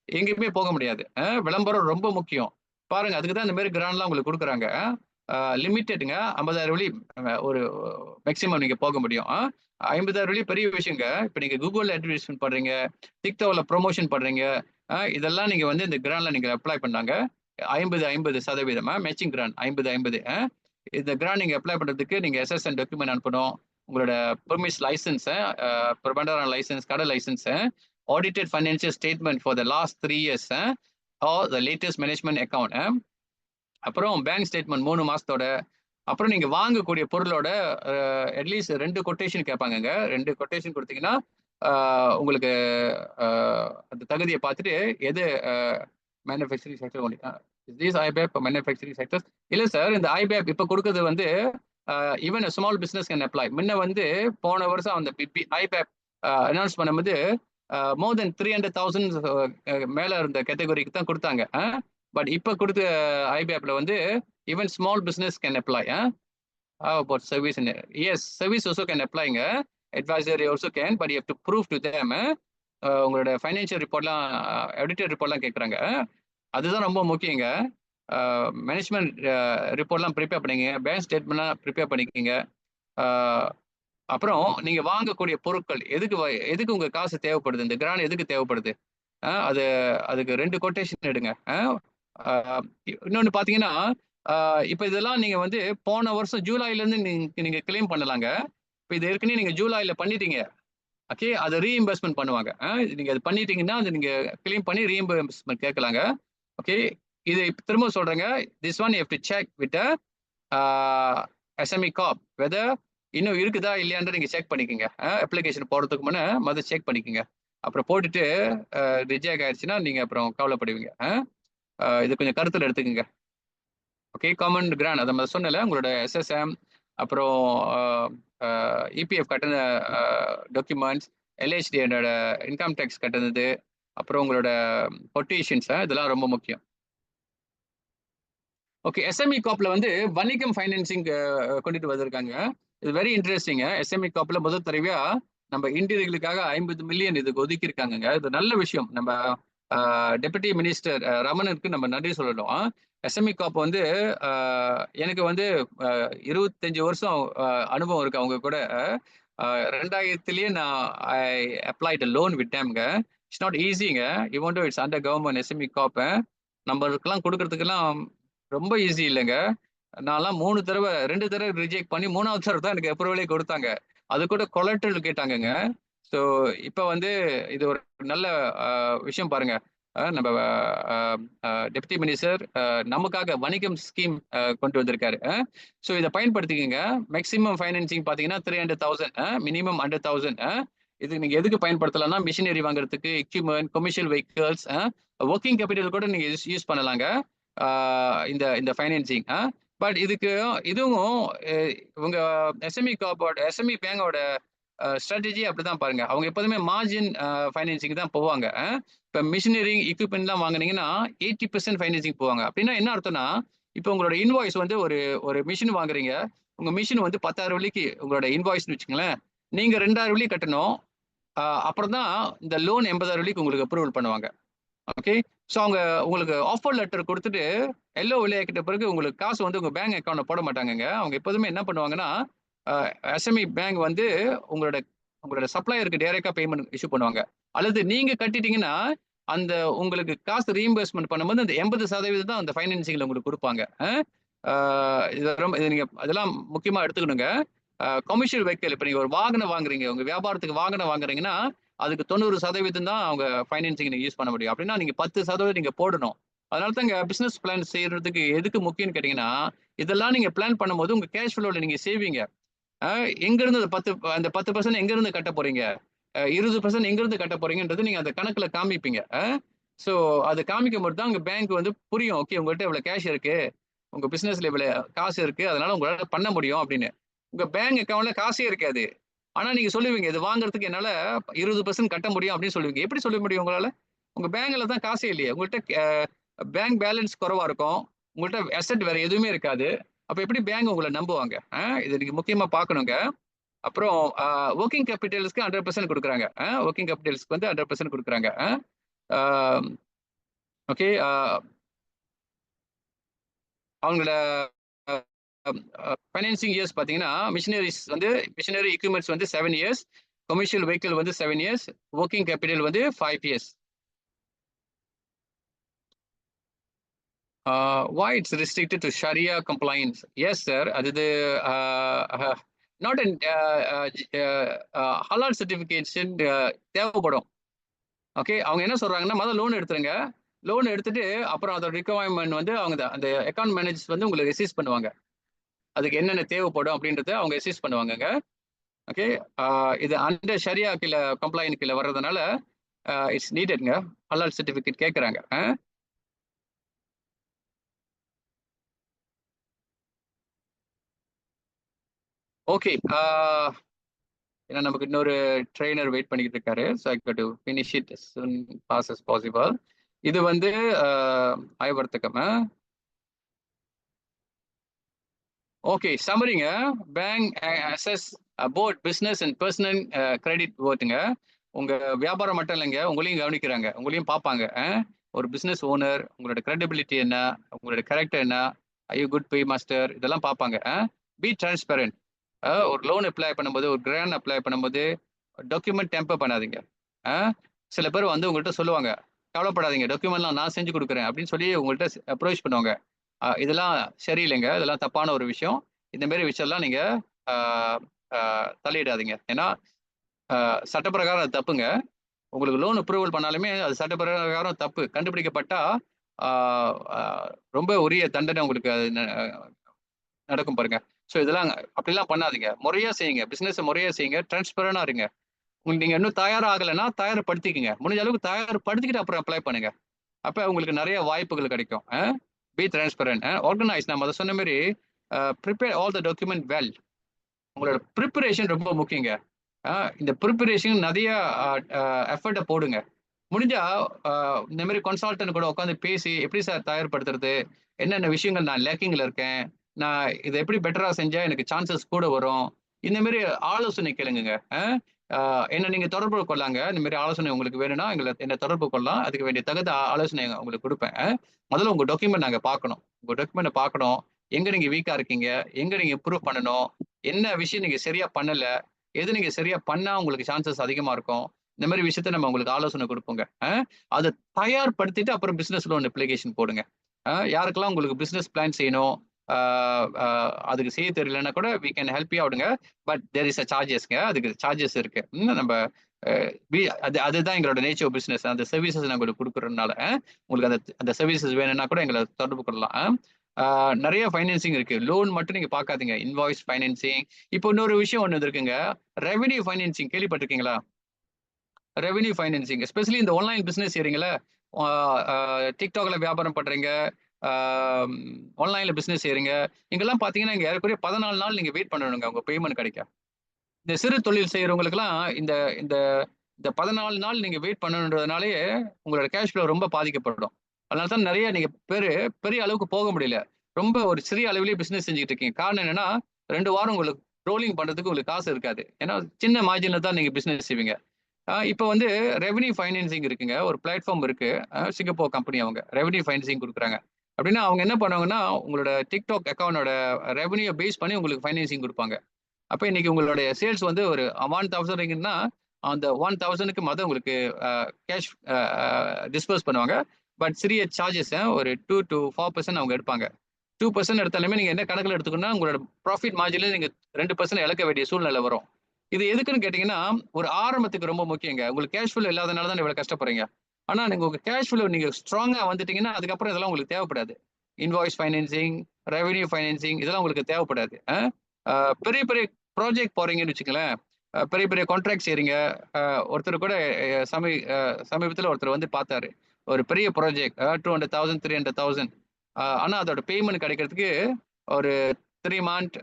எங்கேயுமே போக முடியாது. விளம்பரம் ரொம்ப முக்கியம் பாருங்க. அதுக்கு தான் இந்த மாதிரி கிராண்ட்லாம் உங்களுக்கு கொடுக்குறாங்க. லிமிட்டெடுங்க. 50,000 வெள்ளி ஒரு மேக்ஸிமம் நீங்க போக முடியும். 50,000 வெள்ளி பெரிய விஷயங்க. இப்ப நீங்க Googleல அட்வர்டைஸ்மென்ட் பண்றீங்க, TikTokல ப்ரமோஷன் பண்றீங்க. இதெல்லாம் நீங்க வந்து இந்த கிராண்ட்ல நீங்க அப்ளை பண்ணாங்க. 50% மேட்சிங் கிராண்ட் 50 இந்த கிராண்ட் நீங்க அப்ளை பண்றதுக்கு நீங்க SSN டாக்குமெண்ட் அனுப்பணும். உங்களோட பெர்மிஸ் லைசன்ஸ், ப்ரொபண்டர் லைசன்ஸ், கடை license, audited financial statement for the last 3 years or the latest management account. அப்புறம் பேங்க் ஸ்டேட்மெண்ட் 3 மாசத்தோட. அப்புறம் நீங்க வாங்கக்கூடிய பொருளோட அட்லீஸ்ட் 2 கொட்டேஷன் கேட்பாங்கங்க. 2 கொட்டேஷன் கொடுத்தீங்கன்னா உங்களுக்கு அந்த தகுதியை பார்த்துட்டு எது மேனுஃபேக்சரிங் செக்டர் ஒன்லி தீஸ் ஐபேப் மேனுஃபேக்சரிங் செக்டர்ஸ் இல்லை சார். இந்த ஐபேப் இப்போ கொடுக்கறது வந்து even small business can apply. முன்ன வந்து போன வருஷம் அந்த ஐபேப் அனௌன்ஸ் பண்ணும்போது மோர் தென் 300,000 மேல இருந்த கேட்டகரிக்கு தான் கொடுத்தாங்க. பட் இப்போ கொடுத்த ஐபேப்ல வந்து even small business can apply. How about service? Yes, service also can apply. Advisory also can, but you have to prove to them. உங்களோட ஃபைனான்சியல் ரிப்போர்ட்லாம் ஆடிட்டட் ரிப்போர்ட்லாம் கேட்குறாங்க. அதுதான் ரொம்ப முக்கியங்க. மேனேஜ்மெண்ட் ரிப்போர்ட்லாம் ப்ரிப்பேர் பண்ணிக்கங்க, பேங்க் ஸ்டேட்மெண்ட்லாம் ப்ரிப்பேர் பண்ணிக்கோங்க. அப்புறம் நீங்கள் வாங்கக்கூடிய பொருட்கள் எதுக்கு உங்கள் காசு தேவைப்படுது, இந்த கிராண்ட் எதுக்கு தேவைப்படுது, அதுக்கு 2 கொட்டேஷன் எடுங்க. இன்னொன்று பார்த்தீங்கன்னா, இப்போ இதெல்லாம் நீங்கள் வந்து போன வருஷம் ஜூலைலேருந்து நீங்கள் கிளைம் பண்ணலாங்க. இப்போ இது ஏற்கனவே நீங்கள் ஜூலையில் பண்ணிட்டீங்க. ஓகே, அதை ரீஇம்பர்ஸ்மெண்ட் பண்ணுவாங்க. நீங்கள் அது பண்ணிட்டீங்கன்னா அது நீங்கள் கிளைம் பண்ணி ரீஇம்பர்ஸ்மெண்ட் கேட்கலாங்க. ஓகே, இது திரும்ப சொல்கிறேங்க. This one you have to check with SME corp whether இன்னும் இருக்குதா இல்லையான்ற நீங்கள் செக் பண்ணிக்கோங்க. அப்ளிகேஷன் போடுறதுக்கு முன்னே மொதல் செக் பண்ணிக்கோங்க. அப்புறம் போட்டுட்டு ரிஜெக்ட் ஆயிடுச்சுன்னா நீங்கள் அப்புறம் கவலைப்படுவீங்க. இது கொஞ்சம் கருத்தில் எடுத்துக்கோங்க. ஓகே, காமன் கிராண்ட் அதை மாதிரி சொன்னல உங்களோட SSM, அப்புறம் EPF கட்டின டாக்குமெண்ட்ஸ், LHD இன்கம் டேக்ஸ் கட்டினது, அப்புறம் உங்களோட கொட்டேஷன்ஸ், இதெல்லாம் ரொம்ப முக்கியம். ஓகே, SME காப்ல வந்து வணிகம் ஃபைனான்சிங் கொண்டுட்டு வந்திருக்காங்க. இது வெரி இன்ட்ரெஸ்டிங். SME காப்ல முதல் தடவையா நம்ம இன்டீரியர்களுக்காக 50 மில்லியன் இதுக்கு ஒதுக்கி இருக்காங்க. இது நல்ல விஷயம். நம்ம டெபுட்டி மினிஸ்டர் ரமணனுக்கு நம்ம நன்றி சொல்லணும். SME காப் வந்து எனக்கு வந்து 25 வருஷம் அனுபவம் இருக்கு அவங்க கூட. 2000 நான் ஐ அப்ளைட் லோன் விட்டேங்க. இட்ஸ் நாட் ஈஸிங்க. Even it's under government SME காப். நம்மளுக்கெல்லாம் கொடுக்கறதுக்கெல்லாம் ரொம்ப ஈஸி இல்லைங்க. நான்லாம் 2 தடவை ரிஜெக்ட் பண்ணி 3வது தடவை தான் எனக்கு அப்ரூவலே கொடுத்தாங்க. அது கூட கொலட்ரல் கேட்டாங்கங்க. ஸோ இப்போ வந்து இது ஒரு நல்ல விஷயம் பாருங்க. நம்ம டெப்டி மினிஸ்டர் நமக்காக வணிகம் ஸ்கீம் கொண்டு வந்திருக்காரு. ஸோ இதை பயன்படுத்திக்கங்க. மேக்ஸிமம் ஃபைனான்சிங் பார்த்தீங்கன்னா 300,000, மினிமம் 100,000. இது நீங்க எதுக்கு பயன்படுத்தலாம்னா மிஷினரி வாங்குறதுக்கு, equipment, commercial vehicles, working capital கூட நீங்க யூஸ் பண்ணலாங்க இந்த ஃபைனான்சிங். பட் இதுவும் இவங்க SME பேங்கோட ஸ்ட்ராட்டஜி அப்படிதான் பாருங்க. அவங்க எப்போதுமே மார்ஜின் ஃபைனான்சிங் தான் போவாங்க. இப்போ மிஷினரி எக்யூப்மெண்ட்லாம் வாங்கினீங்கன்னா 80% ஃபைனான்சிங் போவாங்க. அப்படின்னா என்ன அர்த்தம்னா, இப்போ உங்களோட இன்வாய்ஸ் வந்து ஒரு மிஷின் வாங்குறீங்க. உங்க மிஷின் வந்து 10,000 வெள்ளிக்கு உங்களோட இன்வாய்ஸ்னு வச்சுங்களேன். நீங்க 2,000 வெள்ளி கட்டணும். அப்புறம் தான் இந்த லோன் 80,000 வெள்ளிக்கு உங்களுக்கு அப்ரூவல் பண்ணுவாங்க. ஓகே, ஸோ அவங்க உங்களுக்கு ஆஃபர் லெட்டர் கொடுத்துட்டு எல்லோ விளையாக்கிட்ட பிறகு உங்களுக்கு காசு வந்து உங்க பேங்க் அக்கௌண்ட்ல போட மாட்டாங்கங்க. அவங்க எப்போதுமே என்ன பண்ணுவாங்கன்னா, SME பேங்க் வந்து உங்களோட சப்ளையருக்கு டைரக்டா பேமெண்ட் இஷ்யூ பண்ணுவாங்க. அல்லது நீங்க கட்டிட்டீங்கன்னா அந்த உங்களுக்கு காசு ரீஇம்பர்ஸ்மெண்ட் பண்ணும்போது அந்த 80% தான் அந்த ஃபைனான்சிங்ல உங்களுக்கு கொடுப்பாங்க. இது நீங்க அதெல்லாம் முக்கியமா எடுத்துக்கணுங்க. கமர்ஷியல் வெஹிக்கிள், இப்போ நீங்க ஒரு வாகனம் வாங்குறீங்க, உங்க வியாபாரத்துக்கு வாகனம் வாங்குறீங்கன்னா அதுக்கு 90% தான் அவங்க ஃபைனான்சிங் நீங்க யூஸ் பண்ண முடியும். அப்படின்னா நீங்க 10% நீங்க போடணும். அதனால தான் இங்க பிசினஸ் பிளான் செய்யறதுக்கு எதுக்கு முக்கியம்னு கேட்டீங்கன்னா, இதெல்லாம் நீங்க பிளான் பண்ணும்போது உங்க கேஷ் ஃப்ளோல நீங்க சேவிங்க. எங்க இருந்து அந்த 10% எங்க இருந்து கட்ட போறீங்க, 20% எங்க இருந்து கட்ட போறீங்கன்றது நீங்க அந்த கணக்குல காமிப்பீங்க. ஸோ அது காமிக்கும் போது தான் உங்க பேங்க் வந்து புரியும். ஓகே, உங்கள்கிட்ட இவ்வளவு கேஷ் இருக்கு, உங்க பிசினஸ்ல இவ்வளவு காசு இருக்கு, அதனால உங்களால பண்ண முடியும் அப்படின்னு. உங்க பேங்க் அக்கௌண்ட்ல காசே இருக்காது. ஆனா நீங்க சொல்லுவீங்க இது வாங்குறதுக்கு என்னால 20% கட்ட முடியும் அப்படின்னு சொல்லுவீங்க. எப்படி சொல்ல முடியும் உங்களால? உங்க பேங்க்ல தான் காசே இல்லையே. உங்கள்கிட்ட பேங்க் பேலன்ஸ் குறைவா இருக்கும். உங்கள்கிட்ட அசெட் வேற எதுவுமே இருக்காது. அப்ப எப்படி பேங்க் உங்களை நம்புவாங்க? இது நீங்க முக்கியமா பார்க்கணுங்க. அப்புறம் ஒர்க்கிங் கேபிட்டல்ஸ்க்கு 100% கொடுக்குறாங்க. ஒர்க்கிங் கேபிட்டல்ஸ்க்கு வந்து 100% கொடுக்குறாங்க. ஓகே, அவங்களோட ஃபைனான்சிங் இயர்ஸ் பார்த்தீங்கன்னா மிஷினரி எக்யூப்மெண்ட்ஸ் வந்து 7 இயர்ஸ், கமர்ஷியல் வெஹிக்கிள் வந்து 7 இயர்ஸ், ஒர்க்கிங் கேபிட்டல் வந்து 5 years. Why it's restricted to Sharia compliance? Yes, sir. அது not an halal certification தேவைப்படும். ஓகே, அவங்க என்ன சொல்றாங்கன்னா முதல்ல லோன் எடுத்துருங்க. லோன் எடுத்துட்டு அப்புறம் அதோட ரிக்வயர்மெண்ட் வந்து அவங்க அந்த அக்கௌண்ட் மேனேஜர்ஸ் வந்து உங்களுக்கு ரெசிஸ் பண்ணுவாங்க. அதுக்கு என்னென்ன தேவைப்படும் அப்படின்றத அவங்க ரெசிஸ் பண்ணுவாங்கங்க. ஓகே, இது அண்டர் ஷரியா கீழே கம்ப்ளைண்ட் கீழே வர்றதுனால இட்ஸ் நீடட்ங்க. ஹலால் சர்டிஃபிகேட் கேட்குறாங்க. ஓகே, ஏன்னா நமக்கு இன்னொரு ட்ரெயினர் வெயிட் பண்ணிக்கிட்டு இருக்காரு. So I got to finish it soon fast as possible. இது வந்து ஆய்வர்த்தகம். ஓகே, சம்மரிங்க. Bank assess both business and personal credit போர்ட்டுங்க. உங்க வியாபாரம் மட்டும் இல்லைங்க, உங்களையும் கவனிக்கிறாங்க, உங்களையும் பார்ப்பாங்க. ஒரு பிஸ்னஸ் ஓனர், உங்களோட கிரெடிபிலிட்டி என்ன, உங்களோட கேரக்டர் என்ன, ஐயோ குட் பே மாஸ்டர், இதெல்லாம் பார்ப்பாங்க. B transparent. ஒரு லோன் அப்ளை பண்ணும்போது, ஒரு கிராண்ட் அப்ளை பண்ணும்போது டாக்குமெண்ட் டெம்பர் பண்ணாதீங்க. சில பேர் வந்து உங்கள்கிட்ட சொல்லுவாங்க, கவலைப்படாதீங்க, டாக்குமெண்ட்லாம் நான் செஞ்சு கொடுக்குறேன் அப்படின்னு சொல்லி உங்கள்கிட்ட அப்ரோச் பண்ணுவாங்க. இதெல்லாம் சரியில்லைங்க, இதெல்லாம் தப்பான ஒரு விஷயம். இந்த மாதிரி விஷயம்லாம் நீங்க தலையிடாதீங்க. ஏன்னா சட்டப்பிரகாரம் அது தப்புங்க. உங்களுக்கு லோன் அப்ரூவல் பண்ணாலுமே அது சட்டப்பிரகாரம் தப்பு. கண்டுபிடிக்கப்பட்டா ரொம்ப உரிய தண்டனை உங்களுக்கு அது நடக்கும் பாருங்க. ஸோ இதெல்லாம் அப்படிலாம் பண்ணாதீங்க. முறையா செய்யுங்க, பிசினஸ் முறையா செய்யுங்க, டிரான்ஸ்பரண்டா இருங்க. உங்களுக்கு நீங்க இன்னும் தயாராகலைன்னா தயார்படுத்திக்கங்க. முடிஞ்ச அளவுக்கு தயார்படுத்திக்கிட்டு அப்புறம் அப்ளை பண்ணுங்க. அப்ப உங்களுக்கு நிறைய வாய்ப்புகள் கிடைக்கும். B transparent, organise. நான் அதை சொன்ன மாதிரி prepare all the document well. உங்களோட ப்ரிப்பரேஷன் ரொம்ப முக்கியங்க. இந்த ப்ரிப்பரேஷன் நிறைய எஃபர்ட்டை போடுங்க. முடிஞ்சா இந்த மாதிரி கன்சல்டன்ட் கூட உட்காந்து பேசி, எப்படி சார் தயார்படுத்துறது, என்னென்ன விஷயங்கள் நான் லேக்கிங்ல இருக்கேன், நான் இதை எப்படி பெட்டரா செஞ்சா எனக்கு சான்சஸ் கூட வரும், இந்த மாதிரி ஆலோசனை கேளுங்க. என்ன நீங்க தொடர்பு கொள்ளாங்க. இந்த மாதிரி ஆலோசனை உங்களுக்கு வேணும்னா என்ன தொடர்பு கொள்ளலாம். அதுக்கு வேண்டிய தகுந்த ஆலோசனை உங்களுக்கு கொடுப்பேன். முதல்ல உங்க டாக்குமெண்ட் நாங்க பார்க்கணும். உங்க டாக்குமெண்ட் பார்க்கணும். எங்க நீங்க வீக்கா இருக்கீங்க, எங்க நீங்க இம்ப்ரூவ் பண்ணணும், என்ன விஷயம் நீங்க சரியா பண்ணல, எது நீங்க சரியா பண்ணா உங்களுக்கு சான்சஸ் அதிகமா இருக்கும், இந்த மாதிரி விஷயத்த நம்ம உங்களுக்கு ஆலோசனை கொடுப்போங்க. அதை தயார்படுத்திட்டு அப்புறம் பிசினஸ் லோன் அப்ளிகேஷன் போடுங்க. யாருக்கெல்லாம் உங்களுக்கு பிசினஸ் பிளான் செய்யணும், அதுக்கு செய்ய தெரியலன்னா கூட வி கேன் ஹெல்ப் யூ அவுட்டுங்க. பட் தேர் இஸ் அ சார்ஜஸ்ங்க. அதுக்கு சார்ஜஸ் இருக்கு. நம்ம அதுதான் எங்களோட நேச்சர் பிசினஸ். அந்த சர்வீசஸ் நான் உங்களுக்கு கொடுக்குறதுனால உங்களுக்கு அந்த சர்வீசஸ் வேணும்னா கூட எங்களை தொடர்பு கொள்ளலாம். நிறைய ஃபைனான்சிங் இருக்கு. லோன் மட்டும் நீங்க பார்க்காதீங்க. Invoice financing. இப்போ இன்னொரு விஷயம் ஒன்று இருக்குங்க, ரெவென்யூ ஃபைனான்சிங். கேள்விப்பட்டிருக்கீங்களா? ரெவென்யூ ஃபைனான்சிங் எஸ்பெஷலி இந்த ஆன்லைன் பிசினஸ் செய்றீங்களா, டிக்டாக்ல வியாபாரம் பண்றீங்க, ஆன்லைன்ல பிசினஸ் செய்றீங்க, இங்கெல்லாம் பாத்தீங்கன்னா இங்க ஏறக்குறைய 14 நாள் நீங்க வெயிட் பண்ணணுங்க உங்க பேமெண்ட் கிடைக்க. இந்த சிறு தொழில் செய்யறவங்களுக்குலாம் இந்த இந்த இந்த 14 நாள் நீங்க வெயிட் பண்ணணுன்றதுனாலே உங்களோட கேஷ் ஃப்ளோ ரொம்ப பாதிக்கப்படும். அதனால தான் நிறைய நீங்க பெரிய அளவுக்கு போக முடியல. ரொம்ப ஒரு சிறிய அளவிலேயே பிசினஸ் செஞ்சுட்டு இருக்கீங்க. காரணம் என்னன்னா 2 வாரம் உங்களுக்கு ரோலிங் பண்றதுக்கு உங்களுக்கு காசு இருக்காது. ஏன்னா சின்ன மார்ஜின்ல தான் நீங்க பிசினஸ் செய்வீங்க. இப்போ வந்து ரெவென்யூ ஃபைனான்சிங் இருக்குங்க. ஒரு பிளாட்ஃபார்ம் இருக்கு. சிங்கப்பூர் கம்பெனி அவங்க ரெவென்யூ ஃபைனான்சிங் கொடுக்குறாங்க. அப்படின்னா அவங்க என்ன பண்ணுவாங்கன்னா, உங்களோட டிக்டாக் அக்கௌண்டோட ரெவென்யூ பேஸ் பண்ணி உங்களுக்கு ஃபைனான்சிங் கொடுப்பாங்க. அப்போ இன்னைக்கு உங்களுடைய சேல்ஸ் வந்து ஒரு 1000 ரிங்கிட்னா அந்த 1000க்கு உங்களுக்கு கேஷ் டிஸ்பர்ஸ் பண்ணுவாங்க. பட் சிறிய சார்ஜஸ் ஒரு 2 to 4% அவங்க எடுப்பாங்க. 2% எடுத்தாலுமே நீங்க என்ன கணக்கில் எடுத்துக்கணும்னா உங்களோட ப்ராஃபிட் மார்ஜின்ல நீங்க 2% இழக்க வேண்டிய சூழ்நிலை வரும். இது எதுக்குன்னு கேட்டீங்கன்னா, ஒரு ஆரம்பத்துக்கு ரொம்ப முக்கியங்க. உங்களுக்கு கேஷ் ஃப்ளோ இல்லாதனால தான் இவ்வளவு கஷ்டப்படுறீங்க. ஆனா நீங்க உங்க கேஷ் ஃப்ளோ நீங்க ஸ்ட்ராங்கா வந்துட்டீங்கன்னா, அதுக்கப்புறம் இதெல்லாம் உங்களுக்கு தேவைப்படாது. இன்வாய்ஸ் ஃபைனான்சிங், ரெவென்யூ ஃபைனான்சிங் இதெல்லாம் உங்களுக்கு தேவைப்படாது. பெரிய பெரிய ப்ராஜெக்ட் போறீங்கன்னு வச்சுக்கங்களேன், பெரிய பெரிய கான்ட்ராக்ட் செய்றீங்க. ஒருத்தர் கூட சமீபத்துல ஒருத்தர் வந்து பார்த்தாரு. ஒரு பெரிய ப்ராஜெக்ட் 200,000 300,000 ஆனா அதோட பேமெண்ட் கிடைக்கிறதுக்கு ஒரு 3 மந்த்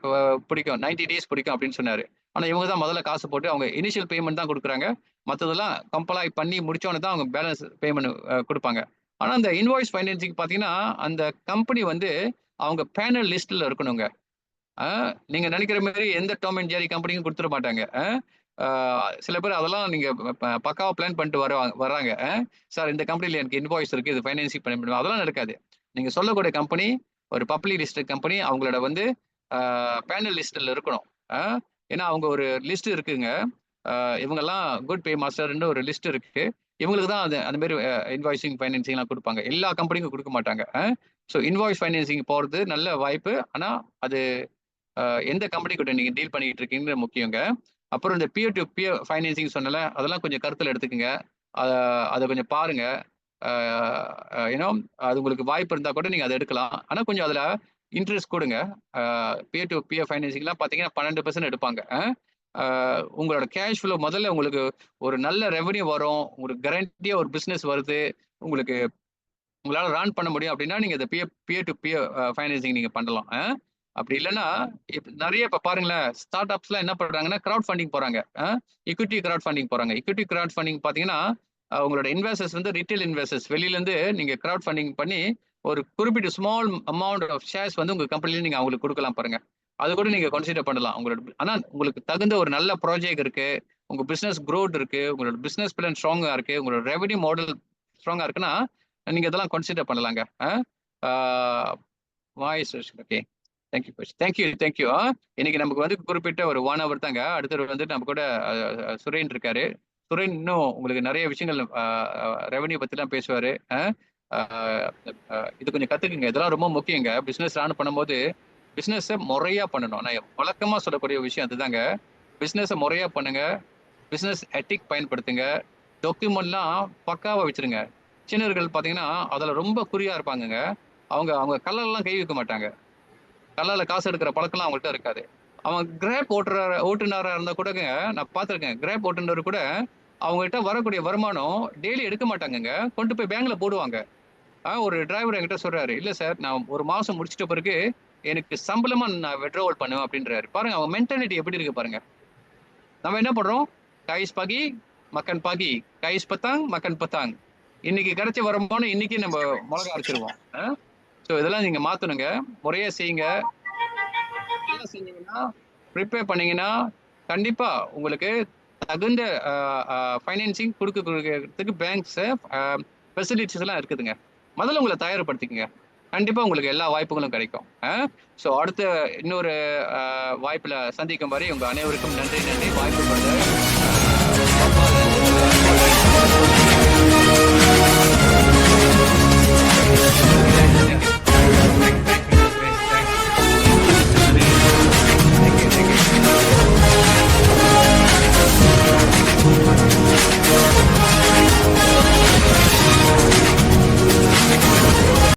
பிடிக்கும், 90 டேஸ் பிடிக்கும் அப்படின்னு சொன்னாரு. ஆனா இவங்க தான் முதல்ல காசு போட்டு அவங்க இனிஷியல் பேமெண்ட் தான் கொடுக்குறாங்க. மற்றதெல்லாம் கம்பலாய் பண்ணி முடிச்சோன்னு தான் அவங்க பேலன்ஸ் பேமெண்ட் கொடுப்பாங்க. ஆனா அந்த இன்வாய்ஸ் ஃபைனான்சிங் பார்த்தீங்கன்னா, அந்த கம்பெனி வந்து அவங்க பேனல் லிஸ்ட்ல இருக்கணுங்க. நீங்க நினைக்கிற மாதிரி எந்த டாம் அண்ட் ஜெர்ரி கம்பெனியும் கொடுத்துட மாட்டாங்க. சில பேர் அதெல்லாம் நீங்க பக்காவா பிளான் பண்ணிட்டு வர்றாங்க. சார் இந்த கம்பெனில எனக்கு இன்வாய்ஸ் இருக்கு, இது ஃபைனான்சிங் பண்ண முடியும், அதெல்லாம் நடக்காது. நீங்க சொல்லக்கூடிய கம்பெனி ஒரு பப்ளிக் லிஸ்டட் கம்பெனி. அவங்களோட வந்து பேனல் லிஸ்ட்ல இருக்கணும். ஏன்னா அவங்க ஒரு லிஸ்ட் இருக்குங்க. இவங்கெல்லாம் குட் பே மாஸ்டர்னு ஒரு லிஸ்ட் இருக்கு. இவங்களுக்கு தான் அந்த மாதிரி இன்வாய்சிங் ஃபைனான்சிங்லாம் கொடுப்பாங்க. எல்லா கம்பெனிக்கும் கொடுக்க மாட்டாங்க. ஸோ இன்வாய்ஸ் ஃபைனான்சிங் போகிறது நல்ல வாய்ப்பு. ஆனால் அது எந்த கம்பெனி கிட்ட நீங்கள் டீல் பண்ணிட்டு இருக்கீங்கன்னு முக்கியங்க. அப்புறம் இந்த பியர் டு பியர் ஃபைனான்சிங் சொன்னல, அதெல்லாம் கொஞ்சம் கருத்தில் எடுத்துக்கோங்க. அதை கொஞ்சம் பாருங்க. ஏன்னா அது உங்களுக்கு வாய்ப்பு இருந்தால் கூட நீங்கள் அதை எடுக்கலாம். ஆனால் கொஞ்சம் அதில் இன்ட்ரெஸ்ட் கொடுங்க. பியர் டு பியர் ஃபைனான்சிங்லாம் பார்த்தீங்கன்னா 12% எடுப்பாங்க. உங்களோட கேஷ் ஃப்ளோ முதல்ல உங்களுக்கு ஒரு நல்ல ரெவன்யூ வரும். உங்களுக்கு கேரண்டியாக ஒரு பிஸ்னஸ் வருது. உங்களுக்கு உங்களால் ரன் பண்ண முடியும் அப்படின்னா நீங்கள் இந்த பியர் டு பியர் ஃபைனான்சிங் நீங்கள் பண்ணலாம். அப்படி இல்லைன்னா நிறைய இப்போ பாருங்களேன், ஸ்டார்ட் அப்ஸ்லாம் என்ன பண்ணுறாங்கன்னா க்ரௌட் ஃபண்டிங் போகிறாங்க. இக்விட்டி க்ரௌட் ஃபண்டிங் போகிறாங்க. இக்விட்டி க்ரௌட் ஃபண்டிங் பார்த்தீங்கன்னா உங்களோட இன்வெஸ்டர்ஸ் வந்து ரிட்டெயில் இன்வெஸ்டர்ஸ் வெளியிலேருந்து நீங்கள் க்ரௌட் ஃபண்டிங் பண்ணி ஒரு குறிப்பிட்ட ஸ்மால் அமௌண்ட் ஆஃப் ஷேர்ஸ் வந்து உங்கள் கம்பெனிலேருந்து நீங்கள் அவங்களுக்கு கொடுக்கலாம் பாருங்க. அது கூட நீங்கள் கன்சிடர் பண்ணலாம் உங்களோட. ஆனால் உங்களுக்கு தகுந்த ஒரு நல்ல ப்ராஜெக்ட் இருக்கு, உங்கள் பிஸ்னஸ் க்ரோத் இருக்கு, உங்களோட பிஸ்னஸ் பிளான் ஸ்ட்ராங்காக இருக்கு, உங்களோட ரெவன்யூ மாடல் ஸ்ட்ராங்காக இருக்குன்னா நீங்கள் இதெல்லாம் கன்சிடர் பண்ணலாங்க. Voice okay. Thank you thank you. இன்னைக்கு நமக்கு வந்து குறிப்பிட்ட ஒரு 1 hour தாங்க. அடுத்தது வந்து நம்ம கூட சுரேன் இருக்காரு. சுரேன் இன்னும் உங்களுக்கு நிறைய விஷயங்கள் ரெவன்யூ பத்திலாம் பேசுவாரு. இது கொஞ்சம் கத்துக்குங்க. இதெல்லாம் ரொம்ப முக்கியங்க. பிசினஸ் ரன் பண்ணும்போது பிசினஸை முறையா பண்ணணும். நான் வழக்கமா சொல்லக்கூடிய விஷயம் அதுதாங்க. பிசினஸை முறையா பண்ணுங்க. பிசினஸ் எத்திக் பயன்படுத்துங்க. டாக்குமெண்ட்லாம் பக்காவா வச்சிருங்க. சின்னர்கள் பாத்தீங்கன்னா அதுல ரொம்ப குறியா இருப்பாங்கங்க. அவங்க கல்லெல்லாம் கை வைக்க மாட்டாங்க. கல்லால காசு எடுக்கிற பழக்கம்லாம் அவங்கள்ட்ட இருக்காது. அவன் கிராப் ஓட்டுநராக இருந்தா கூடங்க, நான் பார்த்துருக்கேன். கிராப் ஓட்டுநர் கூட அவங்ககிட்ட வரக்கூடிய வருமானம் டெய்லி எடுக்க மாட்டாங்கங்க. கொண்டு போய் பேங்க்ல போடுவாங்க. ஒரு டிரைவர் என்கிட்ட சொல்றாரு, இல்ல சார் நான் ஒரு மாசம் முடிச்சிட்ட பிறகு எனக்கு சம்பளமா நான் வித்ட்ராவல் பண்ணுவேன் அப்படின்றாரு. பாருங்க அவங்க மென்டாலிட்டி எப்படி இருக்கு பாருங்க. நம்ம என்ன பண்றோம்? கைஸ் பகி மக்கன் பகி, கைஸ் பத்தாங் மக்கன் பத்தாங். இன்னைக்கு கிடைச்ச வருமானம் இன்னைக்கு நம்ம மிளகா அரைச்சிருவோம். ஸோ இதெல்லாம் நீங்க மாத்தணுங்க. முறையா செய்யுங்க. செஞ்சீங்கன்னா ப்ரிப்பேர் பண்ணீங்கன்னா கண்டிப்பா உங்களுக்கு தகுந்த ஃபைனான்சிங் கொடுக்கறதுக்கு பேங்க்ஸ் ஃபெசிலிட்டிஸ் எல்லாம் இருக்குதுங்க. முதல்ல உங்களை தயார்படுத்திக்கங்க. கண்டிப்பா உங்களுக்கு எல்லா வாய்ப்புகளும் கிடைக்கும். ஸோ அடுத்த இன்னொரு வாய்ப்புல சந்திக்கும் வரை உங்க அனைவருக்கும் நன்றி. வாய்ப்பு கொடுத்த